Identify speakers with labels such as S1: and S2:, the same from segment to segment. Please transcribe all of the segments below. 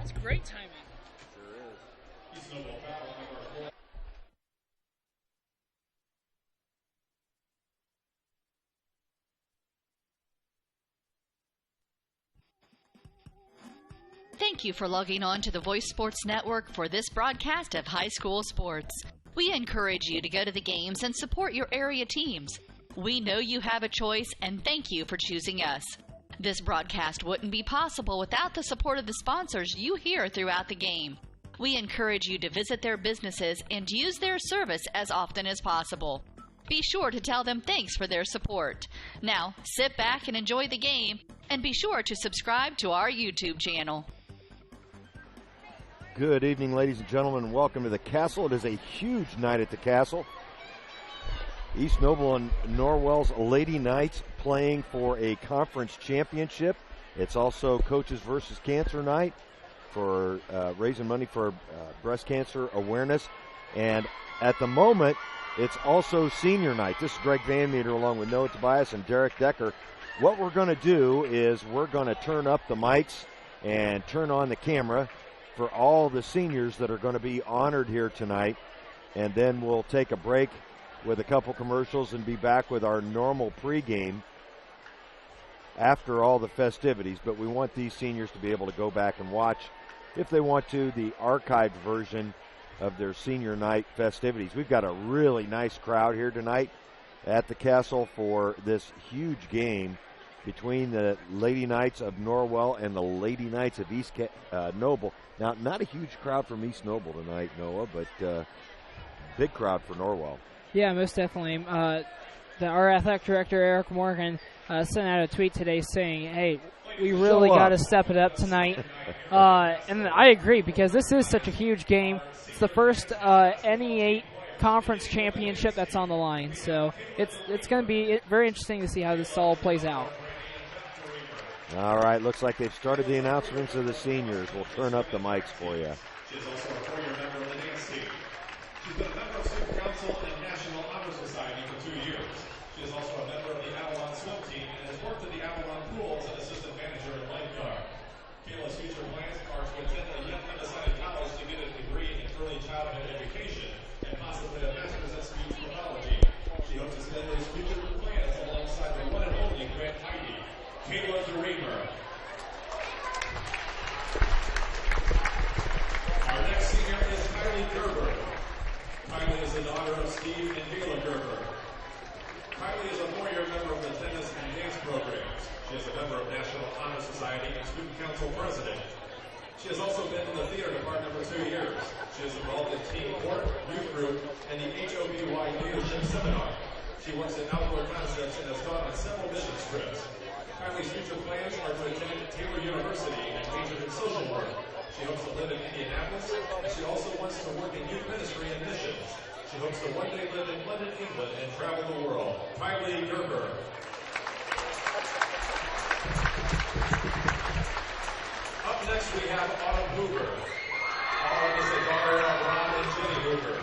S1: That's great timing.
S2: Sure is.
S3: Thank you for logging on to the Voice Sports Network for this broadcast of high school sports. We encourage you to go to the games and support your area teams. We know you have a choice, and thank you for choosing us. This broadcast wouldn't be possible without the support of the sponsors you hear throughout the game. We encourage you to visit their businesses and use their service as often as possible. Be sure to tell them thanks for their support. Now, sit back and enjoy the game, and be sure to subscribe to our YouTube channel.
S4: Good evening, ladies and gentlemen, and welcome to the Castle. It is a huge night at the Castle. East Noble and Norwell's Lady Knights playing for a conference championship. It's also Coaches versus Cancer night for raising money for breast cancer awareness. And at the moment, it's also senior night. This is Greg Van Meter along with Noah Tobias and Derek Decker. What we're going to do is we're going to turn up the mics and turn on the camera for all the seniors that are going to be honored here tonight. And then we'll take a break with a couple commercials and be back with our normal pregame after all the festivities. But we want these seniors to be able to go back and watch, if they want to, the archived version of their senior night festivities. We've got a really nice crowd here tonight at the Castle for this huge game between the Lady Knights of Norwell and the Lady Knights of East Noble. Now, not a huge crowd from East Noble tonight, Noah, but big crowd for Norwell.
S1: Yeah, most definitely. Our athletic director, Eric Morgan, sent out a tweet today saying, hey, we really got to step it up tonight. And I agree, because this is such a huge game. It's the first NE8 conference championship that's on the line. So it's going to be very interesting to see how this all plays out.
S4: All right, looks like they've started the announcements of the seniors. We'll turn up the mics for you.
S2: She's also a four-year member of the dance team. She's been a member of Student Council and National Honor Society for 2 years. She is also a member of the Avalon swim team and has worked at the Avalon pool as an assistant manager and lifeguard. Kayla's future plans are to attend a yet undecided college to get a degree in early childhood education and possibly a master's in speech pathology. She hopes to spend those future plans alongside the one and only Grant Heidi. Kayla Dreamer. Our next senior is Kylie Gerber. Kylie is the daughter of Steve and Kayla Gerber. Kylie is a four-year member of the tennis and dance programs. She is a member of National Honor Society and Student Council president. She has also been in the theater department for 2 years. She is involved in team court, youth group, and the HOBY leadership seminar. She works in outdoor concepts and has gone on several mission trips. Kylie's future plans are to attend Taylor University and major in social work. She hopes to live in Indianapolis, and she also wants to work in youth ministry and missions. She hopes to one day live in London, England, and travel the world. Kylie Gerber. Up next, we have Autumn Hoover. Autumn is the daughter of Ron and Jenny Hoover.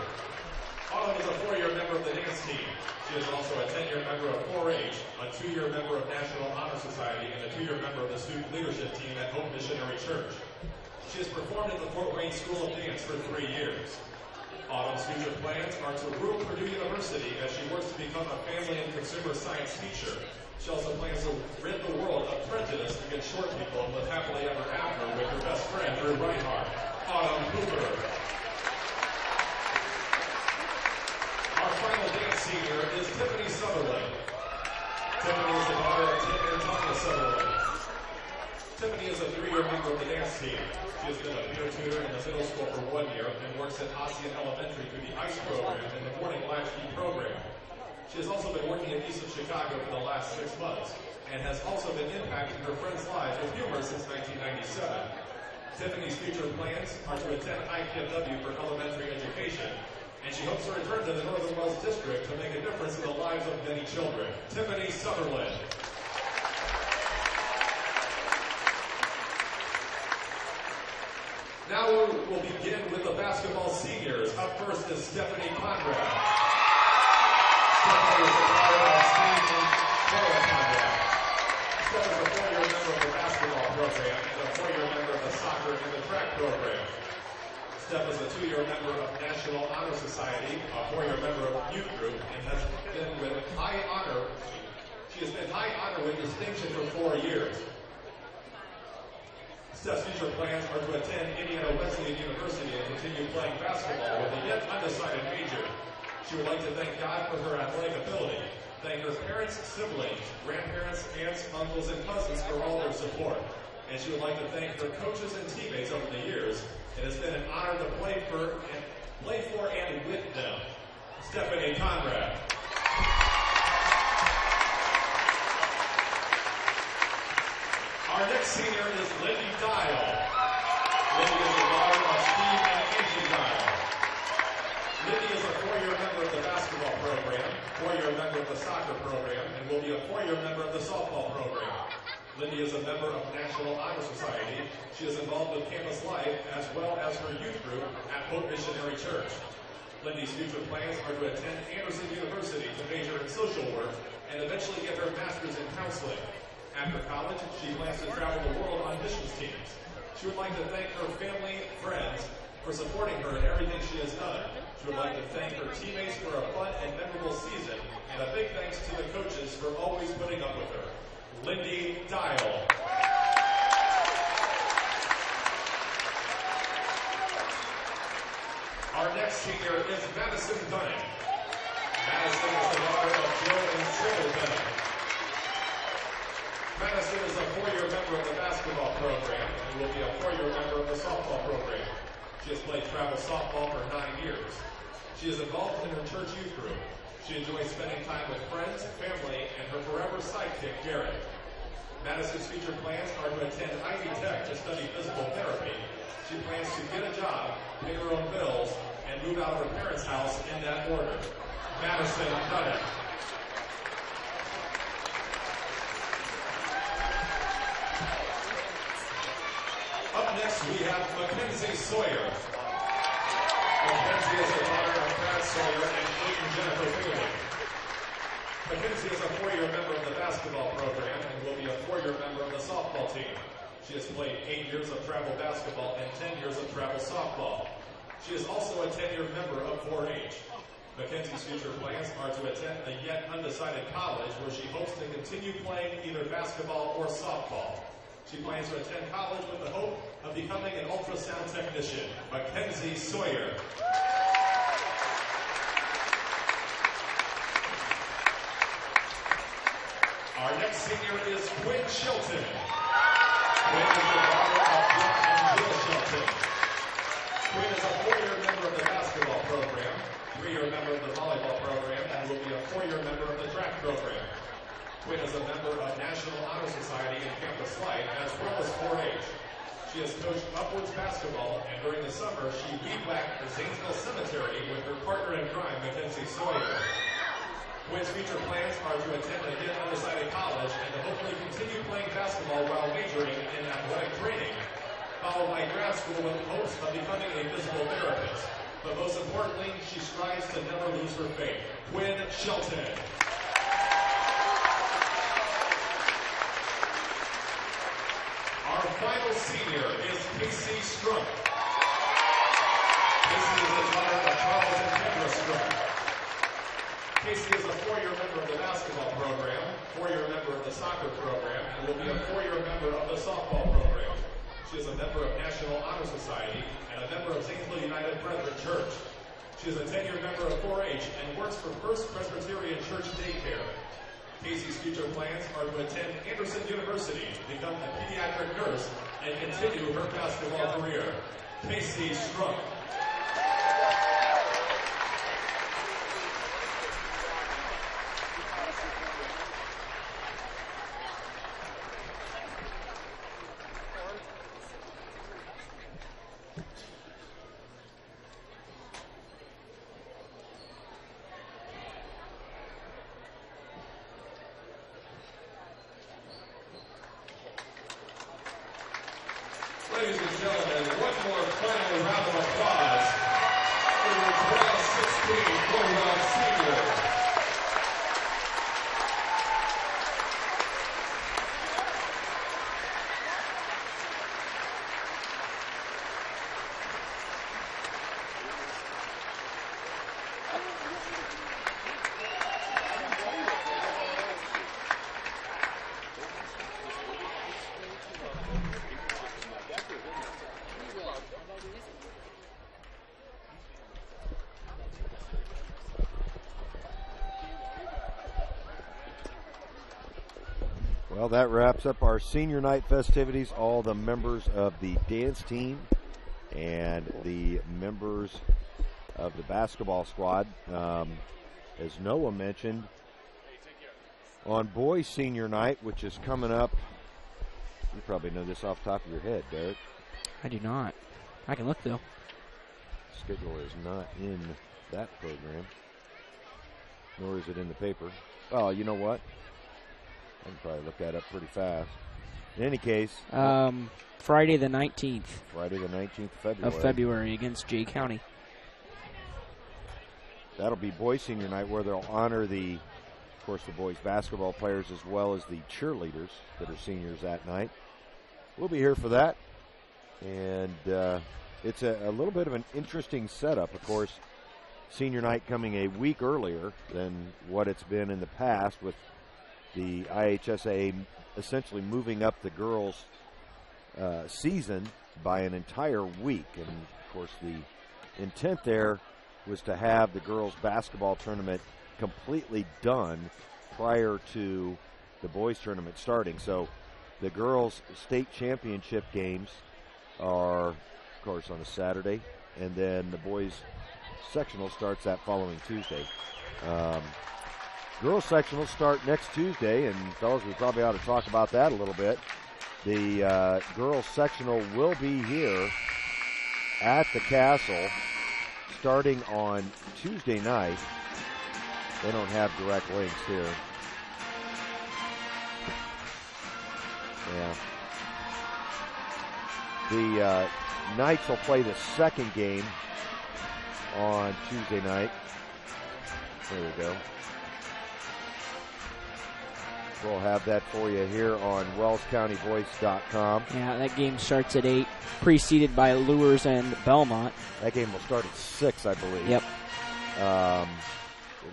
S2: Autumn is a four-year member of the dance team. She is also a 10-year member of 4-H, a 2-year member of National Honor Society, and a 2-year member of the student leadership team at Hope Missionary Church. She has performed at the Fort Wayne School of Dance for 3 years. Autumn's future plans are to rule Purdue University as she works to become a family and consumer science teacher. She also plans to rid the world of prejudice against short people and live happily ever after with her best friend, Drew Reinhardt. Autumn Hoover. Our final dance senior is Tiffany Sutherland. Tiffany is the daughter of Tim and Tanya Sutherland. Tiffany is a 3-year member of the dance team. She has been a peer tutor in the middle school for 1 year and works at Ossian Elementary through the ICE program and the morning latchkey program. She has also been working in East of Chicago for the last 6 months and has also been impacting her friends' lives with humor since 1997. Tiffany's future plans are to attend IPFW for elementary education, and she hopes to return to the Northern Wells District to make a difference in the lives of many children. Tiffany Sutherland. Now we'll begin with the basketball seniors. Up first is Stephanie Conrad. Stephanie is the daughter of Steve and Cora Conrad. Stephanie is a 4-year member of the basketball program and a 4-year member of the soccer and the track track program. Steph is a 2-year member of National Honor Society, a 4-year member of youth group, and has been with high honor. She has been high honor with distinction for 4 years. Steph's future plans are to attend Indiana Wesleyan University and continue playing basketball with a yet undecided major. She would like to thank God for her athletic ability, thank her parents, siblings, grandparents, aunts, uncles, and cousins for all their support. And she would like to thank her coaches and teammates over the years. It has been an honor to play for and with them. Stephanie Conrad. Our next senior is Lindy Dial. Lindy is the daughter of Steve and Angie Dial. Lindy is a 4-year member of the basketball program, 4-year member of the soccer program, and will be a 4-year member of the softball program. Lindy is a member of National Honor Society. She is involved with campus life as well as her youth group at Hope Missionary Church. Lindy's future plans are to attend Anderson University to major in social work and eventually get her master's in counseling. After college, she plans to travel the world on missions teams. She would like to thank her family, friends, for supporting her in everything she has done. She would like to thank her teammates for a fun and memorable season, and a big thanks to the coaches for always putting up with her. Lindy Dial. Our next senior is Madison Dunning. Madison is the daughter of Joe and Cheryl Dunning. Madison is a 4-year member of the basketball program and will be a 4-year member of the softball program. She has played travel softball for 9 years. She is involved in her church youth group. She enjoys spending time with friends, family, and her forever sidekick, Garrett. Madison's future plans are to attend Ivy Tech to study physical therapy. She plans to get a job, pay her own bills, and move out of her parents' house in that order. Madison Dunning. Up next, we have Mackenzie Sawyer. Mackenzie is the daughter of Brad Sawyer and Clayton Jennifer Bailey. Mackenzie is a 4-year member of the basketball program and will be a 4-year member of the softball team. She has played 8 years of travel basketball and 10 years of travel softball. She is also a 10-year member of 4-H. Mackenzie's future plans are to attend a yet undecided college where she hopes to continue playing either basketball or softball. She plans to attend college with the hope of becoming an ultrasound technician. Mackenzie Sawyer. Our next senior is Quinn Shelton. Quinn is the daughter of Brooke and Jill Shelton. Quinn is a 4-year member of the basketball program, 3-year member of the volleyball program, and will be a 4-year member of the track program. Quinn is a member of National Honor Society and campus life, as well as 4-H. She has coached upwards basketball, and during the summer, she weed-whacked the Zanesville Cemetery with her partner in crime, Mackenzie Sawyer. Quinn's future plans are to attend a yet undecided college and to hopefully continue playing basketball while majoring in athletic training, followed by grad school with hopes of becoming a physical therapist. But most importantly, she strives to never lose her faith. Quinn Shelton. Our final senior is Casey Strunk. Casey is the daughter of Charles and Kendra Strunk. Casey is a 4-year member of the basketball program, 4-year member of the soccer program, and will be a 4-year member of the softball program. She is a member of National Honor Society and a member of Zanesville United Brethren Church. She is a 10-year member of 4-H and works for First Presbyterian Church Daycare. Casey's future plans are to attend Anderson University to become a pediatric nurse and continue her basketball career. Casey Strunk. Ladies and gentlemen, one more final round of applause for your 12-16 Norwell seniors.
S4: Well, that wraps up our senior night festivities. All the members of the dance team and the members of the basketball squad, as Noah mentioned, on boys senior night, which is coming up. You probably know this off the top of your head, Derek.
S5: I do not. I can look, though.
S4: Schedule is not in that program, nor is it in the paper. Oh, you know what? I can probably look that up pretty fast. In any case,
S5: Friday the 19th.
S4: Friday the 19th
S5: of February against Jay County.
S4: That'll be boys senior night, where they'll honor the boys basketball players as well as the cheerleaders that are seniors that night. We'll be here for that, and it's a little bit of an interesting setup. Of course, senior night coming a week earlier than what it's been in the past, with the IHSAA essentially moving up the girls' season by an entire week. And, of course, the intent there was to have the girls' basketball tournament completely done prior to the boys' tournament starting. So the girls' state championship games are, of course, on a Saturday, and then the boys' sectional starts that following Tuesday. Girls sectional start next Tuesday, and fellas, we probably ought to talk about that a little bit. The girls sectional will be here at the Castle starting on Tuesday night. They don't have direct links here. Yeah. The Knights will play the second game on Tuesday night. There we go. We'll have that for you here on WellsCountyVoice.com.
S5: Yeah, that game starts at 8, preceded by Lures and Belmont.
S4: That game will start at 6, I believe.
S5: Yep.
S4: A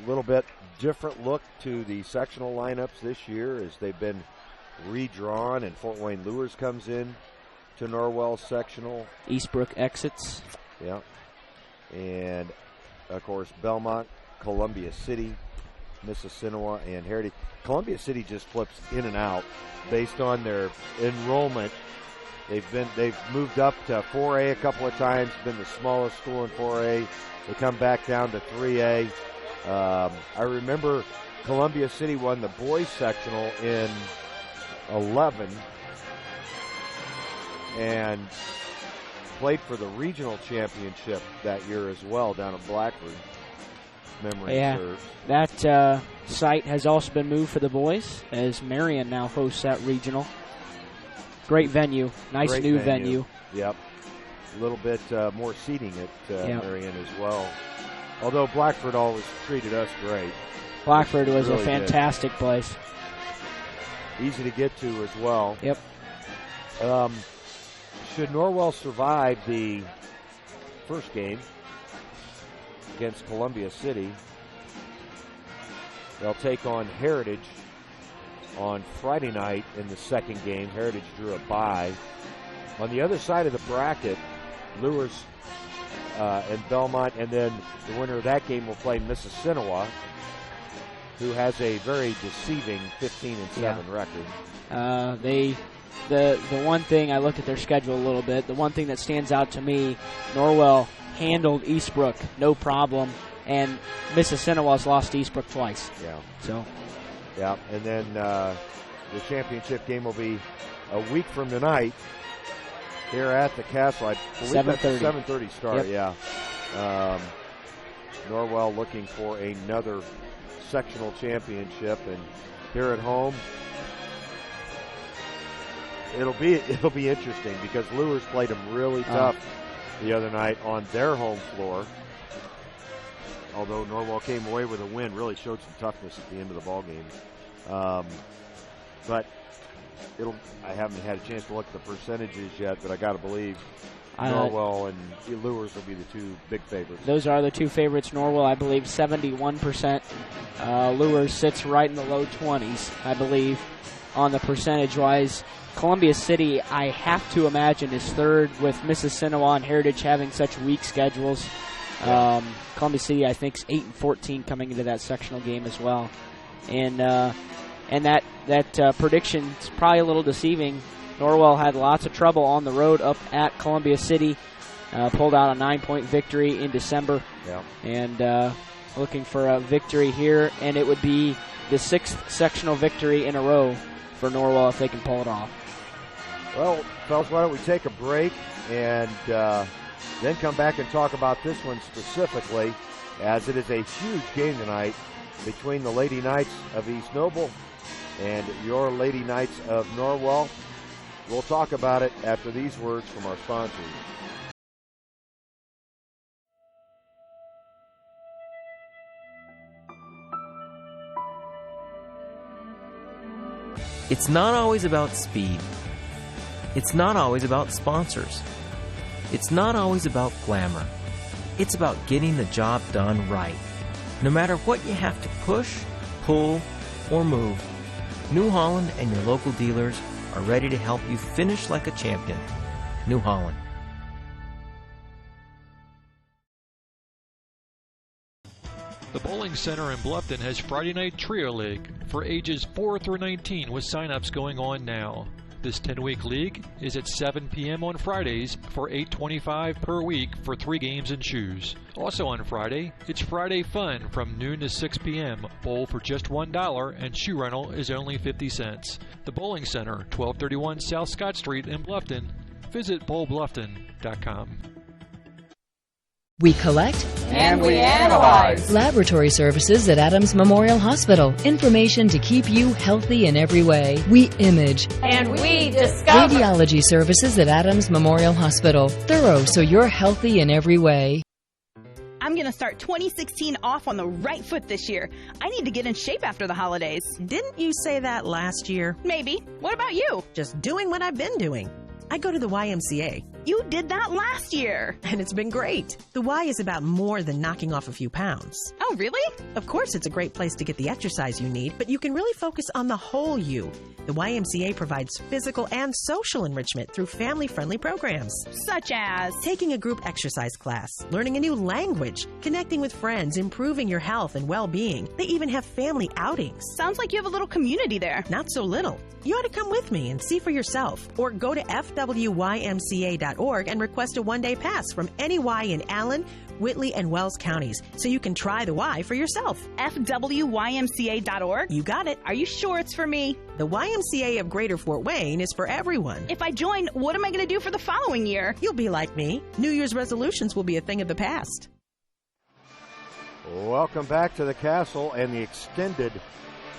S4: little bit different look to the sectional lineups this year, as they've been redrawn, and Fort Wayne Lures comes in to Norwell sectional.
S5: Eastbrook exits.
S4: Yeah. And, of course, Belmont, Columbia City, Mississinewa, and Heritage. Columbia City just flips in and out based on their enrollment. They've moved up to 4A a couple of times, been the smallest school in 4A. They come back down to 3A. I remember Columbia City won the boys sectional in 11 and played for the regional championship that year as well down at Blackford. Memory serves.
S5: That site has also been moved for the boys, as Marion now hosts that regional. Great venue. Nice
S4: Great
S5: new venue.
S4: Yep. A little bit more seating at Marion as well. Although Blackford always treated us great.
S5: Blackford was
S4: really
S5: a fantastic place.
S4: Easy to get to as well.
S5: Yep.
S4: Should Norwell survive the first game against Columbia City, they'll take on Heritage on Friday night in the second game. Heritage drew a bye. On the other side of the bracket, Lures and Belmont, and then the winner of that game will play Mississinewa, who has a very deceiving 15-7 record.
S5: The one thing, I looked at their schedule a little bit, the one thing that stands out to me, Norwell handled Eastbrook, no problem, and Mississinewa's lost to Eastbrook twice.
S4: Yeah.
S5: So.
S4: Yeah, and then the championship game will be a week from tonight here at the Castle. I believe
S5: 7:30.
S4: That's a 7:30 start.
S5: Yep.
S4: Yeah. Norwell looking for another sectional championship, and here at home, it'll be interesting because Lures played them really tough the other night on their home floor. Although Norwell came away with a win, really showed some toughness at the end of the ball game. But I haven't had a chance to look at the percentages yet, but I got to believe Norwell and Lures will be the two big favorites.
S5: Those are the two favorites. Norwell, I believe, 71%. Lures sits right in the low 20s, I believe, on the percentage-wise. Columbia City, I have to imagine, is third, with Mississinewa and Heritage having such weak schedules.
S4: Yeah.
S5: Columbia City, I think, is 8-14 coming into that sectional game as well. And and that prediction's probably a little deceiving. Norwell had lots of trouble on the road up at Columbia City, pulled out a 9-point victory in December, and looking for a victory here, and it would be the 6th sectional victory in a row for Norwell if they can pull it off.
S4: Well, fellas, why don't we take a break and then come back and talk about this one specifically, as it is a huge game tonight between the Lady Knights of East Noble and your Lady Knights of Norwell. We'll talk about it after these words from our sponsors.
S6: It's not always about speed. It's not always about sponsors. It's not always about glamour. It's about getting the job done right. No matter what you have to push, pull, or move, New Holland and your local dealers are ready to help you finish like a champion. New Holland.
S7: The Bowling Center in Bluffton has Friday Night Trio League for ages 4 through 19 with sign-ups going on now. This 10-week league is at 7 p.m. on Fridays for $8.25 per week for 3 games and shoes. Also on Friday, it's Friday Fun from noon to 6 p.m. Bowl for just $1 and shoe rental is only 50 cents. The Bowling Center, 1231 South Scott Street in Bluffton. Visit bowlbluffton.com.
S8: We collect
S9: and we analyze.
S8: Laboratory services at Adams Memorial Hospital. Information to keep you healthy in every way. We image
S9: and we discover.
S8: Radiology services at Adams Memorial Hospital. Thorough so you're healthy in every way.
S10: I'm going to start 2016 off on the right foot this year. I need to get in shape after the holidays.
S11: Didn't you say that last year?
S10: Maybe. What about you?
S11: Just doing what I've been doing. I go to the YMCA.
S10: You did that last year.
S11: And it's been great. The Y is about more than knocking off a few pounds.
S10: Oh, really?
S11: Of course, it's a great place to get the exercise you need, but you can really focus on the whole you. The YMCA provides physical and social enrichment through family-friendly programs.
S10: Such as?
S11: Taking a group exercise class, learning a new language, connecting with friends, improving your health and well-being. They even have family outings.
S10: Sounds like you have a little community there.
S11: Not so little. You ought to come with me and see for yourself. Or go to fwymca.org and request a one-day pass from any Y in Allen, Whitley, and Wells counties so you can try the Y for yourself.
S10: fwymca.org?
S11: You got it.
S10: Are you sure it's for me?
S11: The YMCA of Greater Fort Wayne is for everyone.
S10: If I join, what am I going to do for the following year?
S11: You'll be like me. New Year's resolutions will be a thing of the past.
S4: Welcome back to the Castle and the extended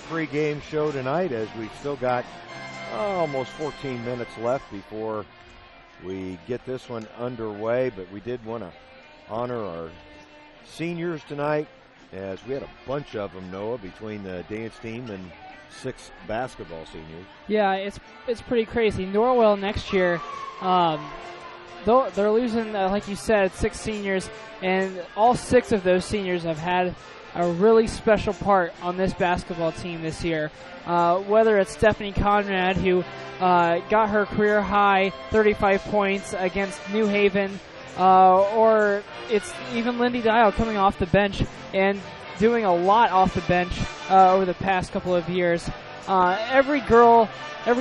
S4: pre-game show tonight, as we've still got almost 14 minutes left before we get this one underway. But we did want to honor our seniors tonight, as we had a bunch of them, Noah, between the dance team and 6 basketball seniors.
S1: Yeah, it's pretty crazy. Norwell next year, they're losing, like you said, 6 seniors, and all 6 of those seniors have had a really special part on this basketball team this year. Whether it's Stephanie Conrad, who got her career high 35 points against New Haven, or it's even Lindy Dial coming off the bench and doing a lot off the bench over the past couple of years. Every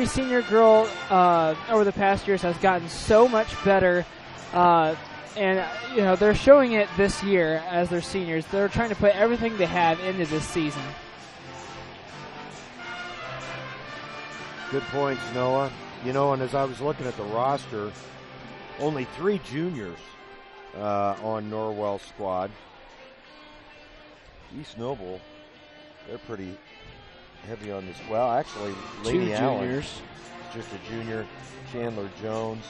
S1: senior girl over the past years has gotten so much better. And, they're showing it this year as their seniors. They're trying to put everything they have into this season.
S4: Good points, Noah. And as I was looking at the roster, only 3 juniors on Norwell's squad. East Noble, they're pretty heavy on this. Well, actually, Lady Allen, just a junior. Chandler Jones,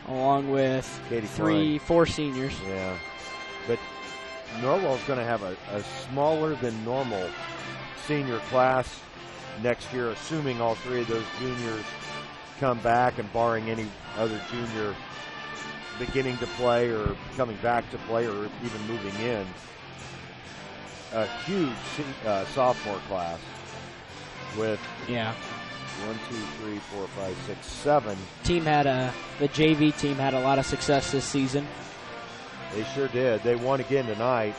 S5: along with
S4: Katie
S5: 4 seniors.
S4: Yeah, but Norwell's going to have a smaller than normal senior class next year, assuming all 3 of those juniors come back and barring any other junior beginning to play or coming back to play or even moving in. A huge sophomore class with 1, 2, 3, 4, 5, 6, 7.
S5: The JV team had a lot of success this season.
S4: They sure did. They won again tonight,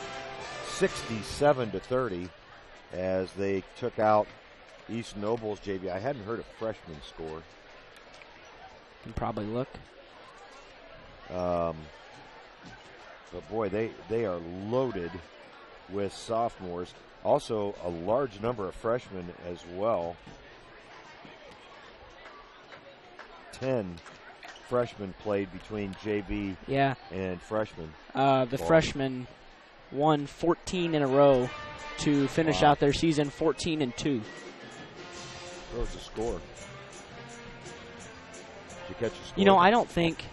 S4: 67-30, as they took out East Noble's JV. I hadn't heard a freshman score.
S5: Can probably look.
S4: But boy, they are loaded with sophomores. Also, a large number of freshmen as well. 10 freshmen played between JV and freshmen.
S5: The freshmen won 14 in a row to finish out their season 14-2.
S4: What was the score? Did you catch the score?
S5: You know, I don't think.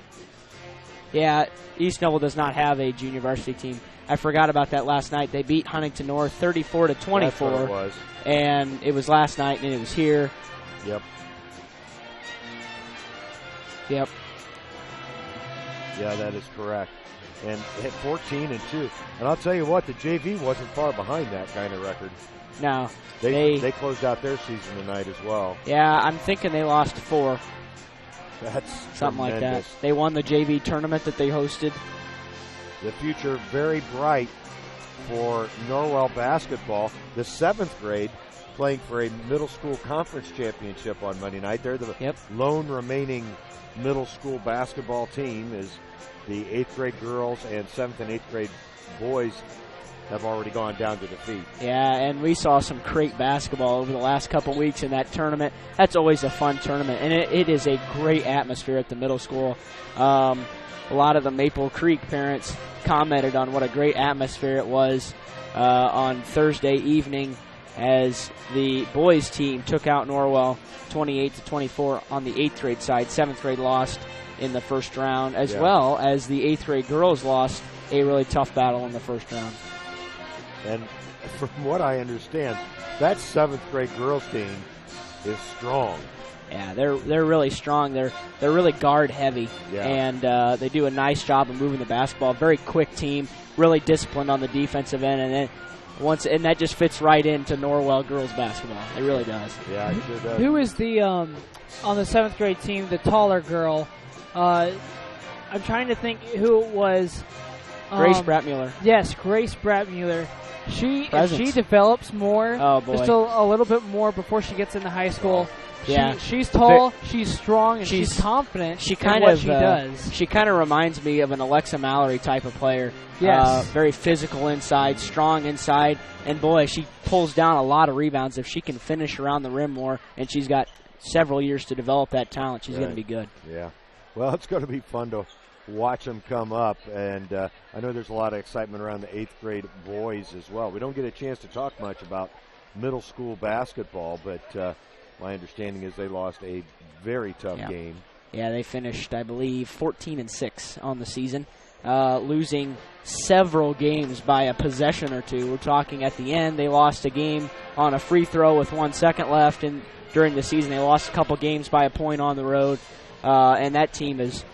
S5: Yeah, East Noble does not have a junior varsity team. I forgot about that last night. They beat Huntington North 34-24.
S4: That's what it was.
S5: And it was last night, and it was here.
S4: Yep.
S5: Yep.
S4: Yeah, that is correct. And hit 14-2. And I'll tell you what, the JV wasn't far behind that kind of record.
S5: No.
S4: They closed out their season tonight as well.
S5: Yeah, I'm thinking they lost 4.
S4: That's
S5: something
S4: tremendous.
S5: like that. They won the JV tournament that they hosted.
S4: The future very bright for Norwell basketball. The 7th grade playing for a middle school conference championship on Monday night. They're the lone remaining middle school basketball team, as the 8th grade girls and 7th and 8th grade boys have already gone down to defeat.
S5: Yeah, and we saw some great basketball over the last couple weeks in that tournament. That's always a fun tournament, and it is a great atmosphere at the middle school. A lot of the Maple Creek parents commented on what a great atmosphere it was on Thursday evening as the boys team took out Norwell 28-24 on the 8th grade side. 7th grade lost in the first round, as well as the 8th grade girls lost a really tough battle in the first round.
S4: And from what I understand, that 7th grade girls team is strong.
S5: Yeah, they're really strong. They're really guard heavy, and they do a nice job of moving the basketball. Very quick team, really disciplined on the defensive end, and that just fits right into Norwell girls basketball. It really does.
S4: Yeah, it sure does.
S1: Who is the on the 7th grade team, the taller girl? I'm trying to think who it was.
S5: Grace Bratmuller.
S1: Yes, Grace Bratmuller. If she develops more, just a little bit more before she gets into high school. She's tall, she's strong, and she's confident in what she does.
S5: She kind of reminds me of an Alexa Mallory type of player.
S1: Yes.
S5: Very physical inside, strong inside, and boy, she pulls down a lot of rebounds if she can finish around the rim more, and she's got several years to develop that talent. She's going to be good.
S4: Yeah. Well, it's going to be fun to watch them come up, and I know there's a lot of excitement around the 8th grade boys as well. We don't get a chance to talk much about middle school basketball, but my understanding is they lost a very tough game.
S5: Yeah, they finished, I believe, 14-6 on the season, losing several games by a possession or two. We're talking at the end, they lost a game on a free throw with 1 second left, and during the season they lost a couple games by a point on the road, and that team is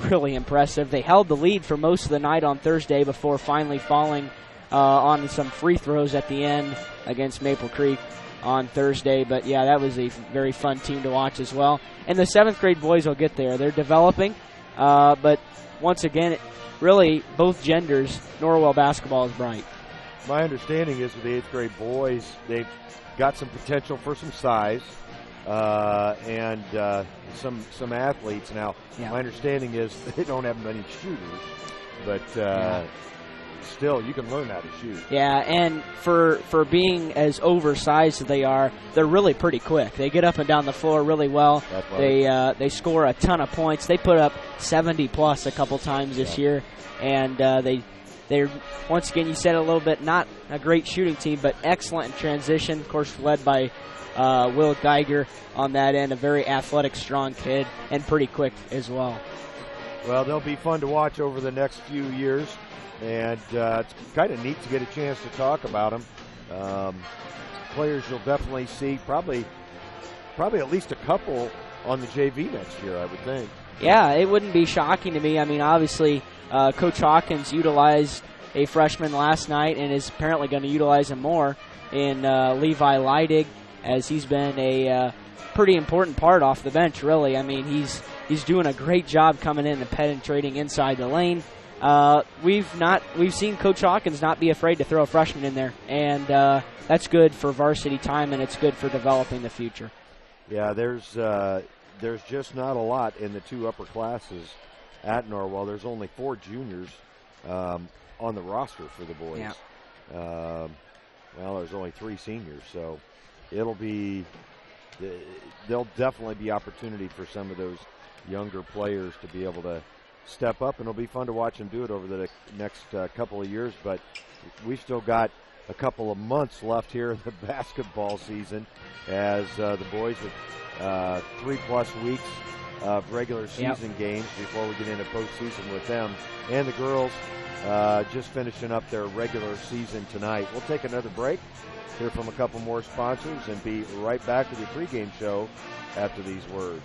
S5: really impressive. They held the lead for most of the night on Thursday before finally falling on some free throws at the end against Maple Creek on Thursday. But, yeah, that was a very fun team to watch as well. And the 7th grade boys will get there. They're developing. But, once again, really, both genders, Norwell basketball is bright.
S4: My understanding is with the 8th grade boys, they've got some potential for some size. And some athletes. Now, my understanding is they don't have many shooters, but still, you can learn how to shoot.
S5: Yeah, and for being as oversized as they are, they're really pretty quick. They get up and down the floor really well. They score a ton of points. They put up 70-plus a couple times this year, and they're, once again, you said it a little bit, not a great shooting team, but excellent in transition, of course, led by Will Geiger on that end, a very athletic, strong kid, and pretty quick as well.
S4: Well, they'll be fun to watch over the next few years, and it's kind of neat to get a chance to talk about them. Players you'll definitely see, probably at least a couple on the JV next year, I would think.
S5: Yeah, it wouldn't be shocking to me. I mean, obviously, Coach Hawkins utilized a freshman last night and is apparently going to utilize him more in Levi Leidig, as he's been a pretty important part off the bench, really. I mean, he's doing a great job coming in and penetrating inside the lane. we've seen Coach Hawkins not be afraid to throw a freshman in there, and that's good for varsity time, and it's good for developing the future.
S4: Yeah, there's just not a lot in the two upper classes at Norwell. There's only 4 juniors on the roster for the boys.
S5: Yeah.
S4: Well, there's only 3 seniors, so there'll definitely be opportunity for some of those younger players to be able to step up, and it'll be fun to watch them do it over the next couple of years. But we've still got a couple of months left here in the basketball season, as the boys with 3+ weeks of regular season games before we get into postseason with them, and the girls just finishing up their regular season tonight. We'll take another break, hear from a couple more sponsors, and be right back with your pregame show after these words.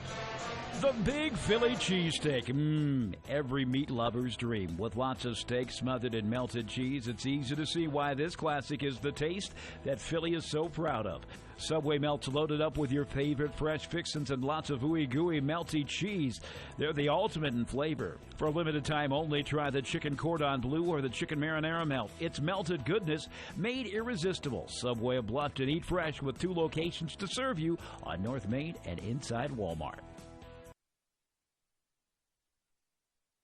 S12: The Big Philly Cheesesteak. Every meat lover's dream. With lots of steak smothered in melted cheese, it's easy to see why this classic is the taste that Philly is so proud of. Subway melts loaded up with your favorite fresh fixins and lots of ooey gooey melty cheese. They're the ultimate in flavor. For a limited time only, try the chicken cordon bleu or the chicken marinara melt. It's melted goodness made irresistible. Subway of Bluffton. Eat fresh with 2 locations to serve you on North Main and inside Walmart.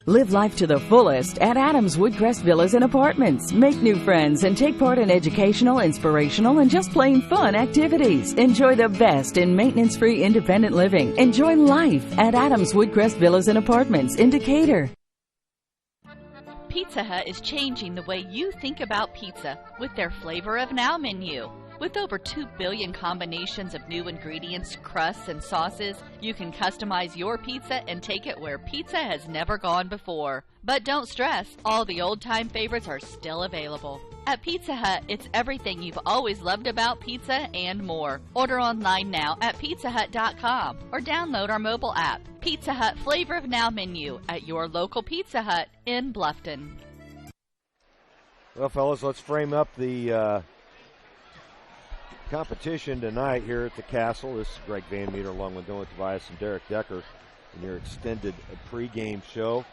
S13: Live life to the fullest at Adams Woodcrest Villas and Apartments. Make new friends and take part in educational, inspirational, and just plain fun activities. Enjoy the best in maintenance-free independent living. Enjoy life at Adams Woodcrest Villas and Apartments in Decatur.
S3: Pizza Hut is changing the way you think about pizza with their Flavor of Now menu. With over 2 billion combinations of new ingredients, crusts, and sauces, you can customize your pizza and take it where pizza has never gone before. But don't stress, all the old-time favorites are still available. At Pizza Hut, it's everything you've always loved about pizza and more. Order online now at pizzahut.com or download our mobile app. Pizza Hut Flavor of Now menu at your local Pizza Hut in Bluffton.
S4: Well, fellas, let's frame up the competition tonight here at the Castle. This is Greg Van Meter along with Noah Tobias and Derek Decker in your extended pregame show.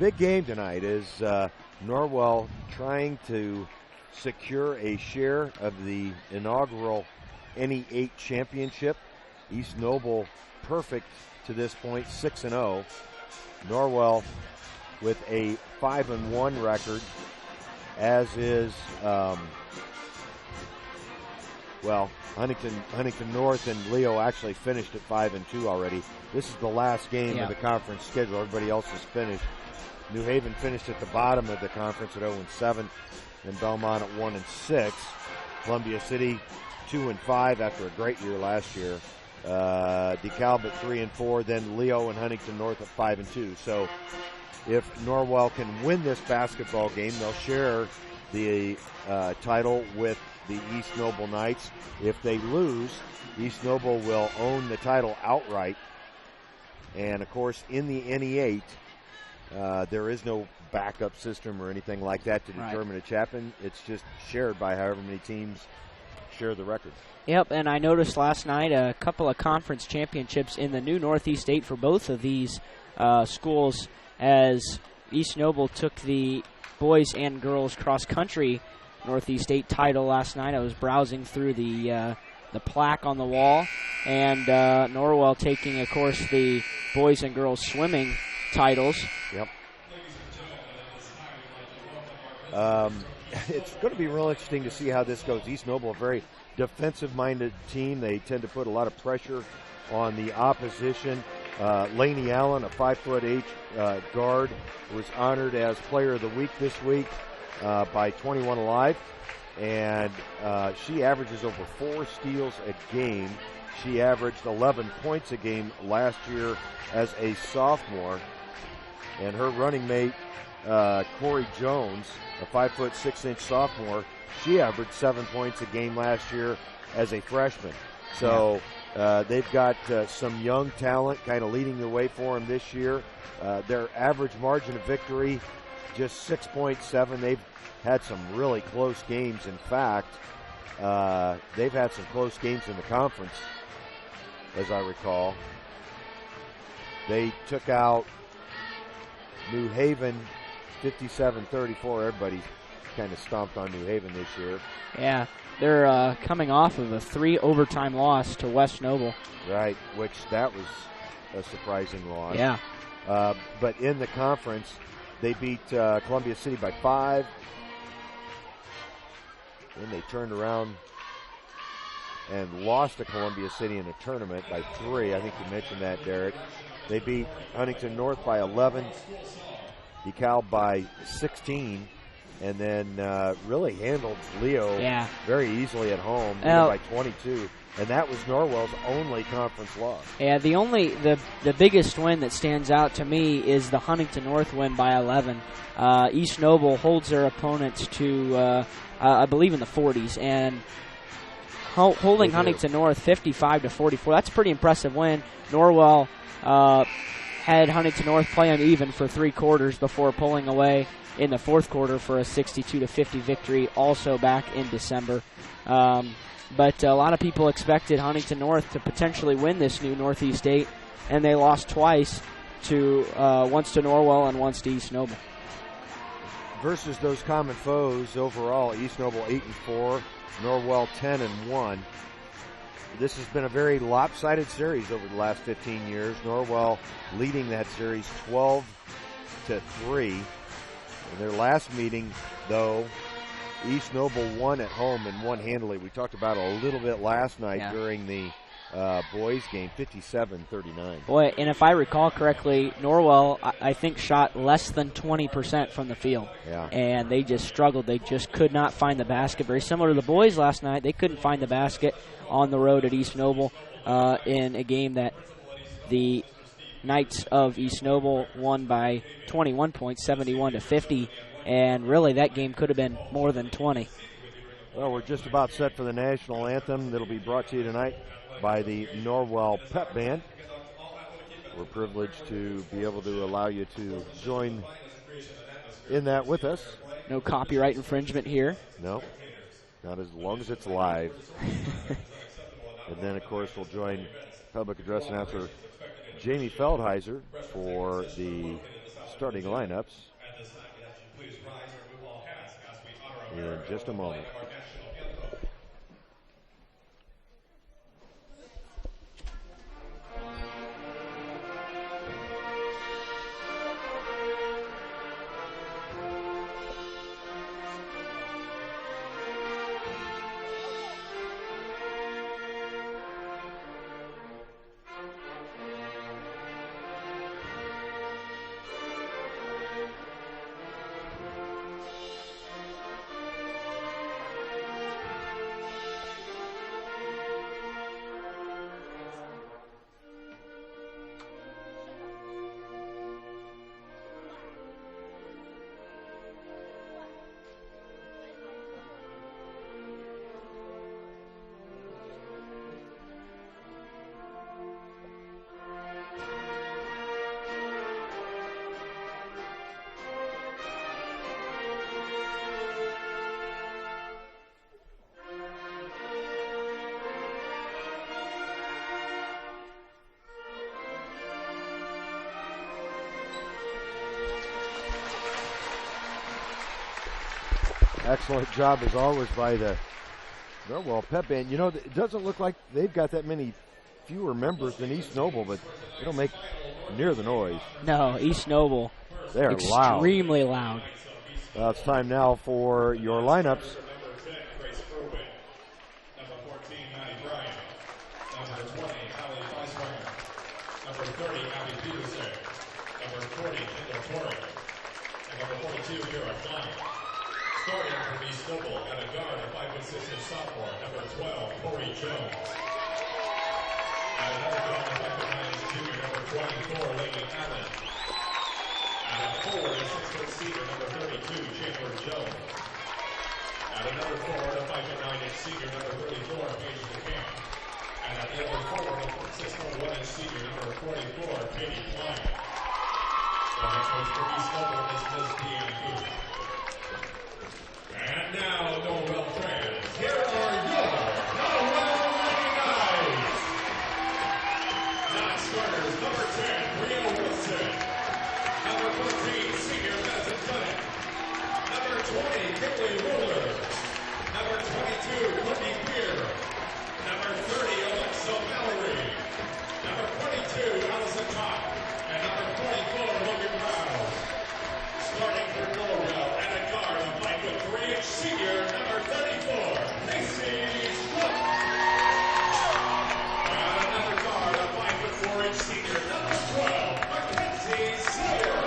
S4: Big game tonight is Norwell trying to secure a share of the inaugural NE8 championship. East Noble perfect to this point, 6-0. Norwell with a 5-1 record, as is Huntington North and Leo actually finished at 5-2 already. This is the last game of the conference schedule. Everybody else is finished. New Haven finished at the bottom of the conference at 0-7, and Belmont at 1-6. Columbia City 2-5 after a great year last year. DeKalb at 3-4, then Leo and Huntington North at 5-2. So if Norwell can win this basketball game, they'll share the title with the East Noble Knights. If they lose, East Noble will own the title outright. And of course, in the NE8, there is no backup system or anything like that to determine a champion. It's just shared by however many teams share the record.
S5: Yep, and I noticed last night a couple of conference championships in the new Northeast 8 for both of these schools, as East Noble took the boys and girls cross-country Northeast 8 title last night. I was browsing through the plaque on the wall, and Norwell taking, of course, the boys and girls swimming titles.
S4: Yep. It's going to be real interesting to see how this goes. East Noble, a very defensive-minded team. They tend to put a lot of pressure on the opposition. Lainey Allen, a 5'8" guard, was honored as Player of the Week this week by 21 Alive, and she averages over 4 steals a game. She averaged 11 points a game last year as a sophomore, and her running mate, Corey Jones, a 5'6" sophomore, she averaged 7 points a game last year as a freshman. So they've got some young talent kind of leading the way for them this year. Their average margin of victory, just 6.7. They've had some really close games. In fact, they've had some close games in the conference, as I recall. They took out New Haven 57-34. Everybody kind of stomped on New Haven this year.
S5: Yeah, they're coming off of a 3 overtime loss to West Noble.
S4: Right, which that was a surprising loss.
S5: Yeah.
S4: But in the conference, they beat Columbia City by 5. Then they turned around and lost to Columbia City in a tournament by 3. I think you mentioned that, Derek. They beat Huntington North by 11, DeKalb by 16, and then really handled Leo very easily at home, by 22. And that was Norwell's only conference loss.
S5: Yeah, the biggest win that stands out to me is the Huntington North win by 11. East Noble holds their opponents to, I believe, in the 40s, and holding Huntington North 55-44. That's a pretty impressive win. Norwell had Huntington North play uneven for 3 quarters before pulling away in the 4th quarter for a 62-50 victory, also back in December. But a lot of people expected Huntington North to potentially win this new Northeast 8, and they lost twice, once to Norwell and once to East Noble.
S4: Versus those common foes, overall, East Noble 8-4, Norwell 10-1. This has been a very lopsided series over the last 15 years. Norwell leading that series 12-3. In their last meeting, though, East Noble won at home and won handily. We talked about it a little bit last night during the boys game, 57-39.
S5: Boy, and if I recall correctly, Norwell, I think, shot less than 20% from the field.
S4: Yeah.
S5: And they just struggled. They just could not find the basket. Very similar to the boys last night. They couldn't find the basket on the road at East Noble in a game that the Knights of East Noble won by 21 points, 71-50. And really, that game could have been more than 20.
S4: Well, we're just about set for the national anthem that'll be brought to you tonight by the Norwell Pep Band. We're privileged to be able to allow you to join in that with us.
S5: No copyright infringement here.
S4: No, not as long as it's live. And then, of course, we'll join public address announcer Jamie Feldheiser for the starting lineups in just a moment. Excellent job, as always, by the Norwell Pep Band. You know, it doesn't look like they've got that many fewer members than East Noble, but they don't make near the noise.
S5: No, East Noble.
S4: They're
S5: extremely loud.
S4: Well, it's time now for your lineups.
S2: Starting from East Noble at a guard, a 5'6" sophomore, number 12, Corey Jones. At another guard, a 5'9" junior, number 24, Leighton Allen. At a forward, a 6' senior, number 32, Chandler Jones. At another forward, a 5'9" senior, number 34, Paige DeCamp. And at the other forward, a 6'1" senior, number 44, Katie Klein. The head coach for East Noble is Ms. Deanna Booth. And now, Norwell fans, here are your Norwell Lady Knights. Non-starters, number 10, Brianna Wilson. Number 14, senior Madison Dunning. 20, Kimberly Ruler. Number 22, Courtney Beer. Number 30, Alexa Mallory. Number 22, Allison Todd. And number 44, Logan Brown. Starting for Norwell at a guard of 5'3" senior, number 34, Casey Struck. And another guard of 5'4" senior, number 12, Mackenzie Sawyer.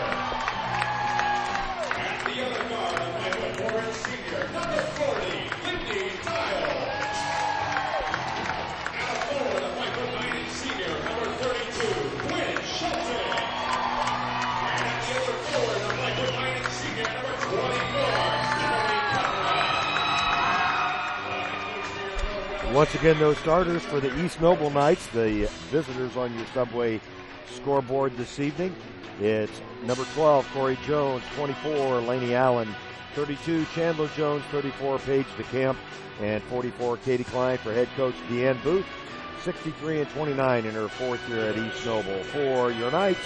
S2: And the other guard of 5'4" senior, number 40, Lindy Dial. And a forward of 5'9" senior, number 32, Quinn Shelton. And the other forward of 5'9" senior, number 24,
S4: Once again, those starters for the East Noble Knights, the visitors on your Subway scoreboard this evening. It's number 12, Corey Jones, 24, Laney Allen, 32, Chandler Jones, 34, Paige DeCamp, and 44, Katie Klein for head coach Deanne Booth, 63 and 29 in her fourth year at East Noble. For your Knights,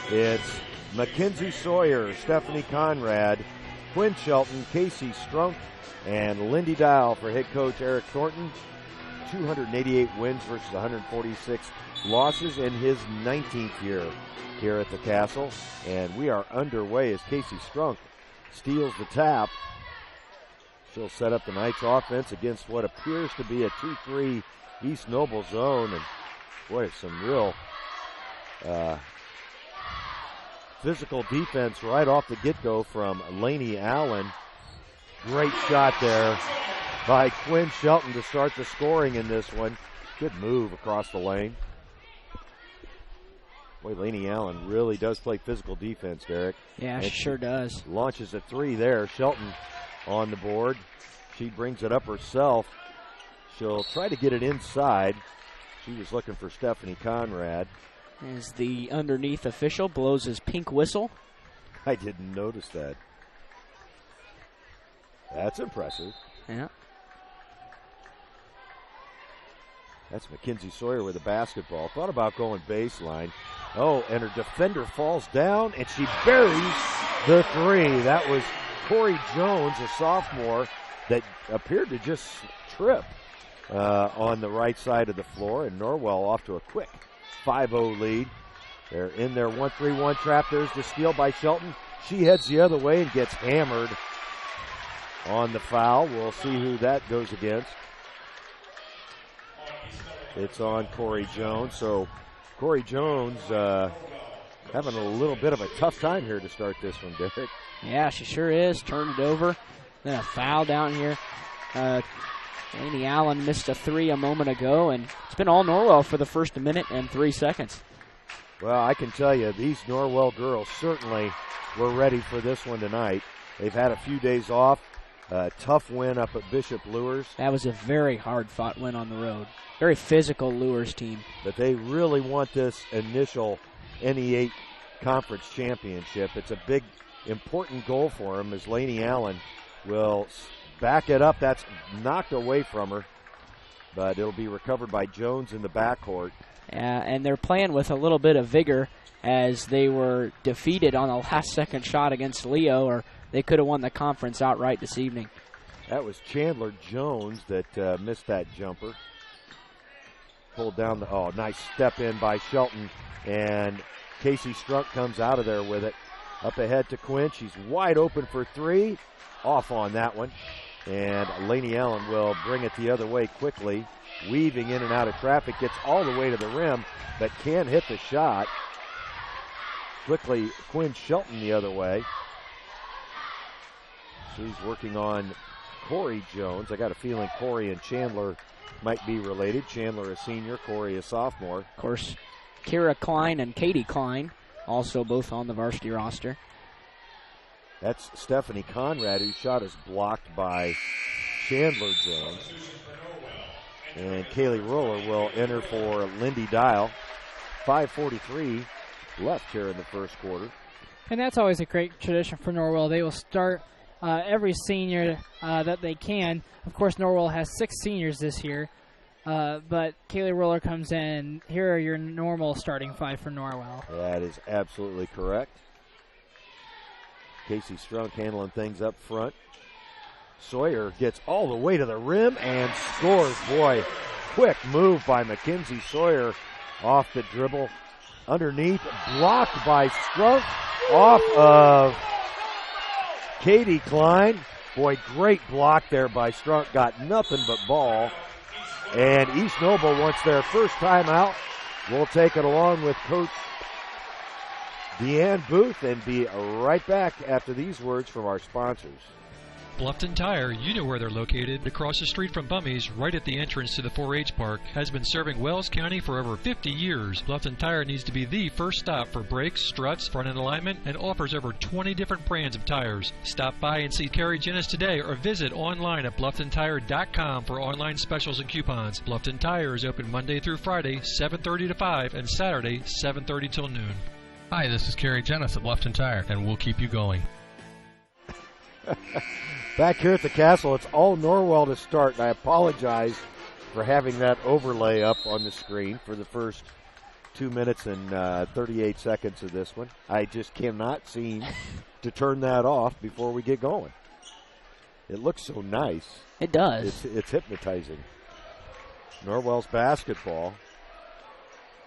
S4: it's Mackenzie Sawyer, Stephanie Conrad, Quinn Shelton, Casey Strunk, and Lindy Dial for head coach Eric Thornton. 288 wins versus 146 losses in his 19th year here at the Castle. And we are underway as Casey Strunk steals the tap. She'll set up the Knights offense against what appears to be a 2-3 East Noble zone. And boy, some real physical defense right off the get-go from Laney Allen. Great shot there by Quinn Shelton to start the scoring in this one. Good move across the lane. Boy, Laney Allen really does play physical defense, Derek.
S5: Yeah, she sure does.
S4: Launches a three there. Shelton on the board. She brings it up herself. She'll try to get it inside. She was looking for Stephanie Conrad.
S5: As the underneath official blows his pink whistle.
S4: I didn't notice that. That's impressive.
S5: Yeah.
S4: That's Mackenzie Sawyer with a basketball. Thought about going baseline. Oh, and her defender falls down, and she buries the three. That was Corey Jones, a sophomore, that appeared to just trip on the right side of the floor, and Norwell off to a quick 5-0 lead. They're in their 1-3-1 trap. There's the steal by Shelton. She heads the other way and gets hammered on the foul. We'll see who that goes against. It's on Corey Jones. So Corey Jones having a little bit of a tough time here to start this one, Derek.
S5: Yeah, she sure is. Turned it over. Then a foul down here. Laney Allen missed a three a moment ago, and it's been all Norwell for the first minute and 3 seconds.
S4: Well, I can tell you, these Norwell girls certainly were ready for this one tonight. They've had a few days off. Tough win up at Bishop Lures.
S5: That was a very hard-fought win on the road. Very physical Lures team.
S4: But they really want this initial NE8 conference championship. It's a big, important goal for them as Laney Allen will back it up. That's knocked away from her, but it'll be recovered by Jones in the backcourt.
S5: And they're playing with a little bit of vigor as they were defeated on the last-second shot against Leo, or they could have won the conference outright this evening.
S4: That was Chandler Jones that missed that jumper. Pulled down the, nice step in by Shelton, and Casey Strunk comes out of there with it. Up ahead to Quinn. She's wide open for three. Off on that one. And Laney Allen will bring it the other way quickly. Weaving in and out of traffic. Gets all the way to the rim, but can't hit the shot. Quickly, Quinn Shelton the other way. She's working on Corey Jones. I got a feeling Corey and Chandler might be related. Chandler a senior, Corey a sophomore.
S5: Of course, Kira Klein and Katie Klein also both on the varsity roster.
S4: That's Stephanie Conrad, whose shot is blocked by Chandler Jones. And Kaylee Roller will enter for Lindy Dial. 5:43 left here in the first quarter.
S1: And that's always a great tradition for Norwell. They will start every senior that they can. Of course, Norwell has 6 seniors this year. But Kaylee Roller comes in. Here are your normal starting 5 for Norwell.
S4: That is absolutely correct. Casey Strunk handling things up front. Sawyer gets all the way to the rim and scores. Boy, quick move by Mackenzie Sawyer off the dribble. Underneath, blocked by Strunk off of Katie Klein. Boy, great block there by Strunk. Got nothing but ball. And East Noble wants their first timeout. We'll take it along with Coach Deanne Booth and be right back after these words from our sponsors.
S7: Bluffton Tire, you know where they're located. Across the street from Bummy's, right at the entrance to the 4-H park, has been serving Wells County for over 50 years. Bluffton Tire needs to be the first stop for brakes, struts, front-end alignment, and offers over 20 different brands of tires. Stop by and see Carrie Jennis today or visit online at BlufftonTire.com for online specials and coupons. Bluffton Tire is open Monday through Friday, 7:30 to 5, and Saturday, 7:30 till noon.
S14: Hi, this is Carrie Jennis at Bluffton Tire, and we'll keep you going.
S4: Back here at the Castle, it's all Norwell to start, and I apologize for having that overlay up on the screen for the first 2 minutes and 38 seconds of this one. I just cannot seem to turn that off before we get going. It looks so nice.
S5: It does.
S4: It's hypnotizing. Norwell's basketball.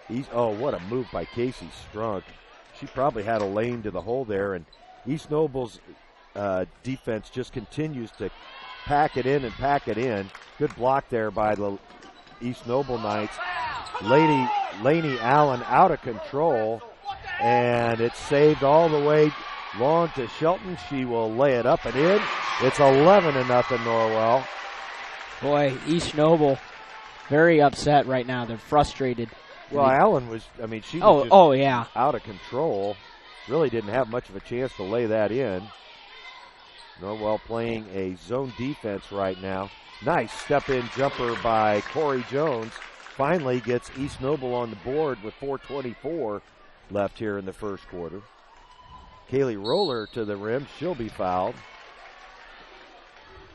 S4: What a move by Casey Strunk. She probably had a lane to the hole there, and East Noble's defense just continues to pack it in and pack it in. Good block there by the East Noble Knights. Laney Allen out of control, and it's saved all the way long to Shelton. She will lay it up and in. It's 11-0 Norwell.
S5: Boy, East Noble very upset right now. They're frustrated.
S4: Well, Allen was, she was just out of control. Really didn't have much of a chance to lay that in. Norwell playing a zone defense right now. Nice step-in jumper by Corey Jones. Finally gets East Noble on the board with 4:24 left here in the first quarter. Kaylee Roller to the rim. She'll be fouled.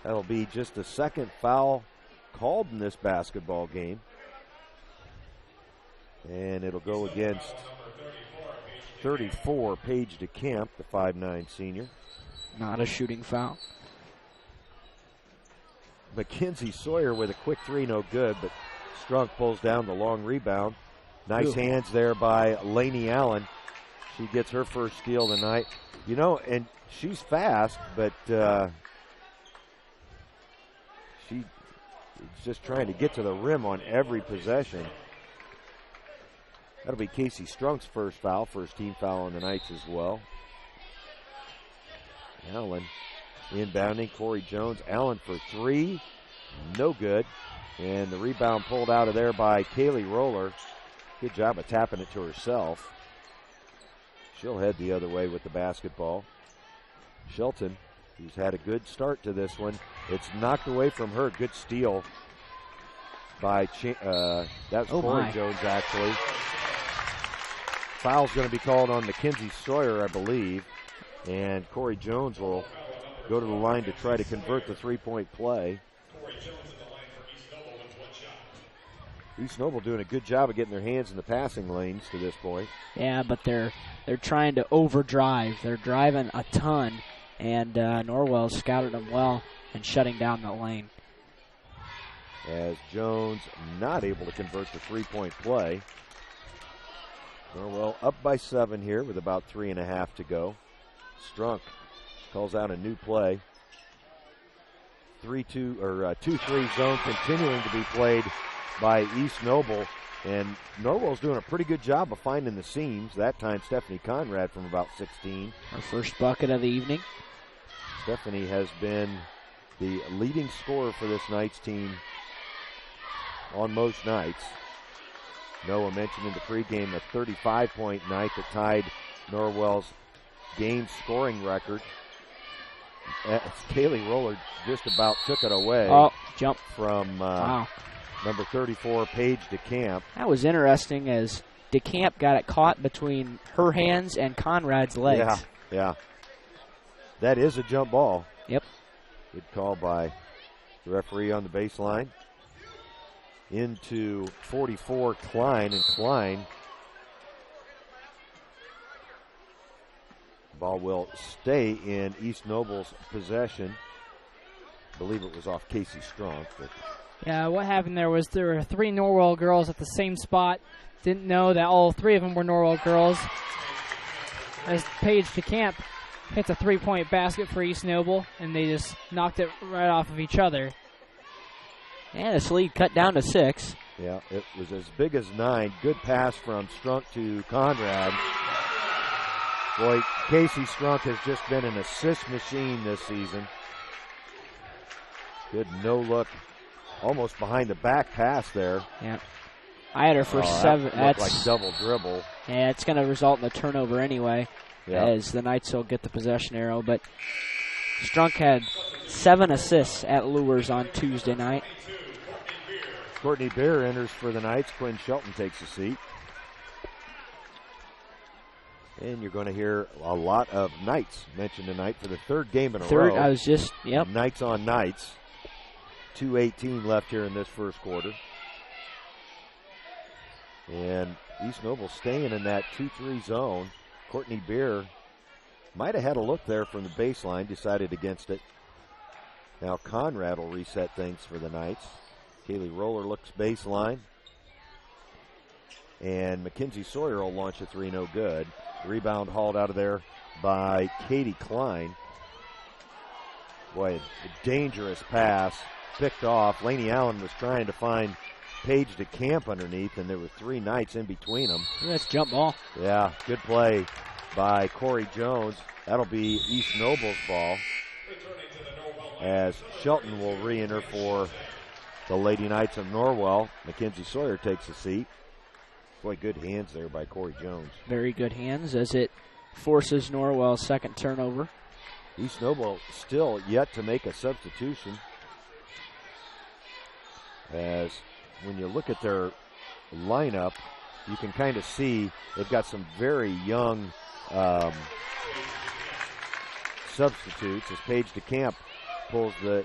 S4: That'll be just the second foul called in this basketball game. And it'll go against 34, Paige DeCamp, the 5'9" senior.
S5: Not a shooting foul.
S4: Mackenzie Sawyer with a quick three, no good, but Strunk pulls down the long rebound. Nice hands there by Laney Allen. She gets her first steal tonight. And she's fast, but she's just trying to get to the rim on every possession. That'll be Casey Strunk's first foul, first team foul on the Knights as well. Allen inbounding. Corey Jones. Allen for three. No good. And the rebound pulled out of there by Kaylee Roller. Good job of tapping it to herself. She'll head the other way with the basketball. Shelton, who's had a good start to this one. It's knocked away from her. Good steal by that's Corey Jones, actually. Foul's going to be called on Mackenzie Sawyer, I believe. And Corey Jones will go to the line to try to convert the three-point play. East Noble doing a good job of getting their hands in the passing lanes to this point.
S5: Yeah, but they're trying to overdrive. They're driving a ton, and Norwell scouted them well and shutting down the lane.
S4: As Jones not able to convert the three-point play. Norwell up by 7 here with about 3.5 to go. Strunk calls out a new play. 2-3 zone continuing to be played by East Noble. And Norwell's doing a pretty good job of finding the seams. That time, Stephanie Conrad from about 16.
S5: Our first bucket of the evening.
S4: Stephanie has been the leading scorer for this Knights team on most nights. Noah mentioned in the pregame a 35-point night that tied Norwell's game scoring record. Kaylee Roller just about took it away.
S5: Jump
S4: from number 34, Paige DeCamp.
S5: That was interesting as DeCamp got it caught between her hands and Conrad's legs.
S4: Yeah. That is a jump ball.
S5: Yep.
S4: Good call by the referee on the baseline. Into 44, Klein, and Klein Ball will stay in East Noble's possession. I believe it was off Casey Strunk. But
S1: yeah, what happened there was there were 3 Norwell girls at the same spot. Didn't know that all 3 of them were Norwell girls. As Paige DeCamp hits a 3-point basket for East Noble, and they just knocked it right off of each other.
S5: And this lead cut down to 6.
S4: Yeah, it was as big as 9. Good pass from Strunk to Conrad. Boy, Casey Strunk has just been an assist machine this season. Good no-look, almost behind-the-back pass there.
S5: Yeah. I had her for 7.
S4: That's like double dribble.
S5: Yeah, it's going to result in a turnover anyway, as the Knights will get the possession arrow. But Strunk had 7 assists at Lures on Tuesday night.
S4: Courtney Beer enters for the Knights. Quinn Shelton takes a seat. And you're going to hear a lot of Knights mentioned tonight for the 3rd game in a row.
S5: I was just, yep.
S4: Knights on Knights. 2:18 left here in this first quarter. And East Noble staying in that 2-3 zone. Courtney Beer might have had a look there from the baseline, decided against it. Now Conrad will reset things for the Knights. Kaylee Roller looks baseline. And Mackenzie Sawyer will launch a 3, no good. Rebound hauled out of there by Katie Klein. Boy, a dangerous pass. Picked off. Laney Allen was trying to find Paige DeCamp underneath, and there were 3 Knights in between them.
S5: That's jump ball.
S4: Yeah, good play by Corey Jones. That'll be East Noble's ball, as Shelton will re-enter for the Lady Knights of Norwell. Mackenzie Sawyer takes a seat. Boy, good hands there by Corey Jones.
S5: Very good hands as it forces Norwell's second turnover.
S4: East Noble still yet to make a substitution, as when you look at their lineup, you can kind of see they've got some very young substitutes, as Paige DeCamp pulls the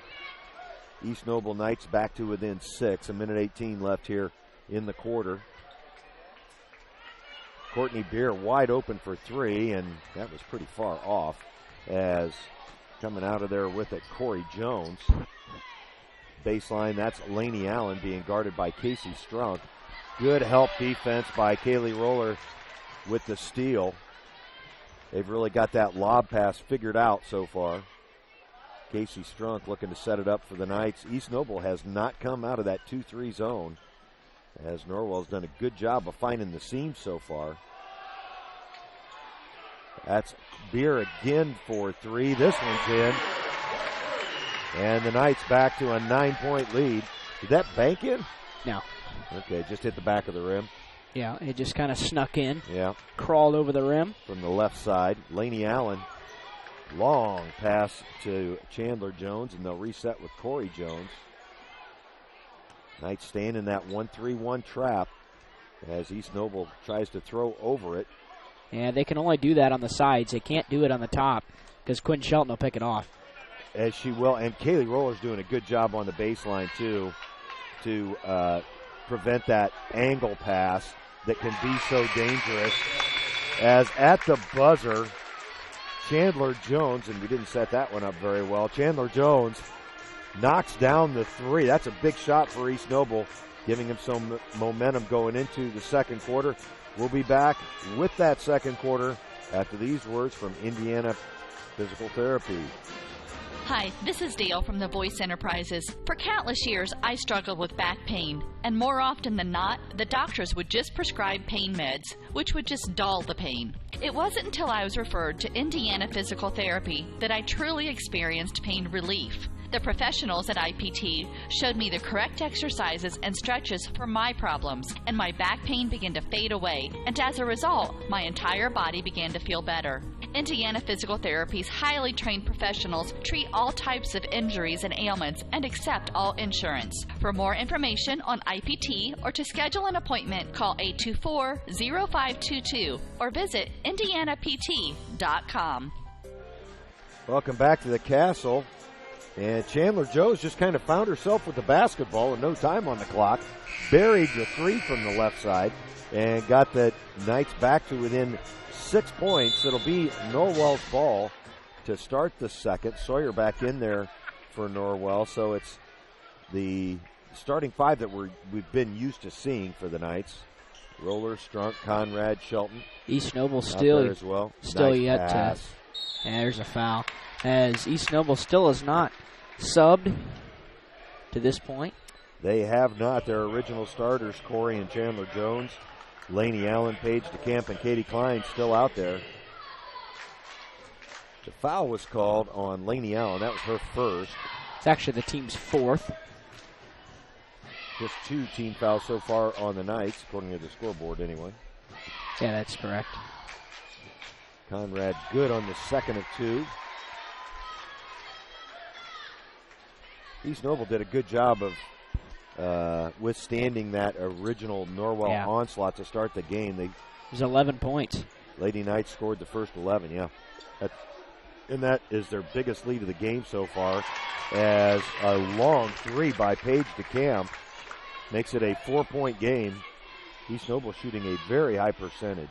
S4: East Noble Knights back to within 6. 1:18 left here in the quarter. Courtney Beer wide open for 3, and that was pretty far off, as coming out of there with it, Corey Jones. Baseline, that's Laney Allen being guarded by Casey Strunk. Good help defense by Kaylee Roller with the steal. They've really got that lob pass figured out so far. Casey Strunk looking to set it up for the Knights. East Noble has not come out of that 2-3 zone, as Norwell's done a good job of finding the seam so far. That's Beer again for 3. This one's in. And the Knights back to a 9-point lead. Did that bank in?
S5: No.
S4: Okay, just hit the back of the rim.
S5: Yeah, it just kind of snuck in.
S4: Yeah.
S5: Crawled over the rim.
S4: From the left side, Laney Allen. Long pass to Chandler Jones, and they'll reset with Corey Jones. Knights staying in that 1-3-1 trap as East Noble tries to throw over it.
S5: Yeah, they can only do that on the sides. They can't do it on the top because Quinn Shelton will pick it off.
S4: As she will, and Kaylee Roller's doing a good job on the baseline too to prevent that angle pass that can be so dangerous. As at the buzzer, Chandler Jones, and we didn't set that one up very well, Chandler Jones knocks down the 3. That's a big shot for East Noble, giving him some momentum going into the second quarter. We'll be back with that second quarter after these words from Indiana Physical Therapy.
S3: Hi, this is Dale from the Voice Enterprises. For countless years, I struggled with back pain, and more often than not, the doctors would just prescribe pain meds, which would just dull the pain. It wasn't until I was referred to Indiana Physical Therapy that I truly experienced pain relief. The professionals at IPT showed me the correct exercises and stretches for my problems, and my back pain began to fade away, and as a result, my entire body began to feel better. Indiana Physical Therapy's highly trained professionals treat all types of injuries and ailments and accept all insurance. For more information on IPT or to schedule an appointment, call 824-0522 or visit indianapt.com.
S4: Welcome back to the Castle. And Chandler Jones just kind of found herself with the basketball and no time on the clock. Buried the 3 from the left side. and got the Knights back to within 6 points. It'll be Norwell's ball to start the second. Sawyer back in there for Norwell, so it's the starting five that we've been used to seeing for the Knights. Roller, Strunk, Conrad, Shelton.
S5: East Noble still
S4: as well.
S5: Still
S4: Nice
S5: yet
S4: pass.
S5: to. And there's a foul. As East Noble still is not subbed to this point.
S4: They have not. Their original starters, Corey and Chandler Jones, Laney Allen, Paige DeCamp, and Katie Klein still out there. The foul was called on Laney Allen. That was her first.
S5: It's actually the team's fourth.
S4: Just 2 team fouls so far on the Knights, according to the scoreboard anyway.
S5: Yeah, that's correct.
S4: Conrad good on the second of 2. East Noble did a good job of withstanding that original Norwell onslaught to start the game.
S5: It was 11 points.
S4: Lady Knights scored the first 11, yeah. And that is their biggest lead of the game so far, as a long 3 by Paige DeCamp makes it a 4-point game. East Noble shooting a very high percentage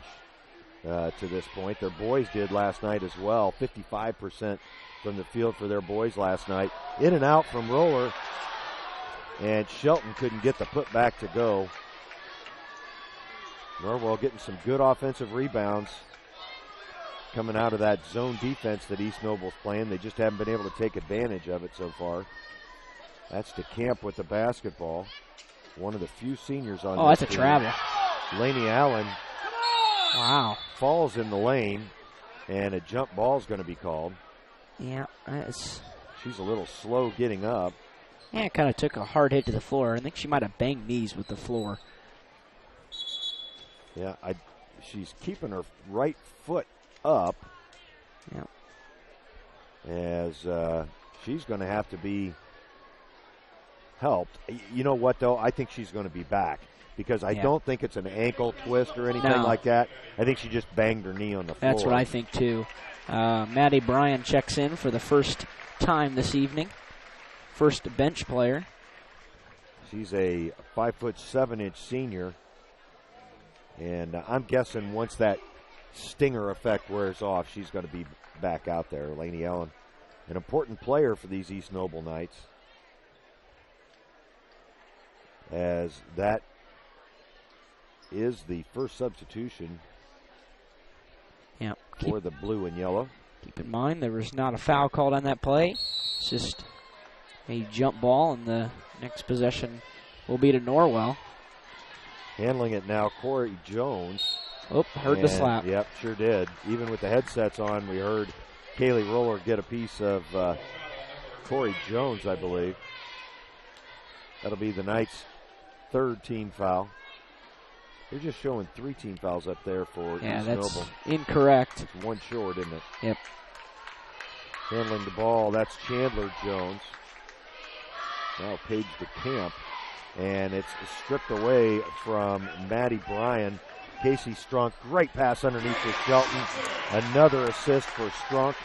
S4: to this point. Their boys did last night as well, 55% from the field for their boys last night. In and out from Roller, and Shelton couldn't get the putback to go. Norwell getting some good offensive rebounds coming out of that zone defense that East Noble's playing. They just haven't been able to take advantage of it so far. That's DeCamp with the basketball. One of the few seniors on
S5: this
S4: this
S5: team.
S4: team.
S5: Oh, that's a travel.
S4: Laney Allen
S5: Wow.
S4: falls in the lane, and a jump ball is going to be called.
S5: Yeah, that's.
S4: She's a little slow getting up.
S5: Yeah, it kind of took a hard hit to the floor. I think she might have banged knees with the floor.
S4: Yeah, she's keeping her right foot up.
S5: Yeah.
S4: As she's going to have to be helped. You know what, though? I think she's going to be back, because I don't think it's an ankle twist or anything like that. I think she just banged her knee on the floor.
S5: That's what I think, too. Maddie Bryan checks in for the first time this evening. First bench player.
S4: She's a 5'7" senior. And I'm guessing once that stinger effect wears off, she's going to be back out there. Laney Allen, an important player for these East Noble Knights, as that is the first substitution for the blue and yellow.
S5: Keep in mind there was not a foul called on that play. It's just a jump ball, and the next possession will be to Norwell.
S4: Handling it now, Corey Jones.
S5: Oh, heard the slap.
S4: Yep, sure did. Even with the headsets on, we heard Kaylee Roller get a piece of Corey Jones, I believe. That'll be the Knights' third team foul. They're just showing 3 team fouls up there for East
S5: that's
S4: Noble.
S5: incorrect.
S4: It's 1 short, isn't it?
S5: Yep.
S4: Handling the ball, that's Chandler Jones. Now Paige DeCamp. And it's stripped away from Maddie Bryan. Casey Strunk, great pass underneath to Shelton. Another assist for Strunk.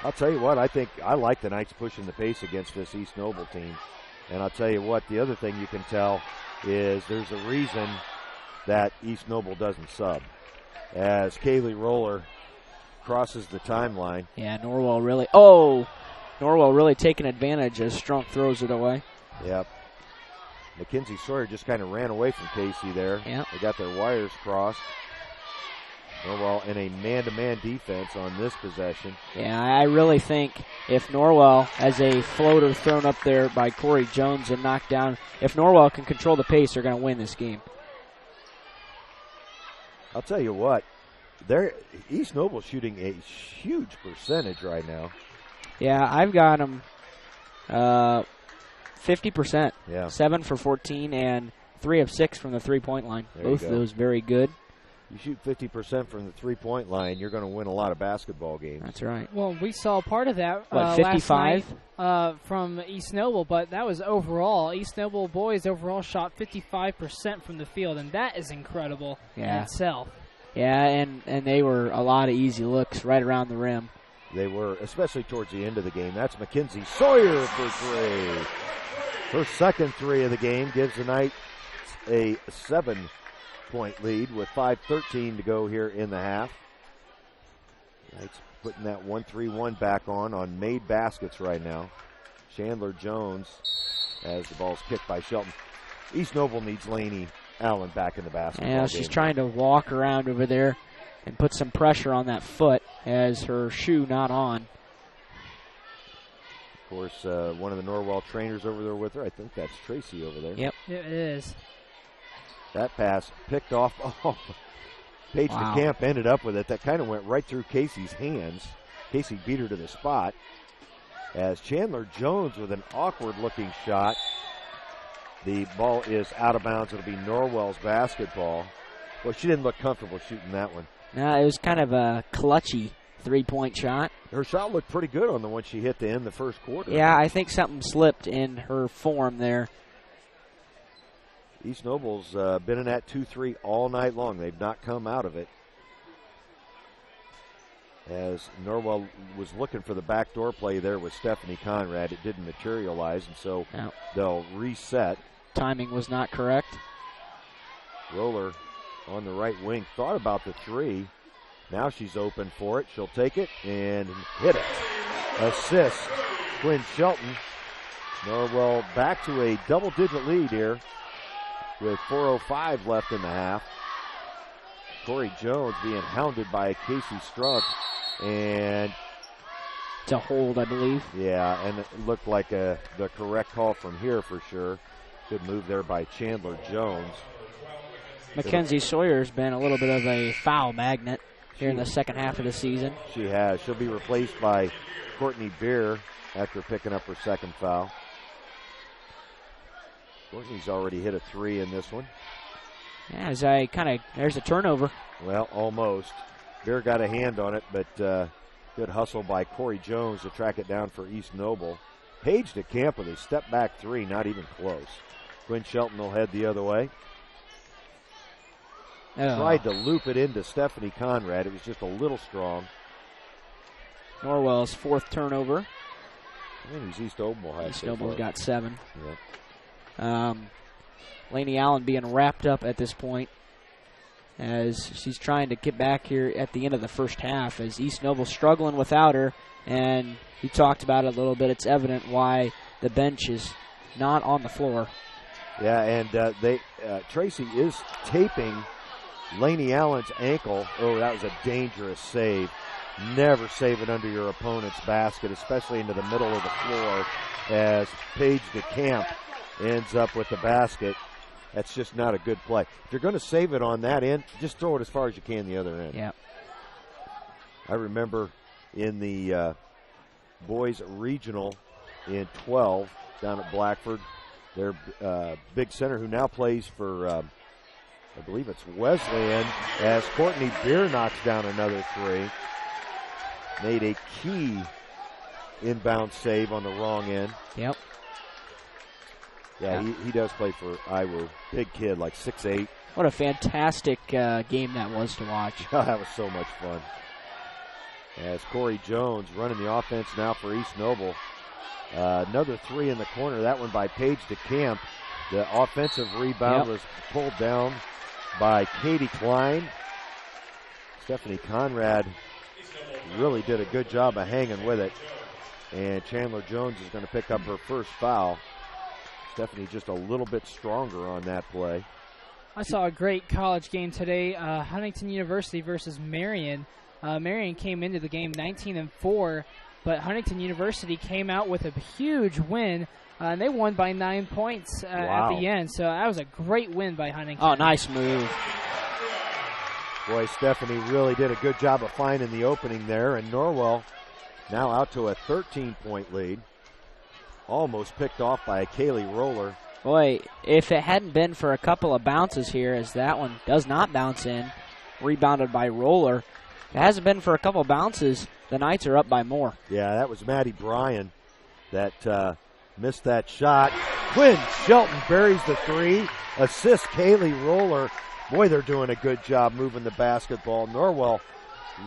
S4: I'll tell you what, I like the Knights pushing the pace against this East Noble team. And I'll tell you what, the other thing you can tell is there's a reason that East Noble doesn't sub. As Kaylee Roller crosses the timeline.
S5: Yeah, Norwell really taking advantage as Strunk throws it away.
S4: Yep. Mackenzie Sawyer just kind of ran away from Casey there.
S5: Yep.
S4: They got their wires crossed. Norwell in a man-to-man defense on this possession.
S5: Yeah, I really think if Norwell has a floater thrown up there by Corey Jones and knocked down, if Norwell can control the pace, they're going to win this game.
S4: I'll tell you what, East Noble shooting a huge percentage right now.
S5: Yeah, I've got them 50%.
S4: Yeah.
S5: 7 for 14 and 3 of 6 from the three-point line.
S4: There
S5: Both of those very good.
S4: You shoot 50% from the three-point line, you're going to win a lot of basketball games.
S5: That's right.
S1: Well, we saw part of that
S5: 55
S1: last night, from East Noble, but that was overall. East Noble boys overall shot 55% from the field, and that is incredible in itself. Yeah,
S5: and they were a lot of easy looks right around the rim.
S4: They were, especially towards the end of the game. That's Mackenzie Sawyer for 3. Her second 3 of the game gives the Knights a 7-point lead with 5:13 to go here in the half. Knights putting that 1-3-1 back on made baskets right now. Chandler Jones as the ball's kicked by Shelton. East Noble needs Laney Allen back in the basketball
S5: Yeah,
S4: game.
S5: she's trying to walk around over there and put some pressure on that foot as her shoe not on.
S4: Of course, one of the Norwell trainers over there with her. I think that's Tracy over there.
S5: Yep.
S1: It is.
S4: That pass picked off. Oh, Paige DeCamp ended up with it. That kind of went right through Casey's hands. Casey beat her to the spot. As Chandler Jones with an awkward-looking shot. The ball is out of bounds. It'll be Norwell's basketball. Well, she didn't look comfortable shooting that one.
S5: No, it was kind of a clutchy three-point shot.
S4: Her shot looked pretty good on the one she hit to end the first quarter.
S5: Yeah, I think something slipped in her form there.
S4: East Noble's been in that 2-3 all night long. They've not come out of it. As Norwell was looking for the backdoor play there with Stephanie Conrad, it didn't materialize, and so they'll reset.
S5: Timing was not correct.
S4: Roller on the right wing thought about the three. Now she's open for it. She'll take it and hit it. Assist, Quinn Shelton. Norwell back to a double-digit lead here with 4:05 left in the half. Corey Jones being hounded by Casey Strunk. And
S5: it's a hold, I believe.
S4: Yeah, and it looked like the correct call from here for sure. Good move there by Chandler Jones.
S5: Mackenzie Sawyer's been a little bit of a foul magnet here in the second half of the season.
S4: She has. She'll be replaced by Courtney Beer after picking up her second foul. Courtney's already hit a three in this one.
S5: Yeah, there's a turnover.
S4: Well, almost. Beer got a hand on it, but good hustle by Corey Jones to track it down for East Noble. Paige DeCamp with a step-back three, not even close. Quinn Shelton will head the other way. Tried to loop it into Stephanie Conrad. It was just a little strong.
S5: Norwell's fourth turnover.
S4: East Noble.
S5: East Noble's got 7.
S4: Yeah.
S5: Laney Allen being wrapped up at this point as she's trying to get back here at the end of the first half as East Noble's struggling without her, and he talked about it a little bit. It's evident why the bench is not on the floor.
S4: Yeah, and Tracy is taping Laney Allen's ankle. Oh, that was a dangerous save. Never save it under your opponent's basket, especially into the middle of the floor, as Paige DeCamp ends up with the basket. That's just not a good play. If you're going to save it on that end, just throw it as far as you can the other end.
S5: Yeah.
S4: I remember in the boys regional in 12 down at Blackford, their big center who now plays for, I believe it's Wesleyan, as Courtney Beer knocks down another three. Made a key inbound save on the wrong end.
S5: Yep.
S4: Yeah, he does play for IWU. Big kid, like 6'8".
S5: What a fantastic game that was to watch.
S4: Oh, that was so much fun. As Corey Jones running the offense now for East Noble. Another three in the corner, that one by Paige DeCamp. The offensive rebound was pulled down by Katie Klein. Stephanie Conrad really did a good job of hanging with it. And Chandler Jones is going to pick up her first foul. Stephanie just a little bit stronger on that play.
S1: I saw a great college game today, Huntington University versus Marion. Marion came into the game 19-4, but Huntington University came out with a huge win, and they won by 9 points at the end. So that was a great win by Huntington.
S5: Oh, nice move.
S4: Boy, Stephanie really did a good job of finding the opening there, and Norwell now out to a 13-point lead. Almost picked off by Kaylee Roller.
S5: Boy, if it hadn't been for a couple of bounces here, as that one does not bounce in, rebounded by Roller, if it hasn't been for a couple of bounces, the Knights are up by more.
S4: Yeah, that was Maddie Bryan that missed that shot. Quinn Shelton buries the three. Assists Kaylee Roller. Boy, they're doing a good job moving the basketball. Norwell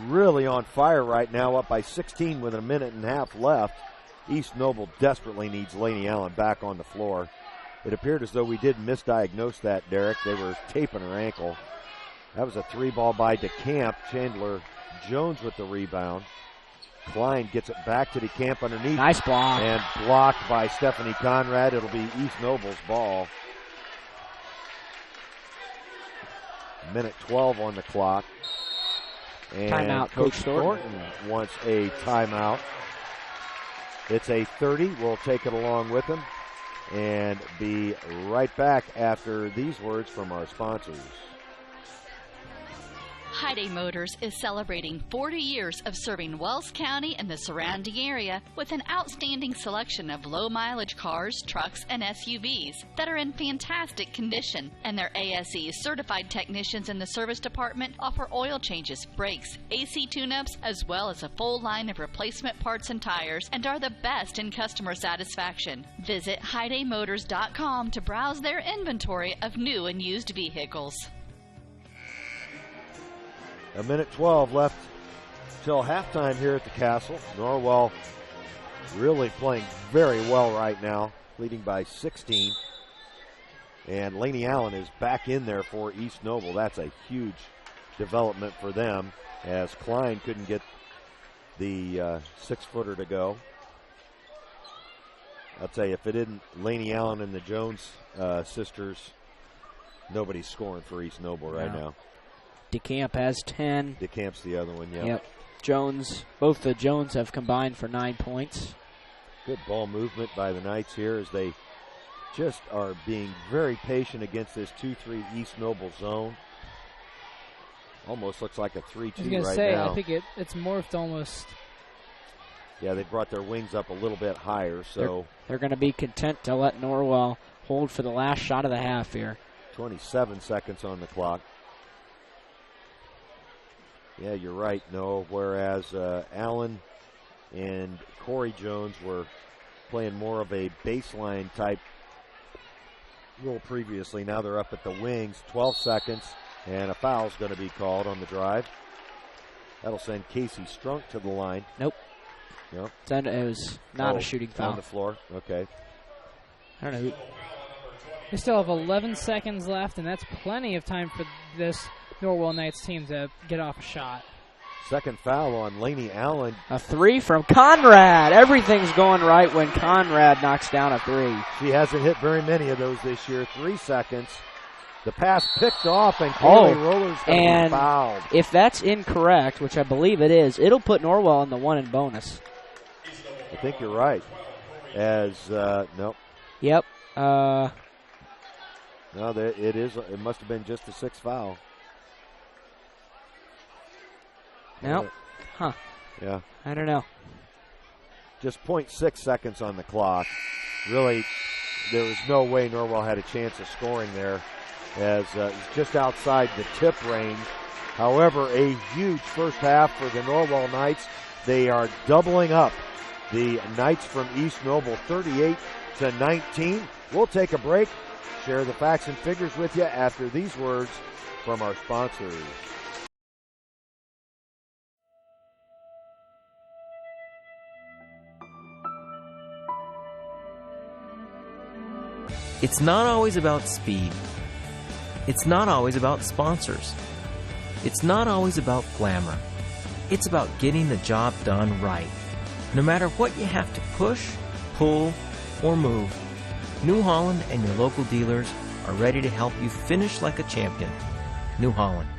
S4: really on fire right now, up by 16 with a minute and a half left. East Noble desperately needs Laney Allen back on the floor. It appeared as though we did misdiagnose that, Derek. They were taping her ankle. That was a 3-ball by DeCamp. Chandler Jones with the rebound. Klein gets it back to DeCamp underneath.
S5: Nice block.
S4: And blocked by Stephanie Conrad. It'll be East Noble's ball. Minute 12 on the clock. And
S5: timeout,
S4: Coach
S5: Thornton
S4: wants a timeout. It's a 30. We'll take it along with him and be right back after these words from our sponsors.
S3: Hyundai Motors is celebrating 40 years of serving Wells County and the surrounding area with an outstanding selection of low-mileage cars, trucks, and SUVs that are in fantastic condition. And their ASE certified technicians in the service department offer oil changes, brakes, AC tune-ups, as well as a full line of replacement parts and tires, and are the best in customer satisfaction. Visit HyundaiMotors.com to browse their inventory of new and used vehicles.
S4: A minute 12 left till halftime here at the Castle. Norwell really playing very well right now, leading by 16. And Laney Allen is back in there for East Noble. That's a huge development for them, as Klein couldn't get the 6-footer to go. I'll tell you, if it isn't Laney Allen and the Jones sisters, nobody's scoring for East Noble right now.
S5: DeCamp has 10.
S4: DeCamp's the other one, yeah.
S5: Yep. Jones, both the Jones have combined for 9 points.
S4: Good ball movement by the Knights here as they just are being very patient against this 2-3 East Noble zone. Almost looks like a 3-2 right now. I was going to say,
S1: I think it's morphed almost.
S4: Yeah, they brought their wings up a little bit higher, so.
S5: They're going to be content to let Norwell hold for the last shot of the half here.
S4: 27 seconds on the clock. Yeah, you're right, Noah. Whereas Allen and Corey Jones were playing more of a baseline type role previously. Now they're up at the wings. 12 seconds, and a foul's going to be called on the drive. That'll send Casey Strunk to the line.
S5: Nope.
S4: No?
S5: It was not a shooting foul.
S4: On the floor, okay.
S5: I don't know.
S1: They still have 11 seconds left, and that's plenty of time for this Norwell Knights team to get off a shot.
S4: Second foul on Laney Allen.
S5: A 3 from Conrad. Everything's going right when Conrad knocks down a 3.
S4: She hasn't hit very many of those this year. 3 seconds. The pass picked off, and Kaylee Roller's going to be fouled.
S5: If that's incorrect, which I believe it is, it'll put Norwell in the 1 in bonus.
S4: I think you're right. Nope.
S5: Yep.
S4: No, it is. It must have been just a 6th foul.
S5: No. Huh.
S4: Yeah.
S5: I don't know.
S4: Just 0.6 seconds on the clock. Really, there was no way Norwell had a chance of scoring there, as it's just outside the tip range. However, a huge first half for the Norwell Knights. They are doubling up the Knights from East Noble, 38-19. We'll take a break, share the facts and figures with you after these words from our sponsors.
S6: It's not always about speed. It's not always about sponsors. It's not always about glamour. It's about getting the job done right. No matter what you have to push, pull, or move, New Holland and your local dealers are ready to help you finish like a champion. New Holland.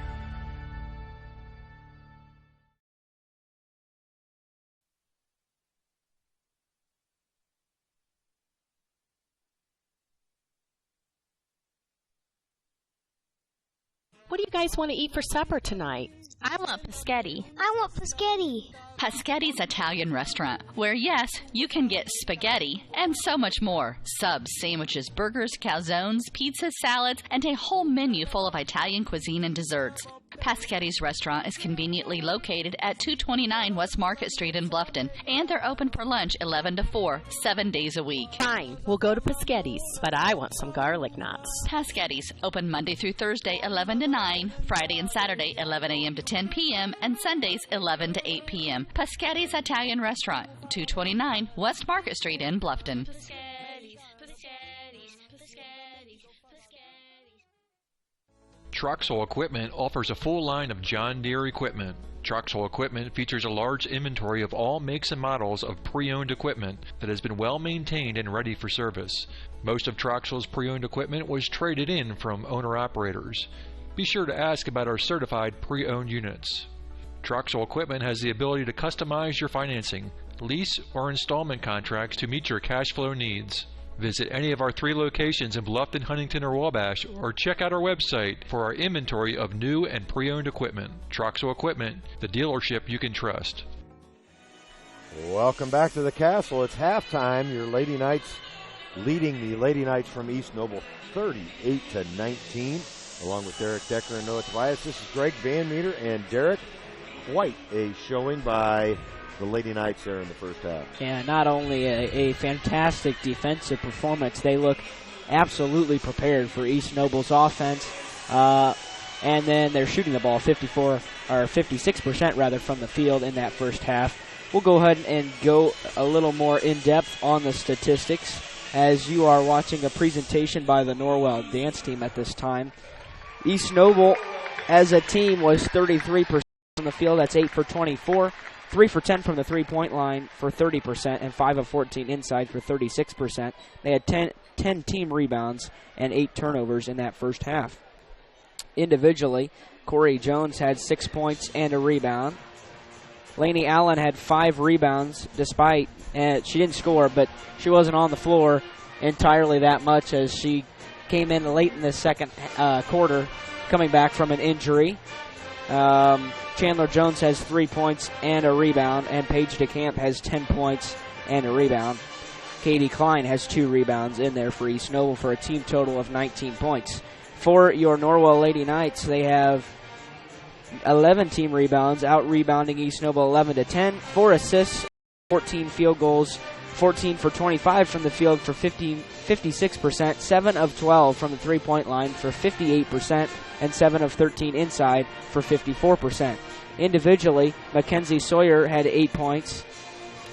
S15: What do you guys want to eat for supper tonight?
S9: I want paschetti.
S16: I want paschetti.
S3: Paschetti's Italian restaurant, where yes, you can get spaghetti and so much more. Subs, sandwiches, burgers, calzones, pizzas, salads, and a whole menu full of Italian cuisine and desserts. Paschetti's restaurant is conveniently located at 229 West Market Street in Bluffton, and they're open for lunch 11 to 4, 7 days a week.
S15: Fine, we'll go to Paschetti's, but I want some garlic knots.
S3: Paschetti's, open Monday through Thursday 11 to 9, Friday and Saturday 11 a.m. to 10 p.m., and Sundays 11 to 8 p.m. Paschetti's Italian Restaurant, 229 West Market Street in Bluffton.
S7: Troxel Equipment offers a full line of John Deere equipment. Troxel Equipment features a large inventory of all makes and models of pre-owned equipment that has been well maintained and ready for service. Most of Troxel's pre-owned equipment was traded in from owner-operators. Be sure to ask about our certified pre-owned units. Troxel Equipment has the ability to customize your financing, lease, or installment contracts to meet your cash flow needs. Visit any of our 3 locations in Bluffton, Huntington, or Wabash, or check out our website for our inventory of new and pre-owned equipment. Troxel Equipment, the dealership you can trust.
S4: Welcome back to the Castle. It's halftime. Your Lady Knights leading the Lady Knights from East Noble 38-19, along with Derek Decker and Noah Tobias. This is Greg Van Meter and Derek. Quite a showing by the Lady Knights there in the first half.
S5: Yeah, not only a fantastic defensive performance, they look absolutely prepared for East Noble's offense. And then they're shooting the ball 56% rather from the field in that first half. We'll go ahead and go a little more in depth on the statistics as you are watching a presentation by the Norwell dance team at this time. East Noble as a team was 33% from the field. That's 8 for 24. 3 for 10 from the three-point line for 30%, and 5 of 14 inside for 36%. They had 10 team rebounds and 8 turnovers in that first half. Individually, Corey Jones had 6 points and a rebound. Lainey Allen had 5 rebounds, despite she didn't score, but she wasn't on the floor entirely that much as she came in late in the second quarter, coming back from an injury. Chandler Jones has 3 points and a rebound, and Paige DeCamp has 10 points and a rebound. Katie Klein has 2 rebounds in there for East Noble for a team total of 19 points. For your Norwell Lady Knights, they have 11 team rebounds, out-rebounding East Noble 11-10, 4 assists, 14 field goals, 14 for 25 from the field for 56%, 7 of 12 from the three-point line for 58%, and 7 of 13 inside for 54%. Individually, Mackenzie Sawyer had 8 points.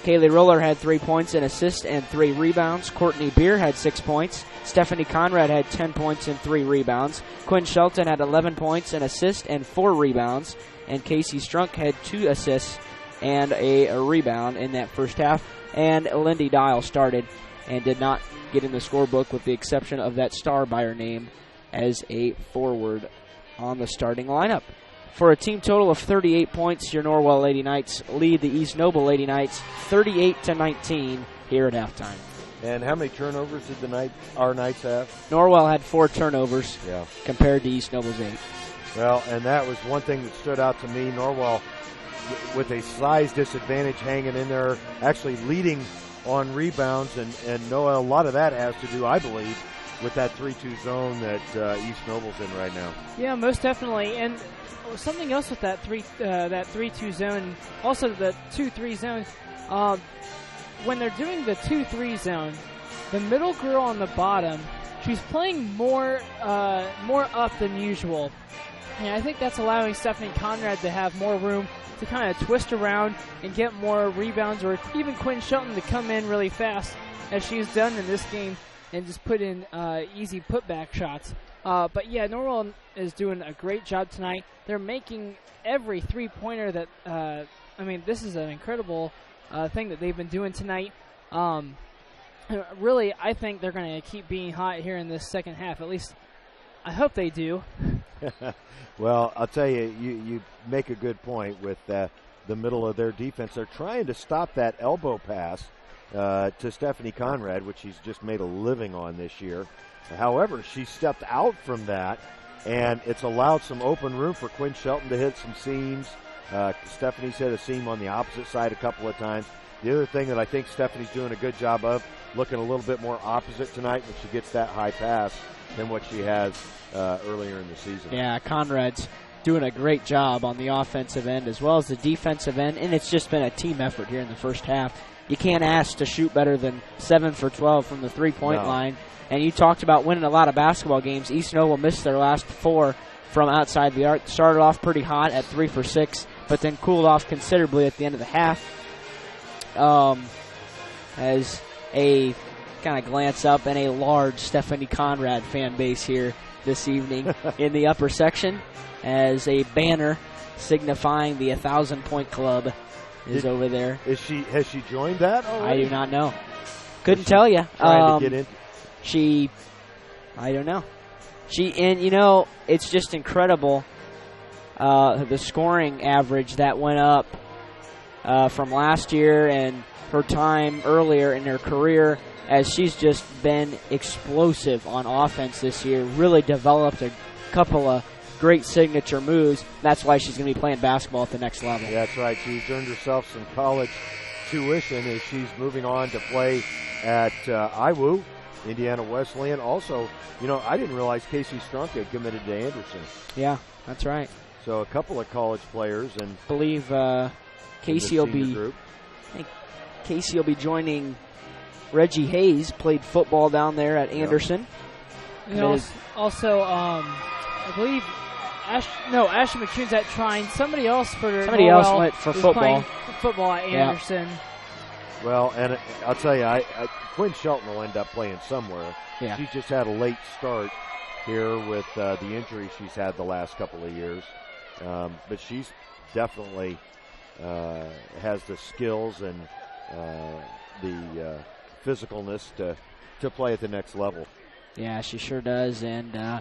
S5: Kaylee Roller had 3 points, an assist, and 3 rebounds. Courtney Beer had 6 points. Stephanie Conrad had 10 points and 3 rebounds. Quinn Shelton had 11 points, an assist, and 4 rebounds. And Casey Strunk had 2 assists and a rebound in that first half. And Lindy Dial started and did not get in the scorebook with the exception of that star by her name as a forward on the starting lineup. For a team total of 38 points, your Norwell Lady Knights lead the East Noble Lady Knights 38-19 here at halftime.
S4: And how many turnovers did our Knights have?
S5: Norwell had 4 turnovers compared to East Noble's 8.
S4: Well, and that was one thing that stood out to me. Norwell, with a size disadvantage hanging in there, actually leading on rebounds, and Noah, a lot of that has to do, I believe, with that 3-2 zone that East Noble's in right now.
S1: Yeah, most definitely. And something else with that 3-2 zone, also the 2-3 zone, when they're doing the 2-3 zone, the middle girl on the bottom, she's playing more up than usual. And I think that's allowing Stephanie Conrad to have more room to kind of twist around and get more rebounds, or even Quinn Shelton to come in really fast, as she's done in this game, and just put in easy putback shots. But yeah, Norwell is doing a great job tonight. They're making every three-pointer that, this is an incredible thing that they've been doing tonight. Really, I think they're going to keep being hot here in this second half. At least, I hope they do.
S4: Well, I'll tell you, you make a good point with the middle of their defense. They're trying to stop that elbow pass to Stephanie Conrad, which she's just made a living on this year. However, she stepped out from that, and it's allowed some open room for Quinn Shelton to hit some seams. Stephanie's hit a seam on the opposite side a couple of times. The other thing that I think Stephanie's doing a good job of, looking a little bit more opposite tonight when she gets that high pass than what she has earlier in the season.
S5: Yeah, Conrad's doing a great job on the offensive end as well as the defensive end, and it's just been a team effort here in the first half. You can't ask to shoot better than 7 for 12 from the three-point line. And you talked about winning a lot of basketball games. East Noble missed their last 4 from outside the arc. Started off pretty hot at 3 for 6, but then cooled off considerably at the end of the half. As a kind of glance up and a large Stephanie Conrad fan base here this evening in the upper section as a banner signifying the 1,000-point club is over there.
S4: Has she joined that already?
S5: I do not know. Couldn't tell you.
S4: Trying to get in.
S5: I don't know. It's just incredible the scoring average that went up from last year and her time earlier in her career, as she's just been explosive on offense this year, really developed a couple of great signature moves. That's why she's going to be playing basketball at the next level.
S4: Yeah, that's right. She's earned herself some college tuition as she's moving on to play at IWU, Indiana Wesleyan. Also, I didn't realize Casey Strunk had committed to Anderson.
S5: Yeah, that's right.
S4: So a couple of college players, and
S5: I believe Casey will be joining Reggie Hayes. Played football down there at Anderson.
S1: Also, I believe Ashley McCune's at Trine. Somebody else
S5: Norwell
S1: went
S5: for football.
S1: Football at Anderson.
S4: Well, and I'll tell you, Quinn Shelton will end up playing somewhere.
S5: Yeah.
S4: She's just had a late start here with the injury she's had the last couple of years. But she's definitely has the skills and the physicalness to play at the next level.
S5: Yeah, she sure does. And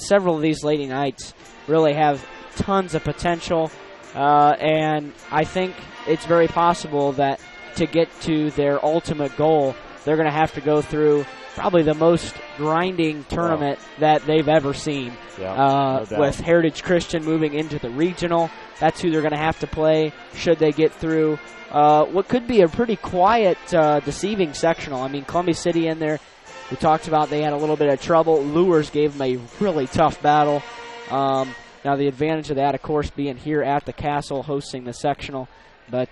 S5: several of these Lady Knights really have tons of potential. And I think it's very possible that to get to their ultimate goal, they're going to have to go through probably the most grinding tournament that they've ever seen.
S4: No doubt.
S5: With Heritage Christian moving into the regional, that's who they're going to have to play should they get through what could be a pretty quiet, deceiving sectional. I mean, Columbia City in there, we talked about they had a little bit of trouble. Lures gave them a really tough battle. Now, the advantage of that, of course, being here at the Castle hosting the sectional. But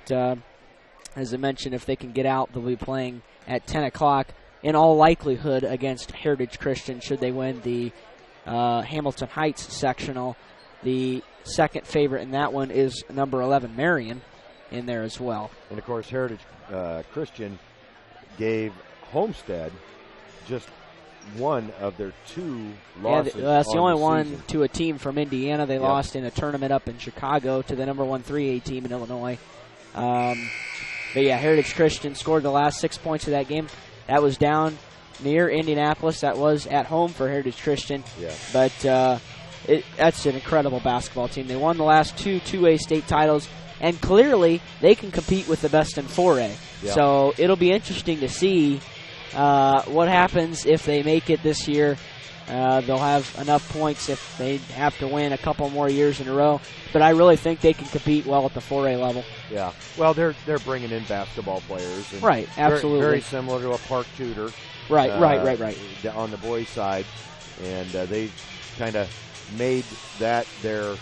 S5: as I mentioned, if they can get out, they'll be playing at 10 o'clock in all likelihood against Heritage Christian should they win the Hamilton Heights sectional. The second favorite in that one is number 11, Marion, in there as well.
S4: And, of course, Heritage Christian gave Homestead just one of their two losses.
S5: Yeah, that's the only one
S4: season.
S5: to a team from Indiana. They lost in a tournament up in Chicago to the number 1 3A team in Illinois. But yeah, Heritage Christian scored the last 6 points of that game. That was down near Indianapolis. That was at home for Heritage Christian.
S4: Yeah.
S5: But that's an incredible basketball team. They won the last 2A state titles, and clearly they can compete with the best in 4A.
S4: Yeah.
S5: So it'll be interesting to see what happens if they make it this year. They'll have enough points if they have to win a couple more years in a row. But I really think they can compete well at the 4A level.
S4: Yeah. Well, they're bringing in basketball players. And
S5: right, absolutely.
S4: Very similar to a Park Tudor.
S5: Right.
S4: On the boys' side. And they kind of made that their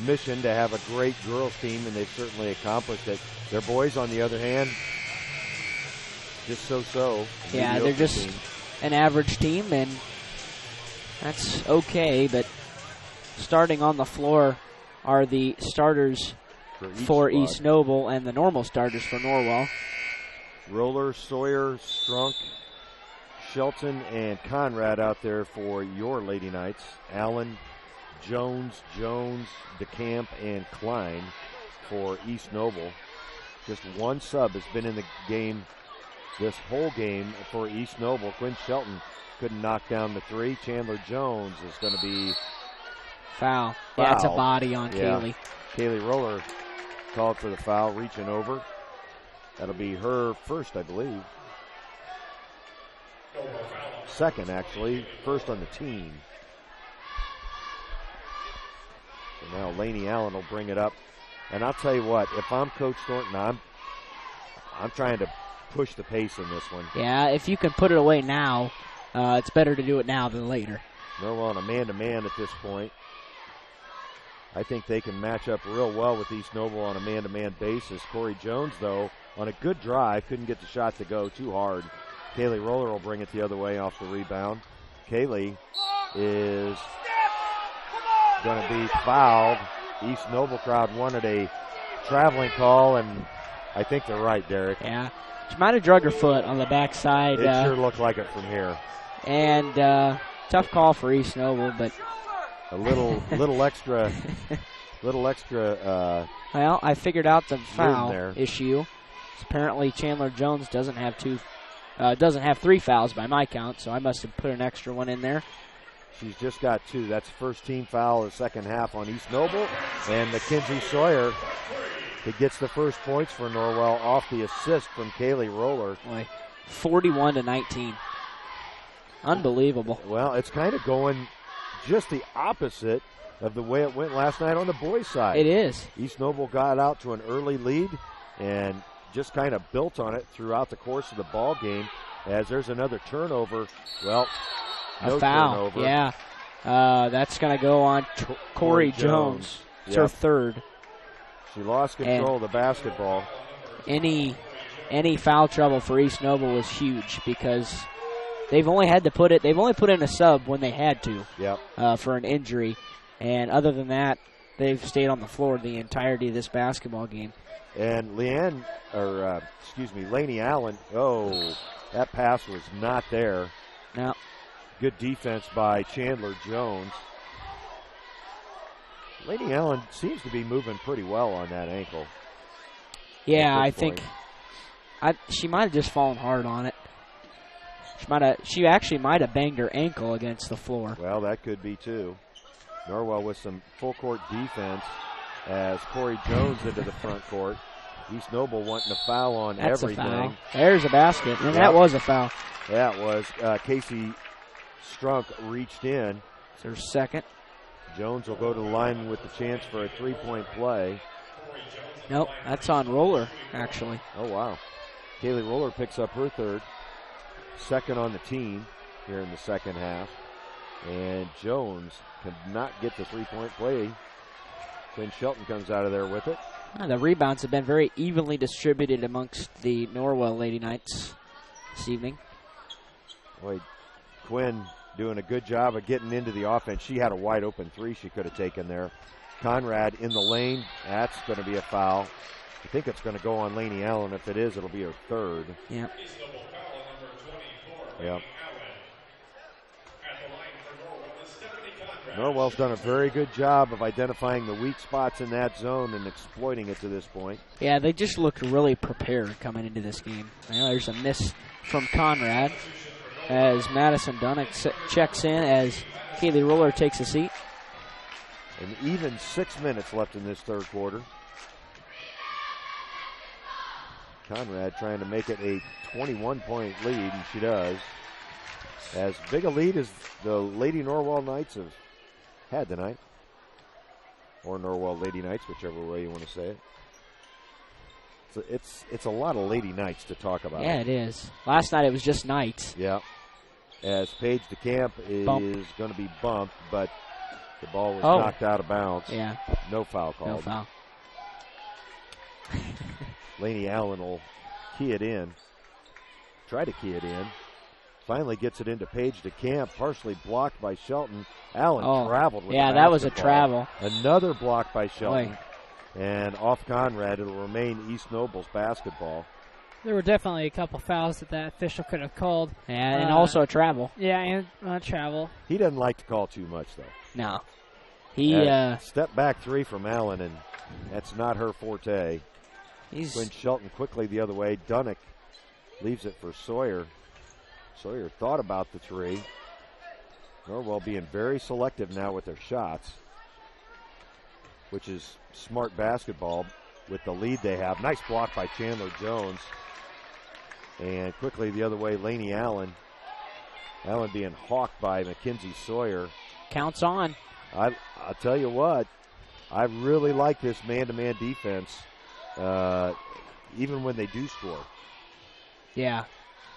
S4: mission to have a great girls team, and they've certainly accomplished it. Their boys, on the other hand, just so-so.
S5: Yeah, they're just
S4: team.
S5: An average team, and that's okay. But starting on the floor are the starters for East Noble and the normal starters for Norwell.
S4: Roller, Sawyer, Strunk, Shelton, and Conrad out there for your Lady Knights. Allen, Jones, DeCamp, and Klein for East Noble. Just one sub has been in the game this whole game for East Noble. Quinn Shelton couldn't knock down the three. Chandler Jones is going to be
S5: foul. Yeah, it's a body on Kaylee.
S4: Kaylee Roller called for the foul, reaching over. That'll be her first, I believe. Second, actually. First on the team. So now Laney Allen will bring it up. And I'll tell you what, if I'm Coach Thornton, I'm trying to push the pace in this one.
S5: Yeah, if you can put it away now, it's better to do it now than later.
S4: Norwell on a man-to-man at this point. I think they can match up real well with East Noble on a man-to-man basis. Corey Jones, though, on a good drive, couldn't get the shot to go too hard. Kaylee Roller will bring it the other way off the rebound. Kaylee is going to be fouled. East Noble crowd wanted a traveling call, and I think they're right, Derek.
S5: Yeah. She might have drug her foot on the backside.
S4: It sure looked like it from here.
S5: And Tough call for East Noble, but
S4: a little extra.
S5: Well, I figured out the foul issue. Apparently, Chandler Jones doesn't have 3 fouls by my count, so I must have put an extra one in there.
S4: She's just got 2. That's first team foul of the second half on East Noble. And Mackenzie Sawyer, who gets the first points for Norwell off the assist from Kaylee Roller.
S5: Boy, 41-19. Unbelievable.
S4: Well, it's kind of going just the opposite of the way it went last night on the boys' side.
S5: It is.
S4: East Noble got out to an early lead and just kind of built on it throughout the course of the ball game. As there's another turnover. Well, no
S5: a foul.
S4: Turnover.
S5: Yeah. That's going to go on Corey Jones. It's her third.
S4: She lost control of the basketball.
S5: Any foul trouble for East Noble was huge because they've only put in a sub when they had to.
S4: Yep.
S5: For an injury. And other than that, they've stayed on the floor the entirety of this basketball game.
S4: And Laney Allen, that pass was not there.
S5: No.
S4: Good defense by Chandler Jones. Laney Allen seems to be moving pretty well on that ankle.
S5: Yeah, I think she might have just fallen hard on it. She actually might have banged her ankle against the floor.
S4: Well, that could be too. Norwell with some full court defense as Corey Jones into the front court. East Noble wanting a foul on everything.
S5: A foul. There's a basket, and that was a foul.
S4: That was. Casey Strunk reached in.
S5: It's her second.
S4: Jones will go to the line with the chance for a three-point play.
S5: Nope, that's on Roller, actually.
S4: Oh, wow. Kaylee Roller picks up her third. Second on the team here in the second half. And Jones could not get the three-point play. Quinn Shelton comes out of there with it.
S5: The rebounds have been very evenly distributed amongst the Norwell Lady Knights this evening.
S4: Boy, Quinn doing a good job of getting into the offense. She had a wide open three she could have taken there. Conrad in the lane. That's going to be a foul. I think it's going to go on Laney Allen. If it is, it'll be her third.
S5: Yep.
S4: Yep. Norwell's done a very good job of identifying the weak spots in that zone and exploiting it to this point.
S5: Yeah, they just looked really prepared coming into this game. There's a miss from Conrad as Madison Dunnick checks in as Kaylee Roller takes a seat.
S4: And even 6 minutes left in this third quarter. Conrad trying to make it a 21-point lead, and she does. As big a lead as the Lady Norwell Knights have had tonight. Or Norwell Lady Knights, whichever way you want to say it. So it's a lot of Lady Knights to talk about.
S5: Yeah, it is. Last night it was just Knights.
S4: Yeah. As Paige DeCamp is going to be bumped, but the ball was knocked out of bounds.
S5: Yeah.
S4: No foul called.
S5: No foul.
S4: Laney Allen will key it in. Try to key it in. Finally gets it into Paige DeCamp, partially blocked by Shelton. Allen traveled with the basketball.
S5: That was a travel.
S4: Another block by Shelton. Boy. And off Conrad, it'll remain East Noble's basketball.
S1: There were definitely a couple fouls that official could have called.
S5: Yeah, and also a travel.
S1: Yeah, and travel.
S4: He doesn't like to call too much, though.
S5: No. He
S4: step back three from Allen, and that's not her forte. Quinn Shelton quickly the other way. Dunnick leaves it for Sawyer. Sawyer thought about the three. Norwell being very selective now with their shots, which is smart basketball with the lead they have. Nice block by Chandler Jones. And quickly the other way, Laney Allen. Allen being hawked by Mackenzie Sawyer.
S5: Counts on.
S4: I'll tell you what, I really like this man-to-man defense, even when they do score.
S5: Yeah,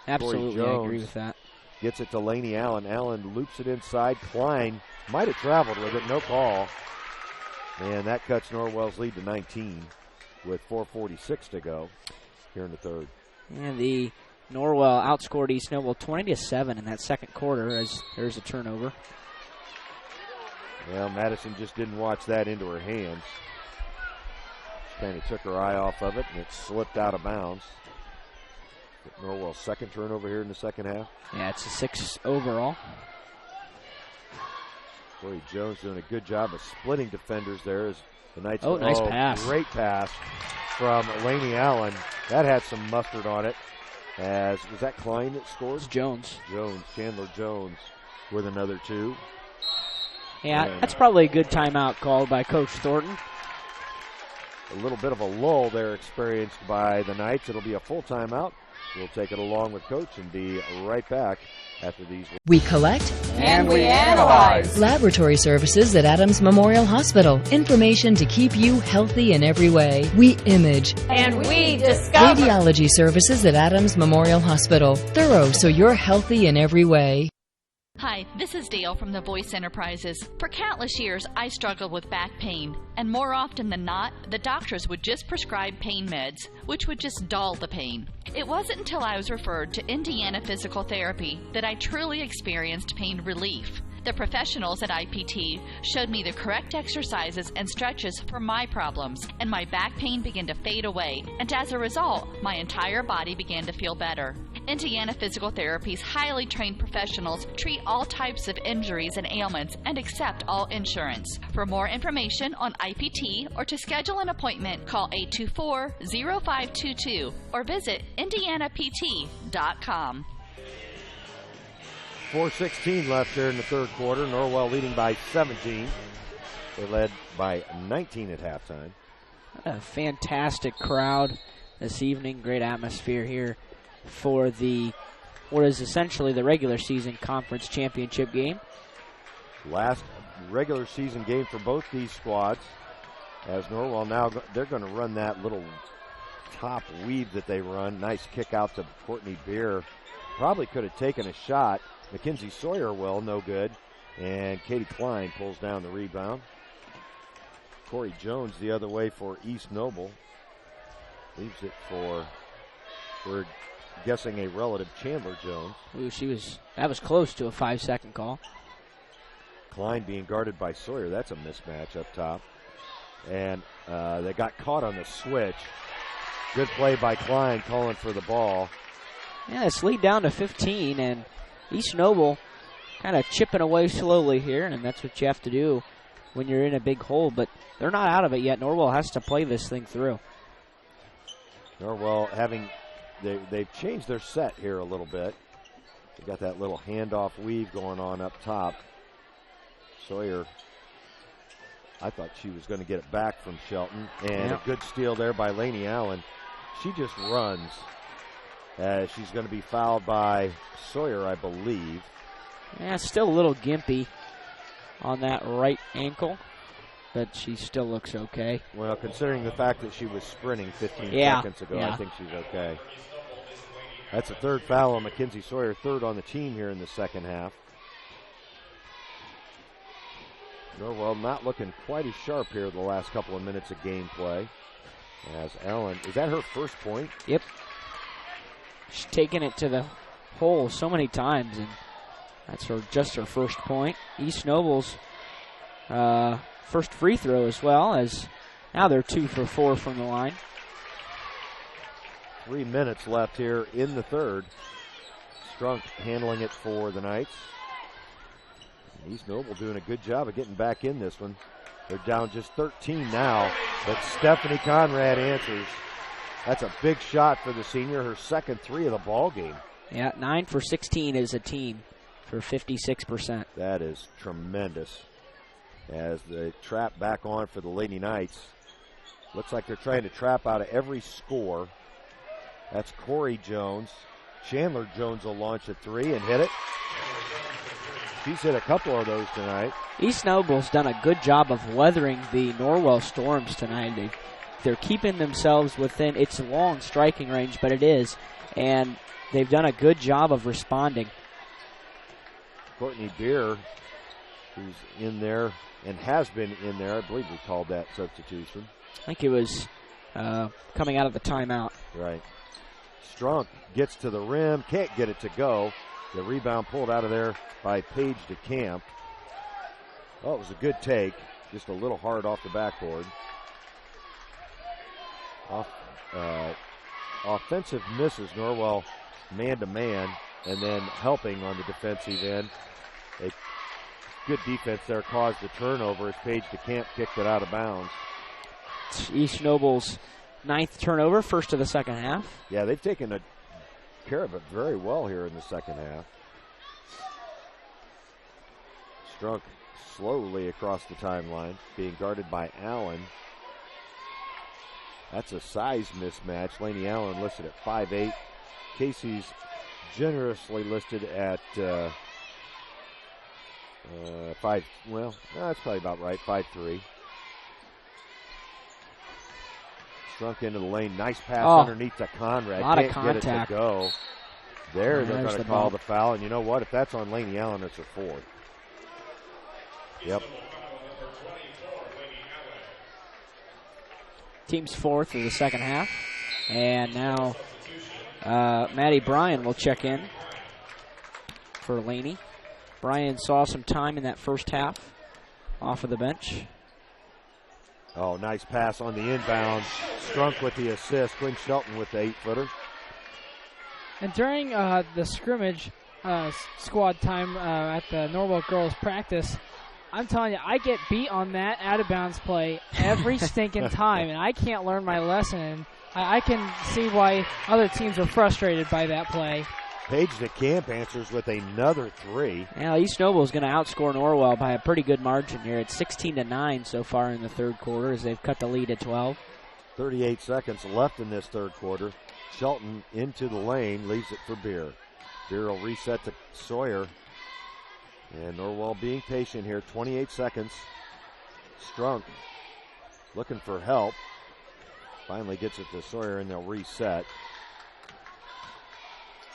S5: absolutely, I agree with that.
S4: Gets it to Laney Allen. Allen loops it inside. Klein might have traveled with it, no call. And that cuts Norwell's lead to 19 with 4:46 to go here in the third.
S5: And the Norwell outscored East Noble 20-7 in that second quarter as there's a turnover.
S4: Well, Madison just didn't watch that into her hands. She kind of took her eye off of it, and it slipped out of bounds. Norwell's second turnover here in the second half.
S5: Yeah, it's a 6 overall.
S4: Corey Jones doing a good job of splitting defenders there as the Knights.
S5: Oh, nice pass.
S4: Great pass from Laney Allen. That had some mustard on it. Was that Klein that scored?
S5: It's Jones.
S4: Chandler Jones with another 2.
S5: Yeah, that's probably a good timeout called by Coach Thornton.
S4: A little bit of a lull there experienced by the Knights. It'll be a full timeout. We'll take it along with Coach and be right back after these.
S8: We collect
S9: and we analyze.
S8: Laboratory services at Adams Memorial Hospital. Information to keep you healthy in every way. We image
S9: and we discover.
S8: Radiology services at Adams Memorial Hospital. Thorough so you're healthy in every way.
S3: Hi, this is Dale from the Voice Enterprises. For countless years, I struggled with back pain, and more often than not, the doctors would just prescribe pain meds, which would just dull the pain. It wasn't until I was referred to Indiana Physical Therapy that I truly experienced pain relief. The professionals at IPT showed me the correct exercises and stretches for my problems, and my back pain began to fade away, and as a result, my entire body began to feel better. Indiana Physical Therapy's highly trained professionals treat all types of injuries and ailments and accept all insurance. For more information on IPT or to schedule an appointment, call 824-0522 or visit indianapt.com.
S4: 4:16 left there in the third quarter. Norwell leading by 17. They led by 19 at halftime.
S5: A fantastic crowd this evening. Great atmosphere here for what is essentially the regular season conference championship game.
S4: Last regular season game for both these squads. As Norwell now, they're going to run that little top weave that they run. Nice kick out to Courtney Beer. Probably could have taken a shot. Mackenzie Sawyer will, no good. And Katie Klein pulls down the rebound. Corey Jones the other way for East Noble. Leaves it for, we're guessing, a relative, Chandler Jones.
S5: Ooh, that was close to a 5-second call.
S4: Klein being guarded by Sawyer. That's a mismatch up top. And they got caught on the switch. Good play by Klein calling for the ball.
S5: Yeah, it's lead down to 15, and East Noble kind of chipping away slowly here, and that's what you have to do when you're in a big hole, but they're not out of it yet. Norwell has to play this thing through.
S4: Norwell they've changed their set here a little bit. They got that little handoff weave going on up top. Sawyer, I thought she was going to get it back from Shelton, and a good steal there by Laney Allen. She just runs. She's going to be fouled by Sawyer, I believe.
S5: Yeah, still a little gimpy on that right ankle, but she still looks okay.
S4: Well, considering the fact that she was sprinting 15 seconds ago, I think she's okay. That's a third foul on Mackenzie Sawyer, third on the team here in the second half. Norwell not looking quite as sharp here the last couple of minutes of gameplay. As Allen, is that her first point?
S5: Yep. She's taken it to the hole so many times, and that's just her first point. East Noble's first free throw as well, as now they're 2 for 4 from the line.
S4: 3 minutes left here in the third. Strunk handling it for the Knights. East Noble doing a good job of getting back in this one. They're down just 13 now, but Stephanie Conrad answers. That's a big shot for the senior, her second 3 of the ball game.
S5: Yeah, 9 for 16 as a team for 56%.
S4: That is tremendous. As they trap back on for the Lady Knights. Looks like they're trying to trap out of every score. That's Corey Jones. Chandler Jones will launch a 3 and hit it. She's hit a couple of those tonight.
S5: East Noble's done a good job of weathering the Norwell Storms tonight. They're keeping themselves within, it's a long striking range, but it is, and they've done a good job of responding.
S4: Courtney Beer, who's in there and has been in there, I believe we called that substitution.
S5: I think it was coming out of the timeout.
S4: Right. Strunk gets to the rim, can't get it to go. The rebound pulled out of there by Paige DeCamp. Oh, it was a good take, just a little hard off the backboard. Offensive misses, Norwell man-to-man, and then helping on the defensive end. They good defense there caused the turnover as Paige DeCamp kicked it out of bounds.
S5: East Noble's 9th turnover, first of the second half.
S4: Yeah, they've taken care of it very well here in the second half. Strunk slowly across the timeline, being guarded by Allen. That's a size mismatch. Laney Allen listed at 5'8". Casey's generously listed at 5. Well, that's probably about right. 5'3". Strunk into the lane. Nice pass underneath to Conrad.
S5: A lot
S4: Can't
S5: of contact.
S4: Get it to go. They're going to call
S5: bump.
S4: the foul. And you know what? If that's on Laney Allen, it's a 4th. Yep.
S5: Team's 4th of the second half. And now Maddie Bryan will check in for Laney. Bryan saw some time in that first half off of the bench.
S4: Oh, nice pass on the inbound. Strunk with the assist. Quinn Shelton with the 8-footer.
S1: And during the scrimmage squad time at the Norwell girls practice, I'm telling you, I get beat on that out-of-bounds play every stinking time, and I can't learn my lesson. And I can see why other teams are frustrated by that play.
S4: Paige DeCamp answers with another 3.
S5: Now East Noble is going to outscore Norwell by a pretty good margin here. It's 16-9 so far in the third quarter as they've cut the lead to 12.
S4: 38 seconds left in this third quarter. Shelton into the lane, leaves it for Beer. Beer will reset to Sawyer. And Norwell being patient here, 28 seconds. Strunk looking for help. Finally gets it to Sawyer, and they'll reset.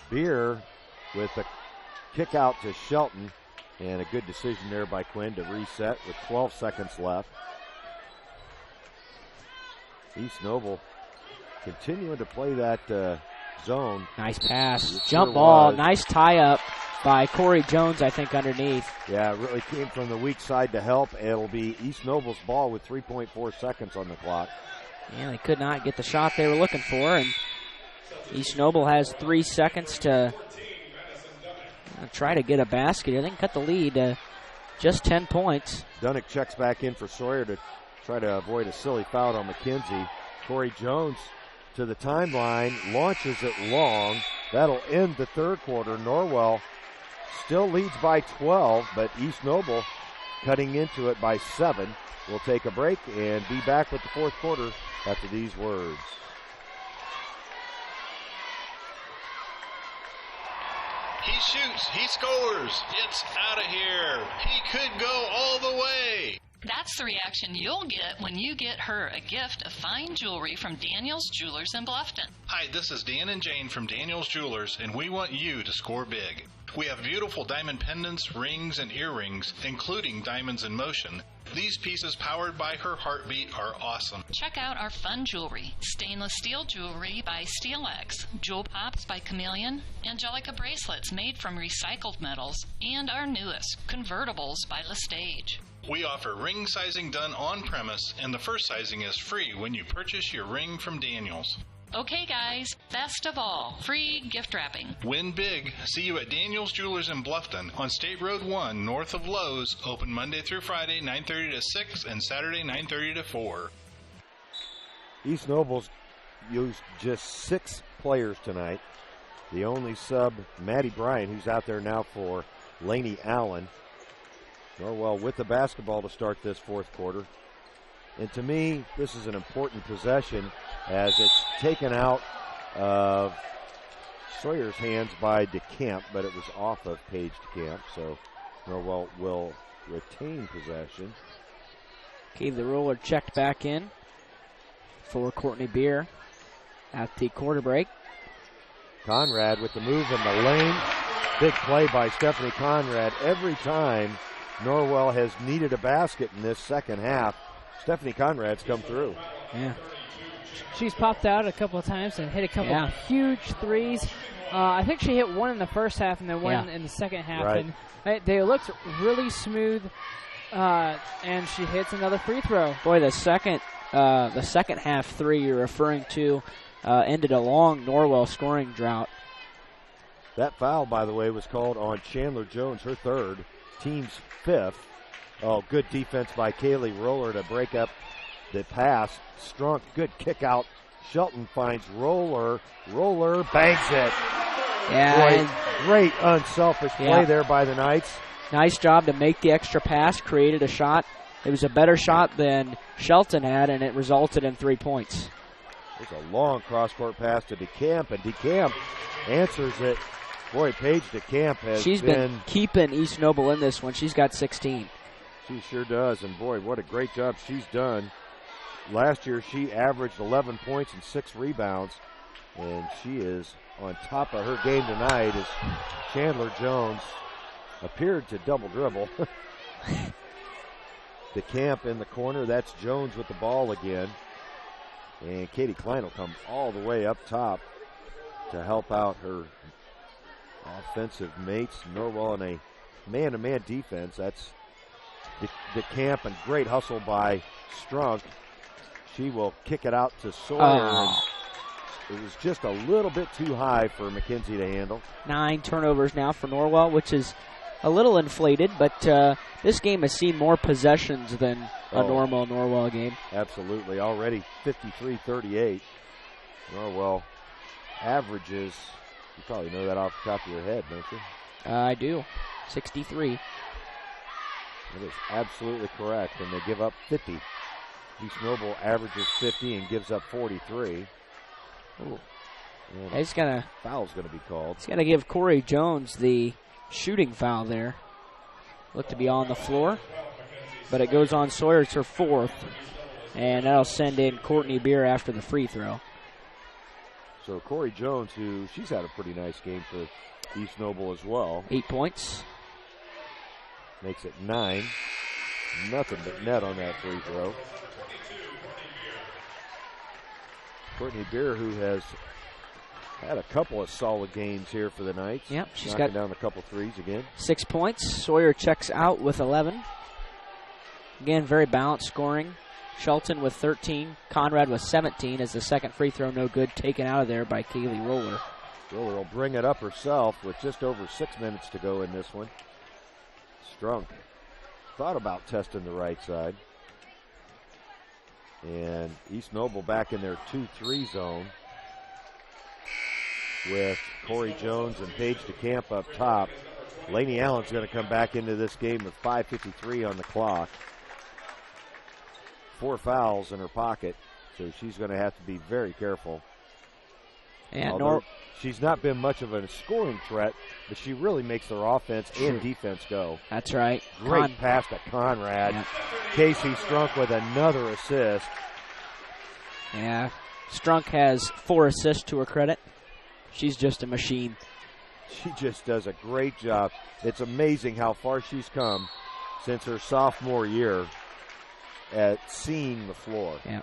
S4: Beer with a kick out to Shelton, and a good decision there by Quinn to reset with 12 seconds left. East Noble continuing to play that zone.
S5: Nice pass.
S4: It
S5: Jump
S4: sure
S5: ball.
S4: was.
S5: Nice tie-up by Corey Jones, I think, underneath.
S4: Yeah, it really came from the weak side to help. It'll be East Noble's ball with 3.4 seconds on the clock.
S5: Yeah, they could not get the shot they were looking for, and East Noble has 3 seconds to try to get a basket. They can cut the lead to just 10 points.
S4: Dunnick checks back in for Sawyer to try to avoid a silly foul on McKenzie. Corey Jones to the timeline, launches it long. That'll end the third quarter. Norwell still leads by 12, but East Noble cutting into it by 7. We'll take a break and be back with the fourth quarter after these words.
S16: He shoots, he scores, it's out of here. He could go all the way.
S3: That's the reaction you'll get when you get her a gift of fine jewelry from Daniel's Jewelers in Bluffton.
S16: Hi, this is Dan and Jane from Daniel's Jewelers, and we want you to score big. We have beautiful diamond pendants, rings, and earrings, including diamonds in motion. These pieces powered by her heartbeat are awesome.
S3: Check out our fun jewelry. Stainless steel jewelry by SteelX, Jewel Pops by Chameleon, Angelica bracelets made from recycled metals, and our newest, convertibles by Lestage.
S16: We offer ring sizing done on premise, and the first sizing is free when you purchase your ring from Daniel's.
S3: Okay, guys, best of all, free gift wrapping.
S16: Win big. See you at Daniel's Jewelers in Bluffton on State Road 1 north of Lowe's. Open Monday through Friday, 9:30 to 6, and Saturday, 9:30 to 4.
S4: East Noble's used just 6 players tonight. The only sub, Maddie Bryan, who's out there now for Laney Allen. Norwell with the basketball to start this fourth quarter. And to me, this is an important possession as it's taken out of Sawyer's hands by DeCamp, but it was off of Paige DeCamp, so Norwell will retain possession.
S5: Okay, the roller checked back in for Courtney Beer at the quarter break.
S4: Conrad with the move in the lane. Big play by Stephanie Conrad. Every time Norwell has needed a basket in this second half, Stephanie Conrad's come through.
S5: Yeah.
S1: She's popped out a couple of times and hit a couple of huge threes. I think she hit one in the first half and then one in the second half.
S4: Right.
S1: And they looked really smooth, and she hits another free throw.
S5: Boy, the second half three you're referring to ended a long Norwell scoring drought.
S4: That foul, by the way, was called on Chandler Jones, her third. team's 5th. Oh, good defense by Kaylee Roller to break up the pass. Strunk, good kick out. Shelton finds Roller. Roller bangs it.
S5: Yeah.
S4: Great unselfish play there by the Knights.
S5: Nice job to make the extra pass, created a shot. It was a better shot than Shelton had, and it resulted in 3 points.
S4: There's a long cross-court pass to DeCamp, and DeCamp answers it. Boy, Paige DeCamp has
S5: She's been keeping East Noble in this one. She's got 16.
S4: She sure does, and boy, what a great job she's done. Last year, she averaged 11 points and 6 rebounds, and she is on top of her game tonight as Chandler Jones appeared to double dribble. DeCamp in the corner. That's Jones with the ball again. And Katie Klein will come all the way up top to help out her offensive mates. Norwell in a man-to-man defense. That's DeCamp, and great hustle by Strunk. She will kick it out to Sawyer. And it was just a little bit too high for McKenzie to handle. 9
S5: turnovers now for Norwell, which is a little inflated, but this game has seen more possessions than a normal Norwell game.
S4: Absolutely. Already 53-38. Norwell averages, you probably know that off the top of your head, don't you?
S5: I do. 63.
S4: That is absolutely correct, and they give up 50. East Noble averages 50 and gives up 43. Ooh.
S5: He's gonna
S4: foul's going to be called.
S5: He's going to give Corey Jones the shooting foul there. Looked to be on the floor, but it goes on Sawyer. It's her 4th, and that'll send in Courtney Beer after the free throw.
S4: So Corey Jones, who she's had a pretty nice game for East Noble as well.
S5: 8 points.
S4: Makes it 9. Nothing but net on that free throw. Courtney Beer, who has had a couple of solid games here for the Knights.
S5: Yep, she's
S4: knocking
S5: got
S4: down a couple threes again.
S5: 6 points. Sawyer checks out with 11. Again, very balanced scoring. Shelton with 13. Conrad with 17 as the second free throw no good, taken out of there by Kaylee Roller.
S4: Roller will bring it up herself with just over 6 minutes to go in this one. Strunk thought about testing the right side. And East Noble back in their 2-3 zone with Corey Jones and Paige DeCamp up top. Laney Allen's going to come back into this game with 5:53 on the clock. 4 fouls in her pocket, so she's going to have to be very careful.
S5: And
S4: she's not been much of a scoring threat, but she really makes their offense and defense go.
S5: That's right.
S4: Great pass to Conrad. Yeah. Casey Strunk with another assist.
S5: Yeah, Strunk has 4 assists to her credit. She's just a machine.
S4: She just does a great job. It's amazing how far she's come since her sophomore year at seeing the floor.
S5: Yeah.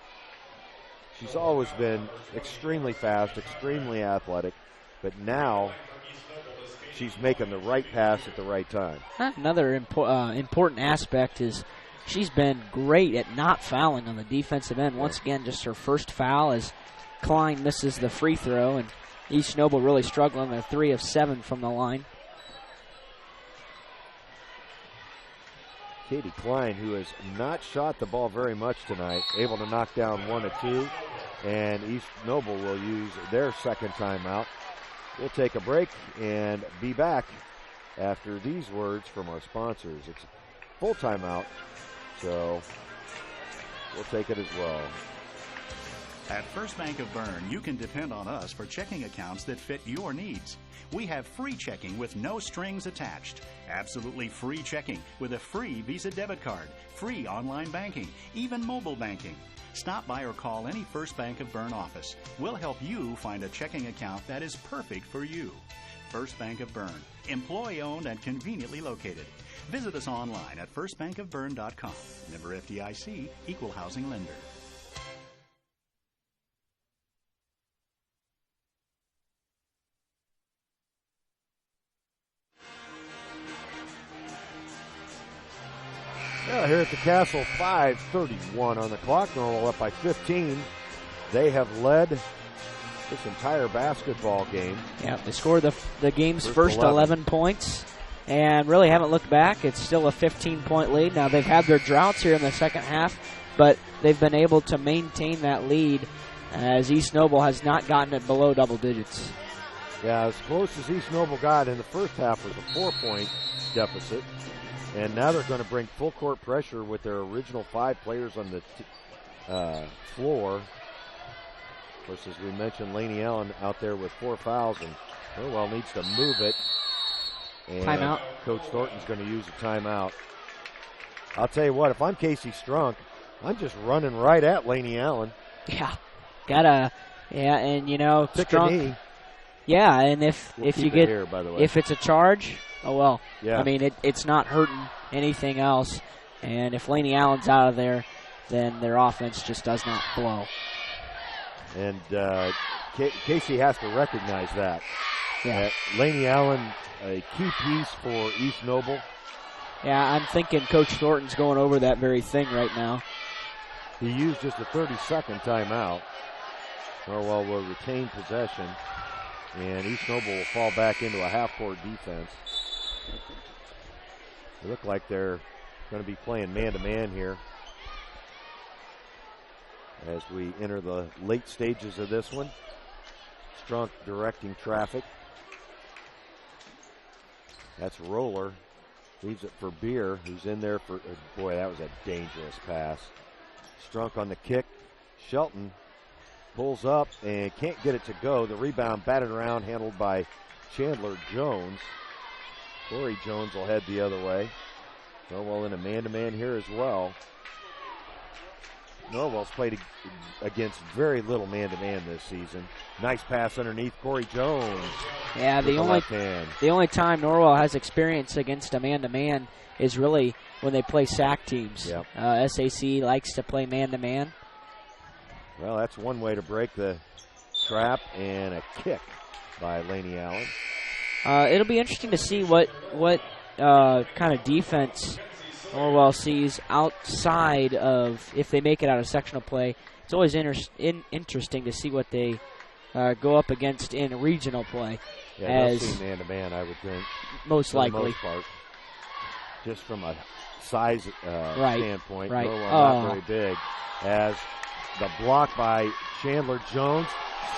S4: She's always been extremely fast, extremely athletic, but now she's making the right pass at the right time.
S5: Another important aspect is she's been great at not fouling on the defensive end. Once again, just her first foul as Klein misses the free throw, and East Noble really struggling. They're 3 of 7 from the line.
S4: Katie Klein, who has not shot the ball very much tonight, able to knock down 1 of 2, and East Noble will use their second timeout. We'll take a break and be back after these words from our sponsors. It's a full timeout, so we'll take it as well.
S17: At First Bank of Bern, you can depend on us for checking accounts that fit your needs. We have free checking with no strings attached. Absolutely free checking with a free Visa debit card, free online banking, even mobile banking. Stop by or call any First Bank of Bern office. We'll help you find a checking account that is perfect for you. First Bank of Bern, employee-owned and conveniently located. Visit us online at firstbankofbern.com. Member FDIC, Equal Housing Lender.
S4: Here at the Castle, 5:31 on the clock. Norwell up by 15. They have led this entire basketball game.
S5: Yeah, they scored the game's first 11 points. and really haven't looked back. It's still a 15-point lead. Now, they've had their droughts here in the second half, but they've been able to maintain that lead as East Noble has not gotten it below double digits.
S4: Yeah, as close as East Noble got in the first half was a 4-point deficit. And now they're going to bring full court pressure with their original 5 players on the floor. Of course, as we mentioned, Laney Allen out there with 4 fouls, and Norwell needs to move it. And
S5: timeout.
S4: Coach Thornton's going to use a timeout. I'll tell you what, if I'm Casey Strunk, I'm just running right at Laney Allen.
S5: Yeah, and you know,
S4: Pick a knee.
S5: Yeah, and if
S4: We'll
S5: you
S4: keep it
S5: get
S4: here, by the way.
S5: if it's a charge, oh well.
S4: Yeah.
S5: I mean, it's not hurting anything else. And if Laney Allen's out of there, then their offense just does not flow.
S4: And Casey has to recognize that.
S5: Yeah.
S4: Laney Allen, a key piece for East Noble.
S5: Yeah, I'm thinking Coach Thornton's going over that very thing right now.
S4: He used just a 30-second timeout. Norwell will retain possession, and East Noble will fall back into a half-court defense. They look like they're going to be playing man-to-man here as we enter the late stages of this one. Strunk directing traffic. That's Roller. Leaves it for Beer, who's in there for, boy, that was a dangerous pass. Strunk on the kick. Shelton pulls up and can't get it to go. The rebound batted around, handled by Chandler Jones. Corey Jones will head the other way. Norwell in a man-to-man here as well. Norwell's played against very little man-to-man this season. Nice pass underneath Corey Jones.
S5: Yeah, the only time Norwell has experience against a man-to-man is really when they play SAC teams.
S4: Yep.
S5: SAC likes to play man-to-man.
S4: Well, that's one way to break the trap, and a kick by Laney Allen.
S5: It'll be interesting to see what kind of defense Norwell sees outside of, if they make it out of sectional play. It's always interesting to see what they go up against in regional play.
S4: Yeah, they'll see man-to-man, I would think.
S5: Most likely.
S4: For the most part. Just from a size standpoint.
S5: Right.
S4: Norwell not very big. As the block by Chandler Jones,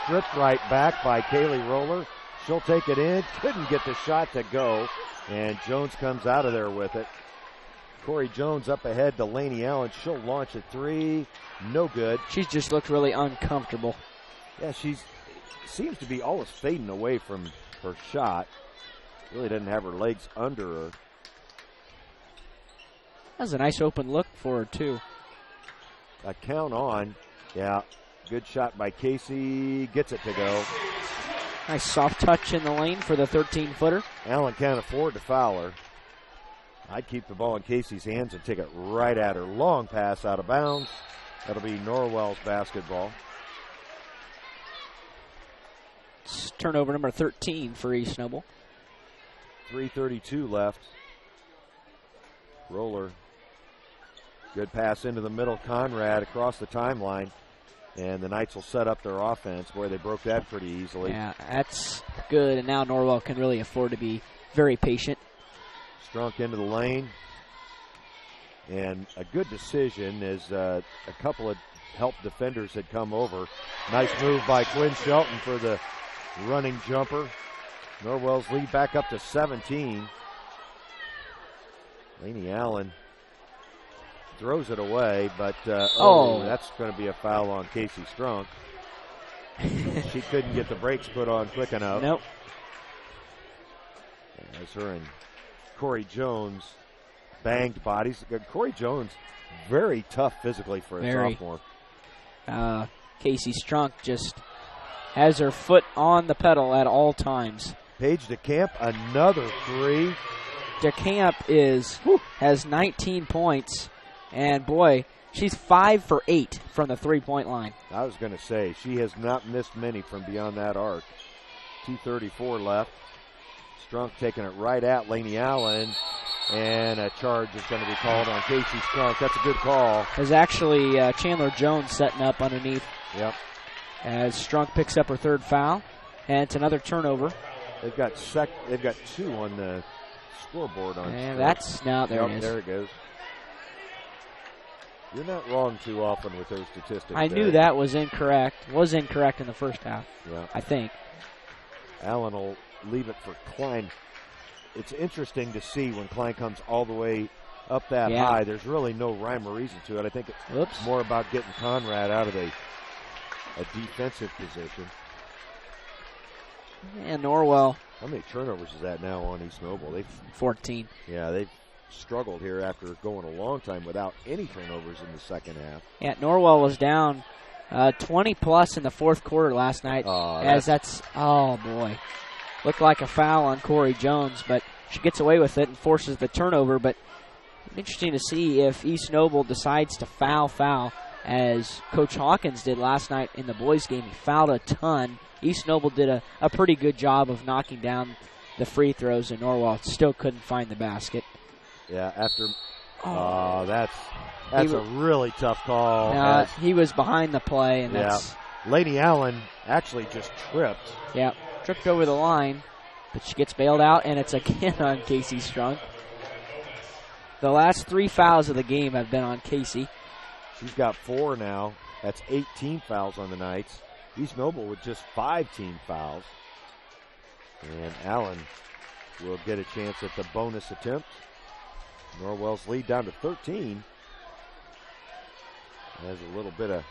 S4: stripped right back by Kaylee Roller. She'll take it in. Couldn't get the shot to go. And Jones comes out of there with it. Corey Jones up ahead to Laney Allen. She'll launch a 3. No good.
S5: She's just looked really uncomfortable.
S4: Yeah, she seems to be always fading away from her shot. Really doesn't have her legs under her.
S5: That was a nice open look for her, too.
S4: A count on. Yeah, good shot by Casey. Gets it to go.
S5: Nice soft touch in the lane for the 13-footer.
S4: Allen can't afford to foul her. I'd keep the ball in Casey's hands and take it right at her. Long pass out of bounds. That'll be Norwell's basketball.
S5: It's turnover number 13 for East Noble.
S4: 3:32 left. Roller. Good pass into the middle. Conrad across the timeline. And the Knights will set up their offense. Boy, they broke that pretty easily.
S5: Yeah, that's good. And now Norwell can really afford to be very patient.
S4: Strunk into the lane. And a good decision as a couple of help defenders had come over. Nice move by Quinn Shelton for the running jumper. Norwell's lead back up to 17. Laney Allen throws it away, but that's going to be a foul on Casey Strunk. She couldn't get the brakes put on quick enough.
S5: Nope.
S4: As her and Corey Jones banged bodies. Corey Jones, very tough physically for a sophomore.
S5: Casey Strunk just has her foot on the pedal at all times.
S4: Paige DeCamp, another 3.
S5: DeCamp has 19 points. And, boy, she's 5 for 8 from the three-point line.
S4: I was going to say, she has not missed many from beyond that arc. 2:34 left. Strunk taking it right at Laney Allen. And a charge is going to be called on Casey Strunk. That's a good call.
S5: There's actually Chandler Jones setting up underneath.
S4: Yep.
S5: As Strunk picks up her third foul. And it's another turnover.
S4: They've got 2 on the scoreboard on.
S5: And that's now there. It is.
S4: There it goes. You're not wrong too often with those statistics.
S5: I knew that was incorrect. Was incorrect in the first half.
S4: Yeah,
S5: I think.
S4: Allen will leave it for Klein. It's interesting to see when Klein comes all the way up that high. There's really no rhyme or reason to it. I think it's more about getting Conrad out of a defensive position.
S5: And Norwell.
S4: How many turnovers is that now on East Noble? They've
S5: 14.
S4: Yeah, they've struggled here after going a long time without any turnovers in the second half.
S5: Yeah, Norwell was down 20 plus in the fourth quarter last night. Oh boy, looked like a foul on Corey Jones, but she gets away with it and forces the turnover. But interesting to see if East Noble decides to foul, as Coach Hawkins did last night in the boys' game. He fouled a ton. East Noble did a pretty good job of knocking down the free throws, and Norwell still couldn't find the basket.
S4: Yeah, after that's a really tough call.
S5: He was behind the play, and that's
S4: Lady Allen actually just tripped.
S5: Yeah, tripped over the line, but she gets bailed out, and it's again on Casey Strunk. The last 3 fouls of the game have been on Casey.
S4: She's got 4 now. That's 18 fouls on the Knights. East Noble with just 5 team fouls. And Allen will get a chance at the bonus attempt. Norwell's lead down to 13. As a little bit of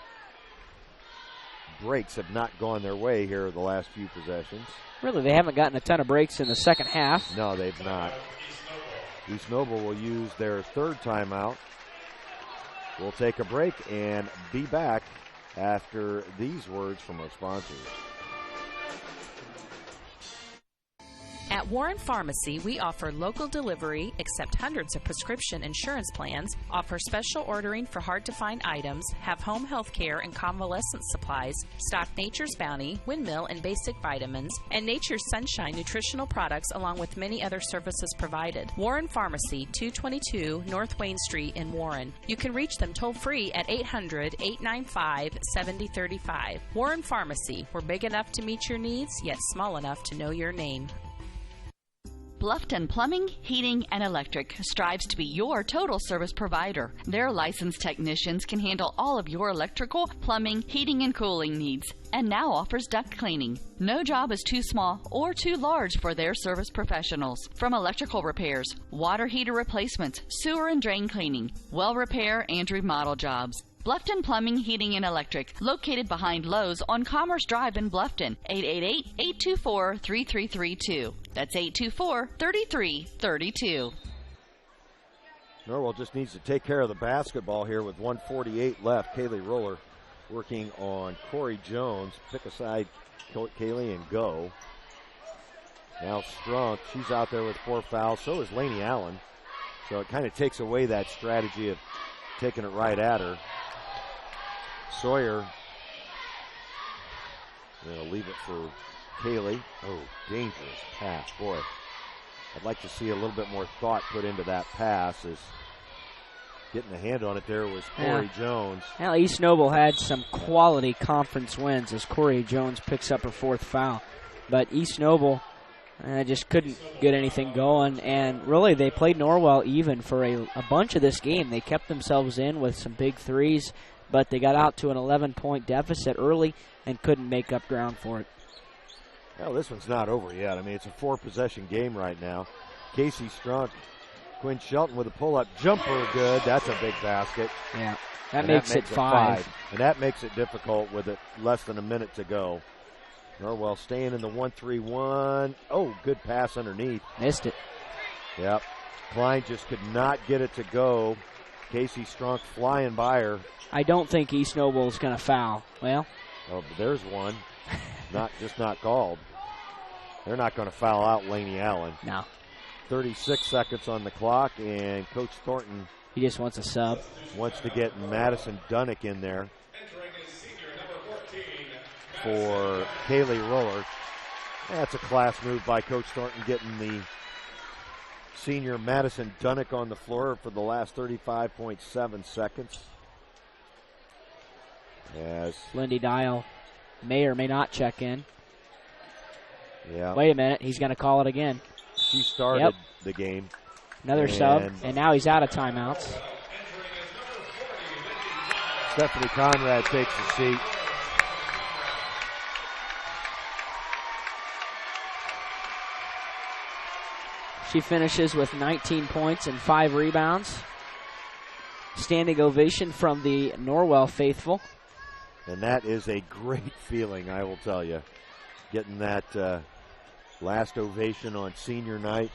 S4: breaks have not gone their way here the last few possessions.
S5: Really, they haven't gotten a ton of breaks in the second half.
S4: No, they've not. East Noble will use their third timeout. We'll take a break and be back after these words from our sponsors.
S18: At Warren Pharmacy, we offer local delivery, accept hundreds of prescription insurance plans, offer special ordering for hard-to-find items, have home health care and convalescent supplies, stock Nature's Bounty, Windmill, and basic vitamins, and Nature's Sunshine nutritional products, along with many other services provided. Warren Pharmacy, 222 North Wayne Street in Warren. You can reach them toll-free at 800-895-7035. Warren Pharmacy, we're big enough to meet your needs, yet small enough to know your name.
S3: Bluffton Plumbing, Heating, and Electric strives to be your total service provider. Their licensed technicians can handle all of your electrical, plumbing, heating, and cooling needs, and now offers duct cleaning. No job is too small or too large for their service professionals. From electrical repairs, water heater replacements, sewer and drain cleaning, well repair, and remodel jobs. Bluffton Plumbing, Heating, and Electric, located behind Lowe's on Commerce Drive in Bluffton, 888-824-3332. That's 824-3332.
S4: Norwell just needs to take care of the basketball here with 1:48 left. Kaylee Roller working on Corey Jones. Pick aside Kaylee and go. Now Strunk, she's out there with 4 fouls. So is Laney Allen. So it kind of takes away that strategy of taking it right at her. Sawyer, they'll leave it for Kaylee. Oh, dangerous pass. Boy, I'd like to see a little bit more thought put into that pass, as getting the hand on it there was Corey Jones.
S5: Well, East Noble had some quality conference wins as Corey Jones picks up her 4th foul. But East Noble just couldn't get anything going, and really they played Norwell even for a bunch of this game. They kept themselves in with some big threes, but they got out to an 11-point deficit early and couldn't make up ground for it.
S4: Well, this one's not over yet. I mean, it's a 4-possession game right now. Casey Strunk, Quinn Shelton with a pull-up jumper, good. That's a big basket.
S5: Yeah, that makes it 5.
S4: And that makes it difficult with it less than a minute to go. Norwell staying in the 1-3-1. Oh, good pass underneath.
S5: Missed it.
S4: Yep. Klein just could not get it to go. Casey Strunk flying by her.
S5: I don't think East Noble is going to foul. Well.
S4: Oh, but there's one. Not called. They're not going to foul out Laney Allen.
S5: No.
S4: 36 seconds on the clock, and Coach Thornton.
S5: He just wants a sub.
S4: Wants to get Madison Dunnick in there for Kaylee Roller. That's a class move by Coach Thornton, getting the senior Madison Dunnick on the floor for the last 35.7 seconds. As
S5: Lindy Dial may or may not check in.
S4: Yeah.
S5: Wait a minute, he's going to call it again.
S4: She started the game.
S5: Another sub, and now he's out of timeouts.
S4: Stephanie Conrad takes a seat.
S5: She finishes with 19 points and 5 rebounds. Standing ovation from the Norwell faithful.
S4: And that is a great feeling, I will tell you. Getting that last ovation on senior night.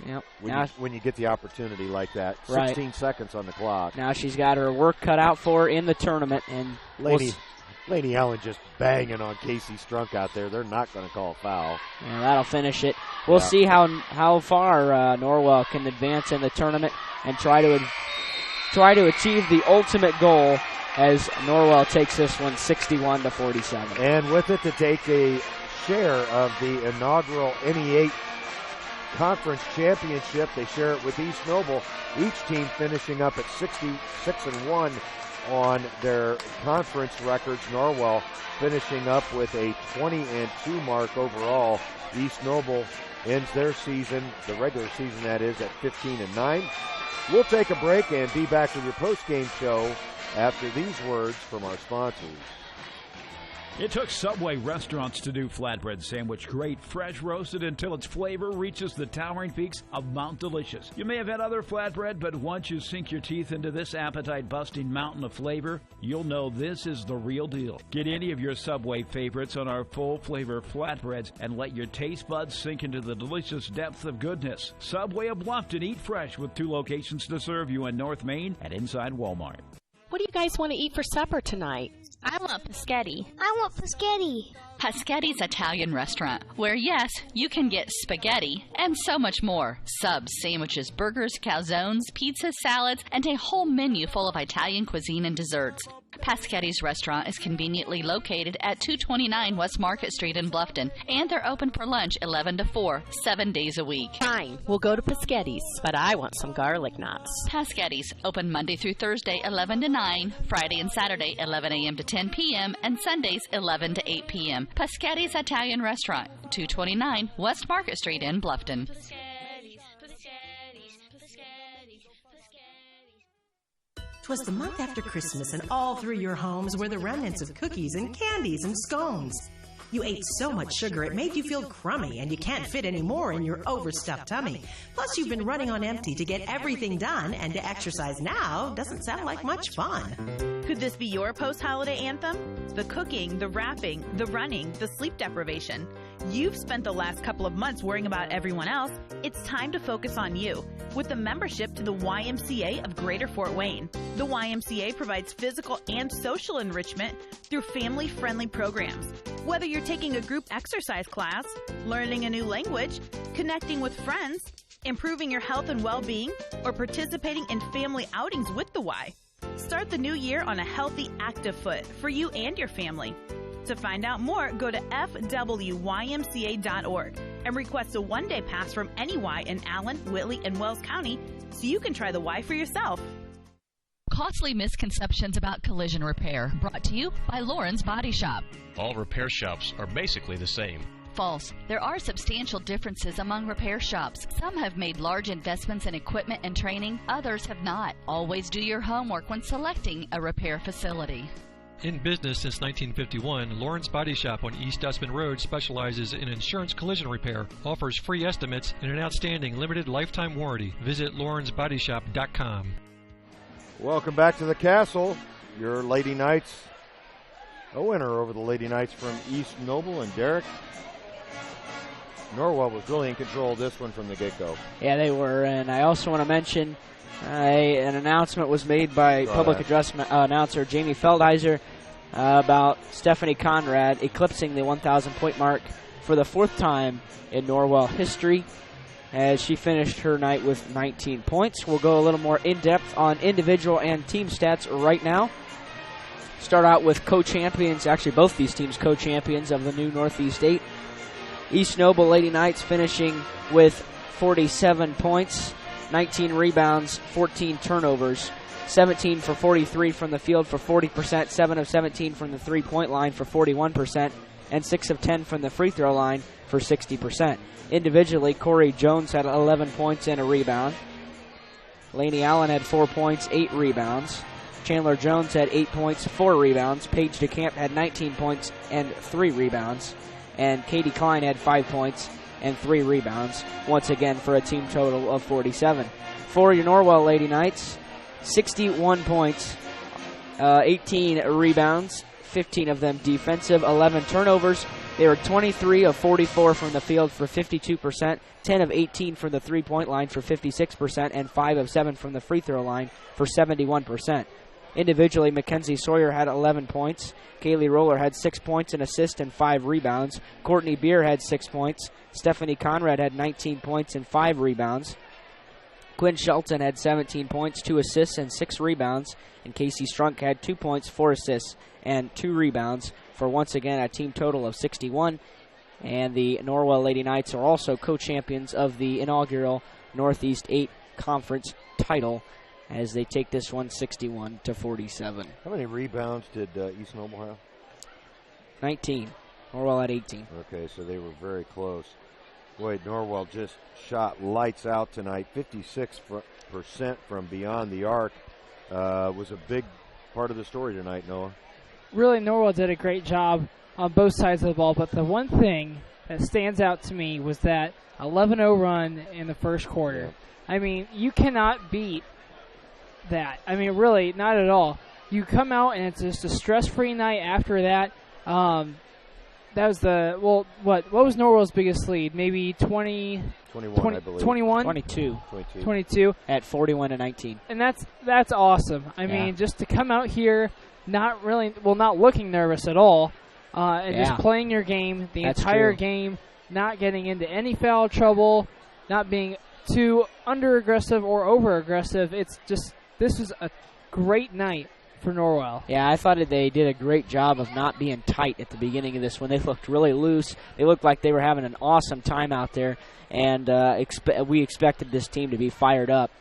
S5: Yep.
S4: When you get the opportunity like that. 16 seconds on the clock.
S5: Now she's got her work cut out for her in the tournament. And
S4: Lady Allen just banging on Casey Strunk out there. They're not going to call a foul.
S5: Yeah, that'll finish it. We'll see how far Norwell can advance in the tournament and try to achieve the ultimate goal as Norwell takes this one 61-47.
S4: And with it to take a share of the inaugural NE8 Conference Championship, they share it with East Noble. Each team finishing up at 66-1 on their conference records. Norwell finishing up with a 20-2 mark overall. East Noble ends their season, the regular season that is, at 15-9. We'll take a break and be back with your post-game show after these words from our sponsors.
S12: It took Subway restaurants to do flatbread sandwich great, fresh roasted until its flavor reaches the towering peaks of Mount Delicious. You may have had other flatbread, but once you sink your teeth into this appetite-busting mountain of flavor, you'll know this is the real deal. Get any of your Subway favorites on our full-flavor flatbreads and let your taste buds sink into the delicious depth of goodness. Subway of Bluffton, eat fresh with 2 locations to serve you in North Main and inside Walmart.
S15: What do you guys want to eat for supper tonight?
S9: I want paschetti.
S3: I want paschetti. Paschetti's Italian restaurant, where yes, you can get spaghetti and so much more. Subs, sandwiches, burgers, calzones, pizzas, salads, and a whole menu full of Italian cuisine and desserts. Paschetti's restaurant is conveniently located at 229 West Market Street in Bluffton, and they're open for lunch 11 to 4, 7 days a week.
S15: Fine, we'll go to Paschetti's, but I want some garlic knots.
S3: Paschetti's, open Monday through Thursday 11 to 9, Friday and Saturday 11 a.m. to 10 p.m., and Sundays 11 to 8 p.m. Paschetti's Italian Restaurant, 229 West Market Street in Bluffton.
S11: 'Twas the month after Christmas, and all through your homes were the remnants of cookies and candies and scones. You ate so much sugar it made you feel crummy, and you can't fit any more in your overstuffed tummy. Plus, you've been running on empty to get everything done, and to exercise now doesn't sound like much fun.
S10: Could this be your post-holiday anthem? The cooking, the wrapping, the running, the sleep deprivation. You've spent the last couple of months worrying about everyone else. It's time to focus on you with a membership to the YMCA of Greater Fort Wayne. The YMCA provides physical and social enrichment through family-friendly programs. Whether you're taking a group exercise class, learning a new language, connecting with friends, improving your health and well-being, or participating in family outings with the Y. Start the new year on a healthy, active foot for you and your family. To find out more, go to fwymca.org and request a one-day pass from any Y in Allen, Whitley, and Wells County so you can try the Y for yourself.
S3: Costly misconceptions about collision repair, brought to you by Lauren's Body Shop.
S14: All repair shops are basically the same.
S3: False. There are substantial differences among repair shops. Some have made large investments in equipment and training, others have not. Always do your homework when selecting a repair facility.
S7: In business since 1951, Lauren's Body Shop on East Dustman Road specializes in insurance collision repair, offers free estimates, and an outstanding limited lifetime warranty. Visit laurensbodyshop.com.
S4: Welcome back to the Castle. Your Lady Knights, a winner over the Lady Knights from East Noble. And Derek, Norwell was really in control of this one from the get-go.
S5: Yeah, they were. And I also want to mention an announcement was made by public address announcer Jamie Feldheiser about Stephanie Conrad eclipsing the 1,000-point mark for the 4th time in Norwell history, as she finished her night with 19 points. We'll go a little more in-depth on individual and team stats right now. Start out with co-champions, actually both these teams co-champions of the new Northeast 8. East Noble Lady Knights finishing with 47 points, 19 rebounds, 14 turnovers, 17 for 43 from the field for 40%, 7 of 17 from the three-point line for 41%, and 6 of 10 from the free throw line for 60%. Individually, Corey Jones had 11 points and a rebound. Laney Allen had 4 points, 8 rebounds. Chandler Jones had 8 points, 4 rebounds. Paige DeCamp had 19 points and 3 rebounds. And Katie Klein had 5 points and 3 rebounds, once again for a team total of 47. For your Norwell Lady Knights, 61 points, 18 rebounds, 15 of them defensive, 11 turnovers. They were 23 of 44 from the field for 52%, 10 of 18 from the three-point line for 56%, and 5 of 7 from the free throw line for 71%. Individually, Mackenzie Sawyer had 11 points. Kaylee Roller had 6 points, an assist, and 5 rebounds. Courtney Beer had 6 points. Stephanie Conrad had 19 points and 5 rebounds. Quinn Shelton had 17 points, 2 assists, and 6 rebounds. And Casey Strunk had 2 points, 4 assists, and 2 rebounds for, once again, a team total of 61. And the Norwell Lady Knights are also co-champions of the inaugural Northeast 8 Conference title, as they take this one 61-47.
S4: How many rebounds did East Noble have?
S5: 19. Norwell had 18.
S4: Okay, so they were very close. Boy, Norwell just shot lights out tonight. 56% from beyond the arc was a big part of the story tonight, Noah.
S1: Really, Norwell did a great job on both sides of the ball, but the one thing that stands out to me was that 11-0 run in the first quarter. Yeah. I mean, you cannot beat that. I mean, really, not at all. You come out and it's just a stress-free night after that. That was the, well, what was Norwell's biggest lead? Maybe 21, I believe. 21? 22.
S5: At 41-19.
S1: And that's awesome. I mean, just to come out here not looking nervous at all, and just playing your game the entire game, not getting into any foul trouble, not being too under-aggressive or over-aggressive. It's just, this was a great night for Norwell.
S5: Yeah, I thought they did a great job of not being tight at the beginning of this one. They looked really loose. They looked like they were having an awesome time out there, and we expected this team to be fired up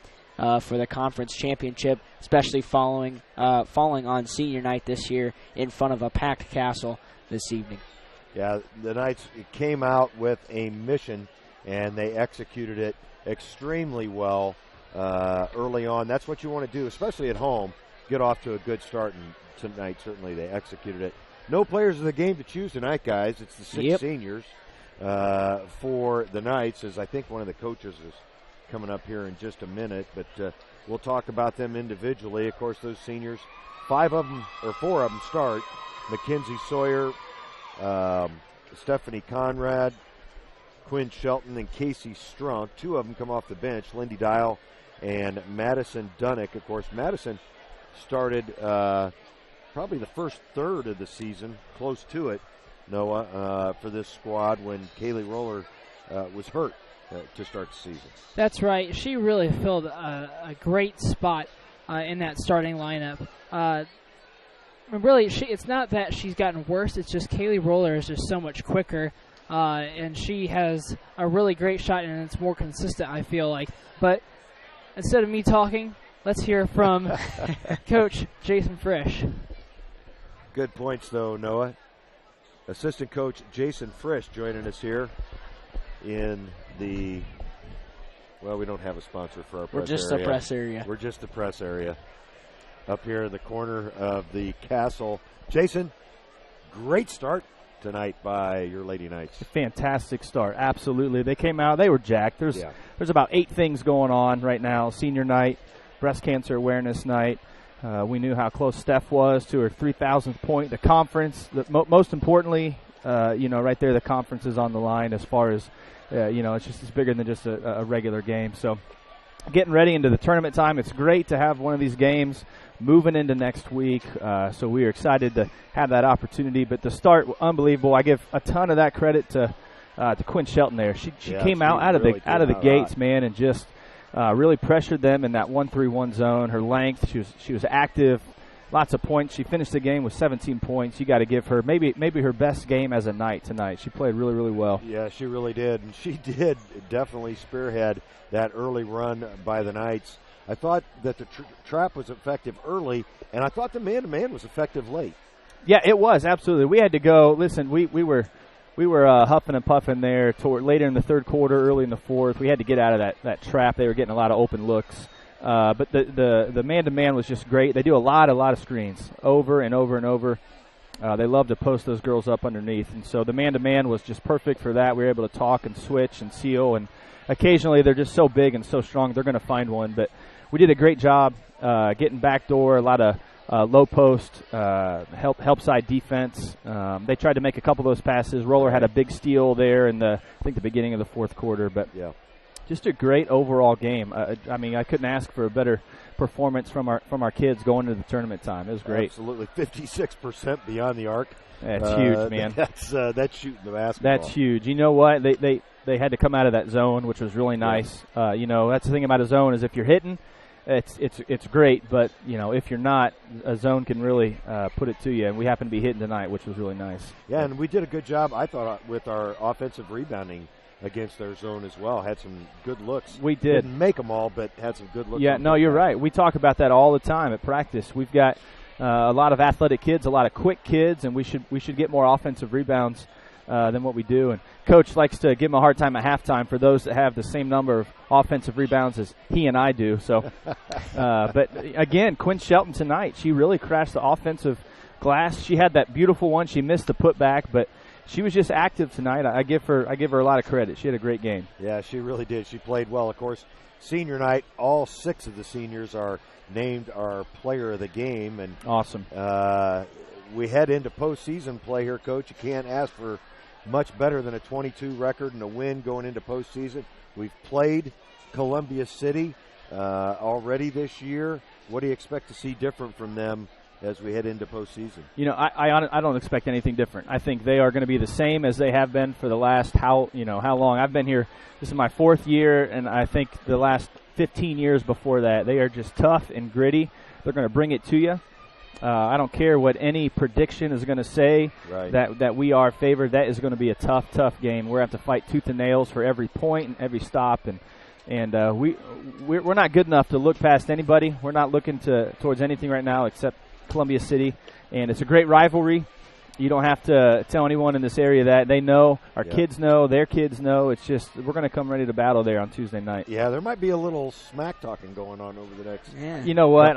S5: for the conference championship, especially falling on senior night this year in front of a packed Castle this evening.
S4: Yeah, the Knights came out with a mission, and they executed it extremely well early on. That's what you want to do, especially at home. Get off to a good start, and tonight certainly they executed it. No players of the game to choose tonight, guys. It's the 6 seniors for the Knights, as I think one of the coaches is coming up here in just a minute, but we'll talk about them individually. Of course, those seniors, 4 of them start. Mackenzie Sawyer, Stephanie Conrad, Quinn Shelton, and Casey Strunk. 2 of them come off the bench, Lindy Dial and Madison Dunnick. Of course, Madison started probably the first third of the season, close to it, Noah, for this squad when Kaylee Roller was hurt to start the season.
S1: That's right. She really filled a great spot in that starting lineup. Really, it's not that she's gotten worse. It's just Kaylee Roller is just so much quicker, and she has a really great shot, and it's more consistent, I feel like. But instead of me talking, let's hear from Coach Jason Frisch.
S4: Good points, though, Noah. Assistant Coach Jason Frisch joining us here in the, well, we don't have a sponsor for our press area.
S5: We're just the press area.
S4: We're just the press area up here in the corner of the Castle. Jason, great start tonight by your Lady Knights.
S19: Fantastic start, absolutely. They came out, they were jacked. There's about 8 things going on right now. Senior night, breast cancer awareness night. We knew how close Steph was to her 3,000th point. The conference, most importantly, right there, the conference is on the line as far as, it's bigger than just a regular game. So getting ready into the tournament time, it's great to have one of these games moving into next week. So we are excited to have that opportunity. But the start, unbelievable. I give a ton of that credit to Quinn Shelton there. She came out of the gates, man, and just really pressured them in that 1-3-1 zone. Her length, she was active, lots of points. She finished the game with 17 points. You got to give her maybe her best game as a Knight tonight. She played really, really well.
S4: Yeah, she really did, and she did definitely spearhead that early run by the Knights. I thought that the trap was effective early, and I thought the man-to-man was effective late.
S19: Yeah, it was, absolutely. We had to go. Listen, we were huffing and puffing there toward later in the third quarter, early in the fourth. We had to get out of that trap. They were getting a lot of open looks. But the man-to-man was just great. They do a lot of screens over and over and over. They love to post those girls up underneath. And so the man-to-man was just perfect for that. We were able to talk and switch and seal. And occasionally they're just so big and so strong, they're going to find one. But we did a great job getting backdoor, a lot of low post, help side defense. They tried to make a couple of those passes. Roller had a big steal there in the beginning of the fourth quarter. But
S4: yeah,
S19: just a great overall game. I mean, I couldn't ask for a better performance from our kids going into the tournament time. It was great.
S4: Absolutely, 56% beyond the arc.
S19: That's huge, man.
S4: That's shooting the basketball.
S19: That's huge. You know what? They had to come out of that zone, which was really nice. Yeah. That's the thing about a zone is if you're hitting, it's great, but if you're not, a zone can really put it to you. And we happened to be hitting tonight, which was really nice.
S4: Yeah, and we did a good job, I thought, with our offensive rebounding against their zone as well. Had some good looks.
S19: We did.
S4: Didn't make them all, but had some good looks.
S19: Yeah, no, you're right. We talk about that all the time at practice. We've got a lot of athletic kids, a lot of quick kids, and we should get more offensive rebounds than what we do. And Coach likes to give them a hard time at halftime for those that have the same number of offensive rebounds as he and I do. So, but again, Quinn Shelton tonight, she really crashed the offensive glass. She had that beautiful one. She missed the putback, but she was just active tonight. I give her a lot of credit. She had a great game.
S4: Yeah, she really did. She played well. Of course, senior night, all 6 of the seniors are named our player of the game. And
S19: awesome.
S4: We head into postseason play here, Coach. You can't ask for much better than a 22 record and a win going into postseason. We've played Columbia City already this year. What do you expect to see different from them as we head into postseason?
S19: I don't expect anything different. I think they are going to be the same as they have been for the last how long. I've been here. This is my 4th year, and I think the last 15 years before that, they are just tough and gritty. They're going to bring it to you. I don't care what any prediction is going to say that we are favored. That is going to be a tough game. We're going to have to fight tooth and nails for every point and every stop, and we're not good enough to look past anybody. We're not looking towards anything right now except Columbia City, and it's a great rivalry. You don't have to tell anyone in this area that. They know. Our kids know. Their kids know. It's just we're going to come ready to battle there on Tuesday night.
S4: Yeah, there might be a little smack talking going on over the next.
S19: Yeah. You know what?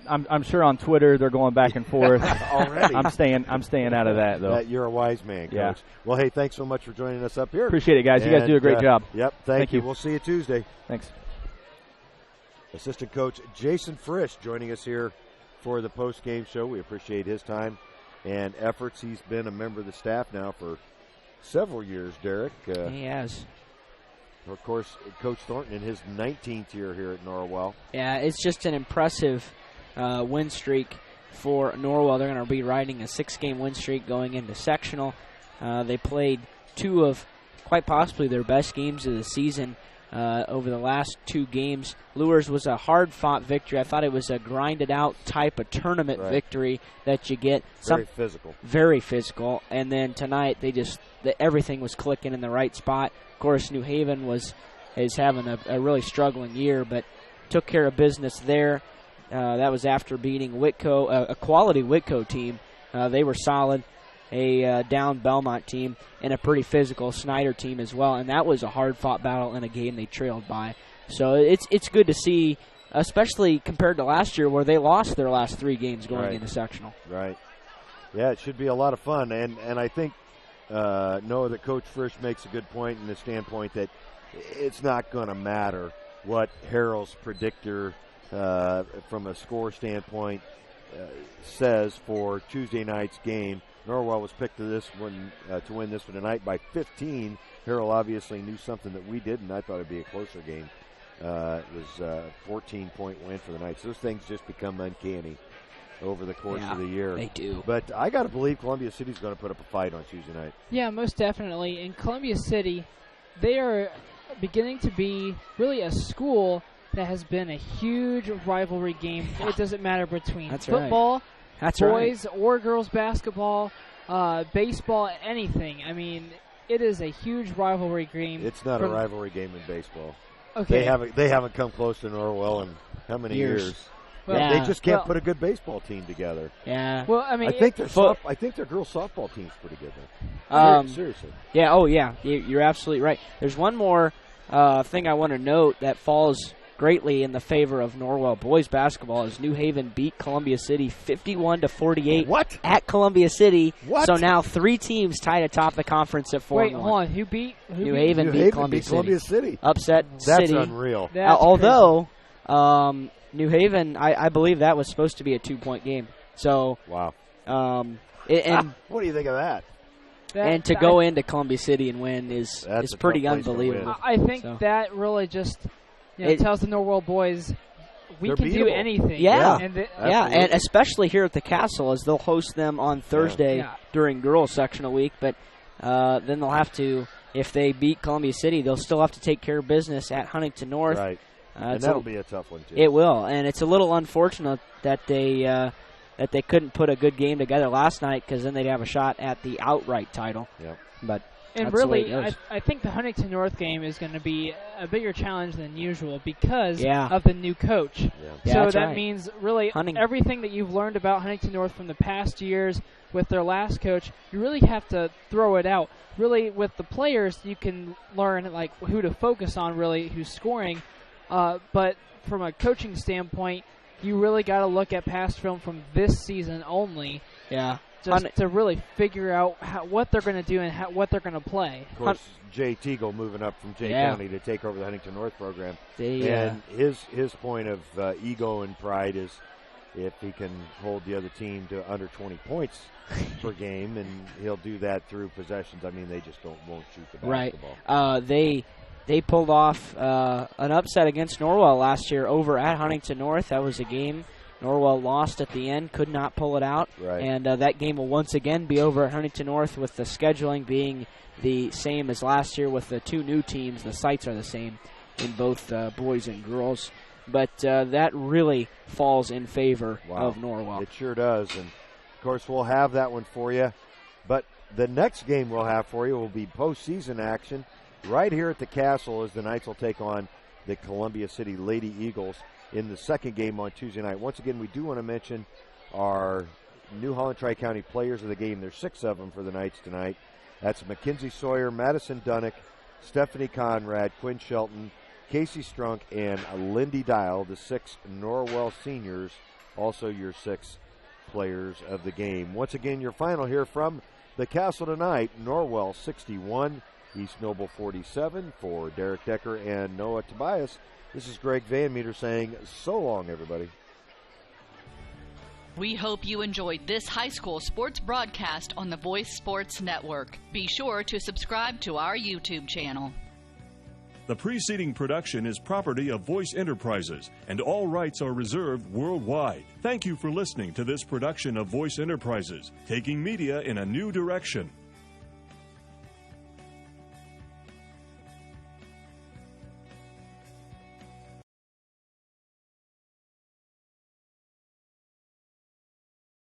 S19: I'm sure on Twitter they're going back and forth
S4: already.
S19: I'm staying out of that though.
S4: You're a wise man, Coach.
S19: Yeah.
S4: Well, hey, thanks so much for joining us up here.
S19: Appreciate it, guys. You guys do a great job.
S4: Yep. Thank you. We'll see you Tuesday.
S19: Thanks.
S4: Assistant Coach Jason Frisch joining us here for the post-game show. We appreciate his time and efforts. He's been a member of the staff now for several years, Derek.
S5: He has.
S4: Of course, Coach Thornton in his 19th year here at Norwell.
S5: Yeah, it's just an impressive win streak for Norwell. They're going to be riding a 6-game win streak going into sectional. They played 2 of quite possibly their best games of the season over the last 2 games. Lures was a hard-fought victory. I thought it was a grinded-out type of tournament victory that you get.
S4: Very physical.
S5: Very physical. And then tonight, everything was clicking in the right spot. Of course, New Haven is having a really struggling year, but took care of business there. That was after beating Whitco, a quality Whitco team. They were solid. A down Belmont team and a pretty physical Snyder team as well, and that was a hard-fought battle in a game they trailed by. So it's good to see, especially compared to last year where they lost their last 3 games going into sectional.
S4: Right. Yeah, it should be a lot of fun, and I think Noah, that Coach Frisch makes a good point in the standpoint that it's not going to matter what Harrell's predictor from a score standpoint says for Tuesday night's game. Norwell was picked to win this one tonight by 15. Harrell obviously knew something that we didn't. I thought it'd be a closer game. It was a 14-point win for the night. So those things just become uncanny over the course of the year.
S5: They do.
S4: But I got to believe Columbia City's going to put up a fight on Tuesday night.
S1: Yeah, most definitely. In Columbia City, they are beginning to be really a school that has been a huge rivalry game. It doesn't matter between football, boys or girls basketball, baseball, anything. I mean, it is a huge rivalry game.
S4: It's not a rivalry game in baseball.
S1: Okay.
S4: They haven't come close to Norwell in how many years?
S1: Well,
S4: they just can't put a good baseball team together.
S5: Yeah.
S1: Well, I mean,
S4: I think their girls softball team's pretty good though. Seriously.
S5: Yeah. Oh, yeah. You're absolutely right. There's one more thing I want to note that falls greatly in the favor of Norwell boys basketball is New Haven beat Columbia City 51-48 at Columbia City.
S4: What?
S5: So now 3 teams tied atop the conference at 4-1.
S1: Wait, hold on. Who beat
S5: New Haven beat Columbia City. Upset
S4: That's
S5: City.
S4: unreal.
S5: Although New Haven, I believe that was supposed to be a 2-point game. So
S4: wow.
S5: And
S4: what do you think of that?
S5: And to go into Columbia City and win is pretty unbelievable.
S1: I think that really just tells the Norwell boys we can do anything.
S5: Yeah,
S1: and
S5: especially here at the Castle as they'll host them on Thursday during girls sectional week. But then they'll have to, if they beat Columbia City, they'll still have to take care of business at Huntington North.
S4: Right, and that'll be a tough one too.
S5: It will, and it's a little unfortunate that they couldn't put a good game together last night because then they'd have a shot at the outright title.
S4: Yeah,
S5: but.
S1: And really, I think the Huntington North game is going to be a bigger challenge than usual because of the new coach. So that means really everything that you've learned about Huntington North from the past years with their last coach, you really have to throw it out. Really, with the players, you can learn like who to focus on, really, who's scoring. But from a coaching standpoint, you really got to look at past film from this season only.
S5: Yeah.
S1: Just to really figure out what they're going to do and what they're going to play.
S4: Of course, Jay Teagle moving up from Jay County to take over the Huntington North program. And his point of ego and pride is if he can hold the other team to under 20 points per game, and he'll do that through possessions. I mean, they just won't shoot the basketball.
S5: Right. They pulled off an upset against Norwell last year over at Huntington North. That was a game Norwell lost at the end, could not pull it out.
S4: Right.
S5: And that game will once again be over at Huntington North with the scheduling being the same as last year with the 2 new teams. The sites are the same in both boys and girls. But that really falls in favor of Norwell.
S4: It sure does. And, of course, we'll have that one for you. But the next game we'll have for you will be postseason action right here at the Castle as the Knights will take on the Columbia City Lady Eagles in the second game on Tuesday night. Once again, we do want to mention our New Holland Tri-County players of the game. There's 6 of them for the Knights tonight. That's Mackenzie Sawyer, Madison Dunnick, Stephanie Conrad, Quinn Shelton, Casey Strunk, and Lindy Dial, the 6 Norwell seniors, also your 6 players of the game. Once again, your final here from the Castle tonight, Norwell 61, East Noble 47. For Derek Decker and Noah Tobias, this is Greg Van Meter saying so long, everybody.
S3: We hope you enjoyed this high school sports broadcast on the Voice Sports Network. Be sure to subscribe to our YouTube channel.
S20: The preceding production is property of Voice Enterprises, and all rights are reserved worldwide. Thank you for listening to this production of Voice Enterprises, taking media in a new direction.